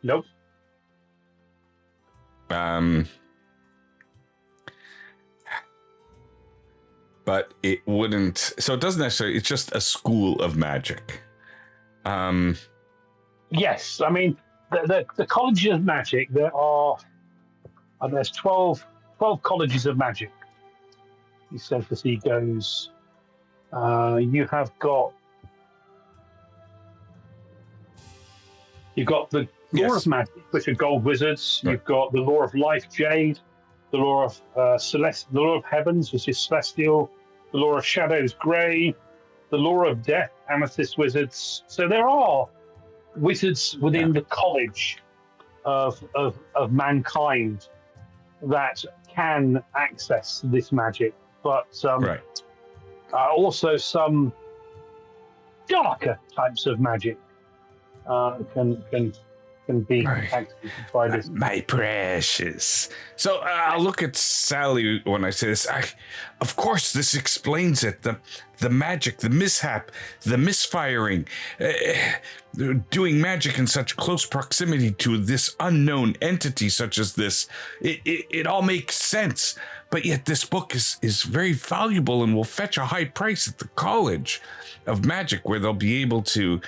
Nope. But it wouldn't. So it doesn't necessarily. It's just a school of magic. Yes, I mean the colleges of magic. There's 12 colleges of magic. He says as he goes. You've got the law of magic, which are gold wizards. Right. You've got the law of life, jade. The law of the law of heavens, which is celestial. The law of shadows, grey. The law of death, amethyst wizards. So there are wizards within the college of mankind that can access this magic, but also some darker types of magic can be activated by this. My precious. So I'll look at Sally when I say this. Of course, this explains it. The magic, the mishap, the misfiring, doing magic in such close proximity to this unknown entity such as this. It all makes sense. But yet this book is very valuable and will fetch a high price at the College of Magic, where they'll be able to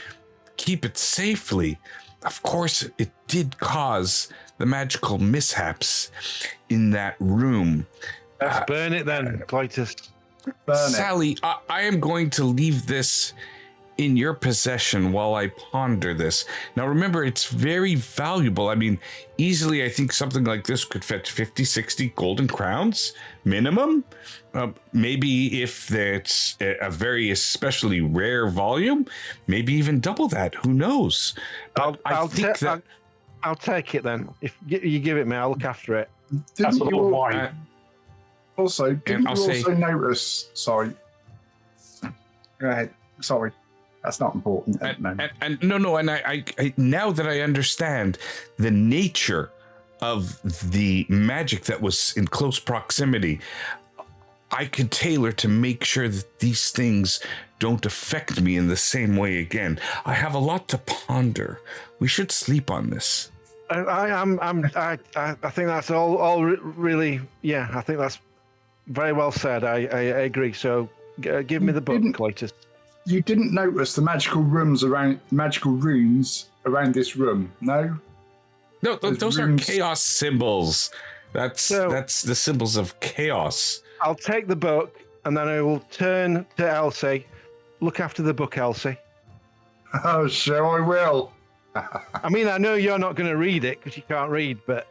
keep it safely. Of course, it did cause the magical mishaps in that room. Let's burn it then, Clytus. Sally, I am going to leave this in your possession while I ponder this. Now, remember, it's very valuable. I mean, easily, I think something like this could fetch 50, 60 golden crowns minimum. Maybe if it's a very especially rare volume, maybe even double that. Who knows? I'll take it then. If you give it me, I'll look after it. That's a little wine. Also, didn't you also notice? Sorry. Go ahead. Sorry. That's not important. And no. And I now that I understand the nature of the magic that was in close proximity, I could tailor to make sure that these things don't affect me in the same way again. I have a lot to ponder. We should sleep on this. I think that's all really. Yeah, I think that's very well said. I agree. So give me the book, Clytus. You didn't notice the magical runes around this room, no? No, those are chaos symbols. That's the symbols of chaos. I'll take the book and then I will turn to Elsie. Look after the book, Elsie. Oh, sure I will. I mean, I know you're not going to read it because you can't read, but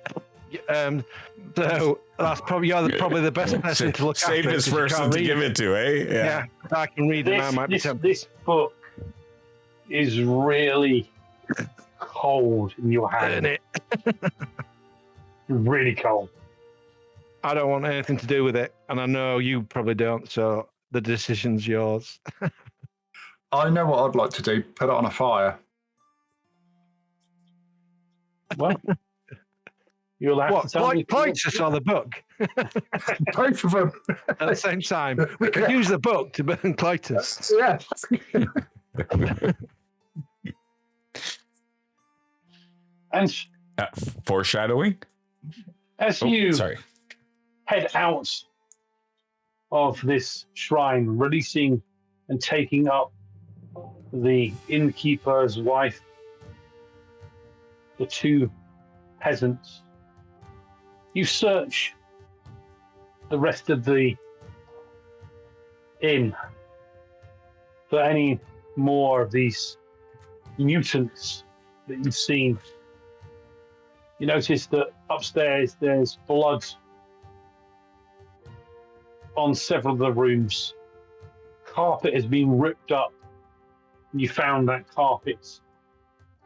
so that's probably probably the best person to look after. Safest person to give it to, eh? Yeah, I can read it. I might be tempted. This book is really cold in your hand. Isn't it? Really cold. I don't want anything to do with it, and I know you probably don't. So the decision's yours. I know what I'd like to do. Put it on a fire. Well, you'll have to tell me. Clytus or the book? Both of them at the same time. We could use the book to burn Clytus. Yeah. And foreshadowing. As you head out of this shrine, releasing and taking up the innkeeper's wife, the two peasants, you search the rest of the inn for any more of these mutants that you've seen. You notice that upstairs there's blood on several of the rooms. Carpet has been ripped up. You found that carpet's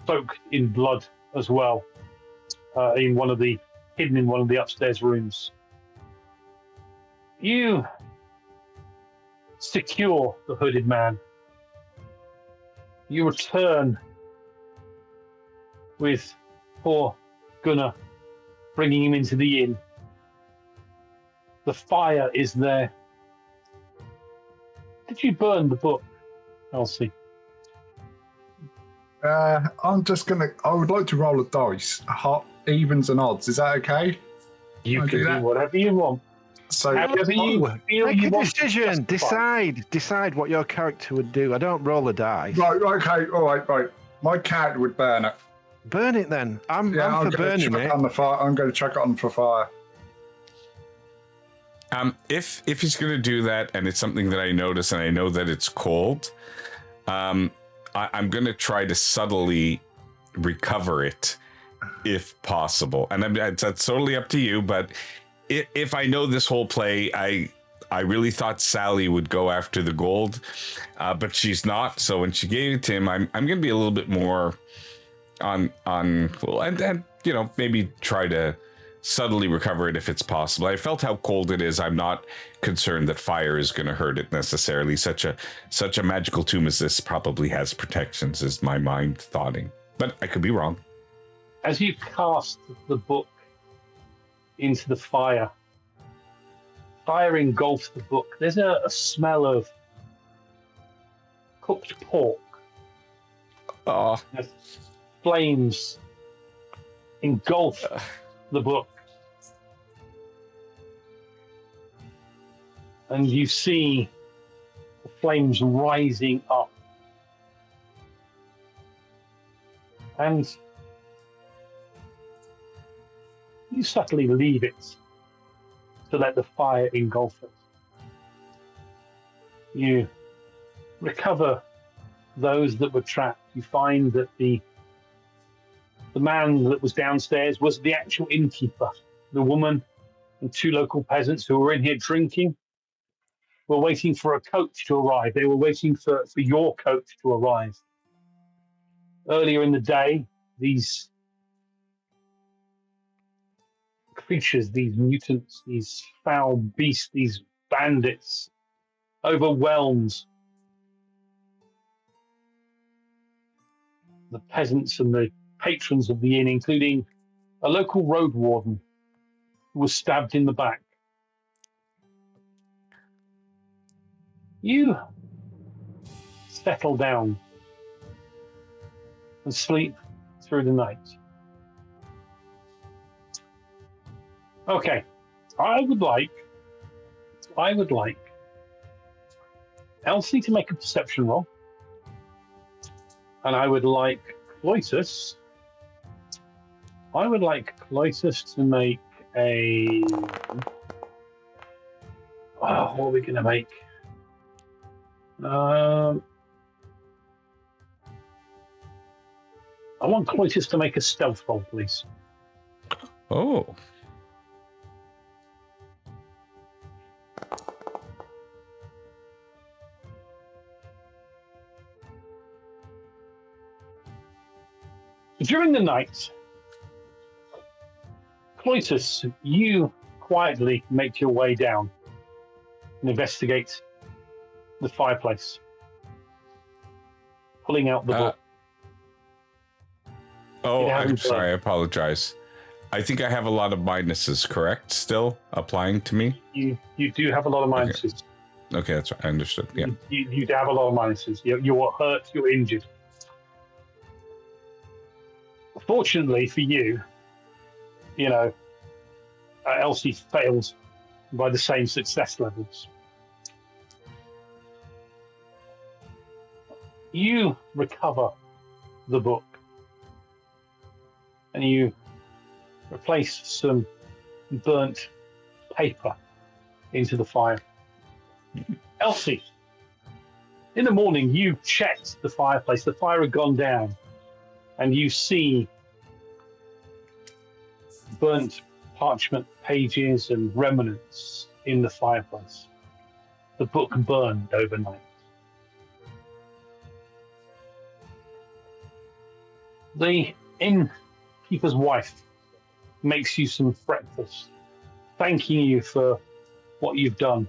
soaked in blood as well, hidden in one of the upstairs rooms. You secure the hooded man. You return with poor Gunnar, bringing him into the inn. The fire is there. Did you burn the book? Elsie? I'm just gonna. I would like to roll a dice, hot evens and odds. Is that okay? You I'll can do do that. whatever you want. So However you feel Make you a want to decision. justify. Decide what your character would do. I don't roll a dice. right, okay, all right. My cat would burn it. Burn it then. I'm for gonna burning chuck it. on the fire. I'm going to chuck it on for fire. If he's going to do that, and it's something that I notice, and I know that it's cold, I'm going to try to subtly recover it, if possible. And that's totally up to you. But if I know this whole play, I really thought Sally would go after the gold, but she's not. So when she gave it to him, I'm going to be a little bit more on well, and you know, maybe try to subtly recover it if it's possible. I felt how cold it is. I'm not concerned that fire is going to hurt it necessarily. Such a magical tomb as this probably has protections, is my mind thoughting, but I could be wrong. As you cast the book into the fire engulfs the book. There's a smell of cooked pork. Oh, As flames engulf the book. And you see the flames rising up. And you subtly leave it to let the fire engulf it. You recover those that were trapped. You find that the man that was downstairs was the actual innkeeper. The woman and two local peasants who were in here drinking were waiting for a coach to arrive. They were waiting for your coach to arrive. Earlier in the day, these creatures, these mutants, these foul beasts, these bandits, overwhelmed the peasants and the patrons of the inn, including a local road warden who was stabbed in the back. You settle down and sleep through the night. Okay, I would like Elsie to make a perception roll, and I would like Cloytus to make a. Oh, what are we going to make? I want Cloytus to make a stealth roll, please. oh. During the night, Cloytus, you quietly make your way down and investigate the fireplace, pulling out the book. Oh, I'm sorry. I apologize. I think I have a lot of minuses, correct? Still applying to me? You do have a lot of minuses. Okay, that's right. I understood. Yeah. You do have a lot of minuses. You're hurt, you're injured. Fortunately for you, Elsie failed by the same success levels. You recover the book and you replace some burnt paper into the fire. Elsie, in the morning, you checked the fireplace. The fire had gone down, and you see burnt parchment pages and remnants in the fireplace. The book burned overnight. The innkeeper's wife makes you some breakfast, thanking you for what you've done.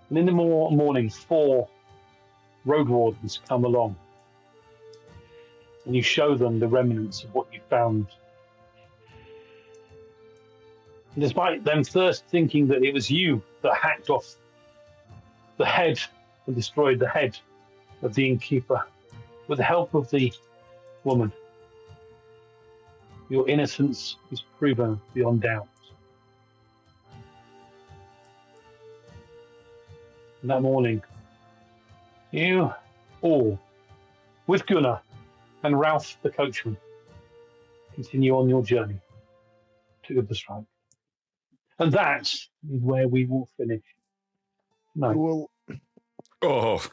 And in the morning, 4 road wardens come along, and you show them the remnants of what you found. And despite them first thinking that it was you that hacked off the head and destroyed the head of the innkeeper, with the help of the woman, your innocence is proven beyond doubt. And that morning, you all, with Gunnar and Ralph the coachman, continue on your journey to the strike. And that is where we will finish. No. Oh.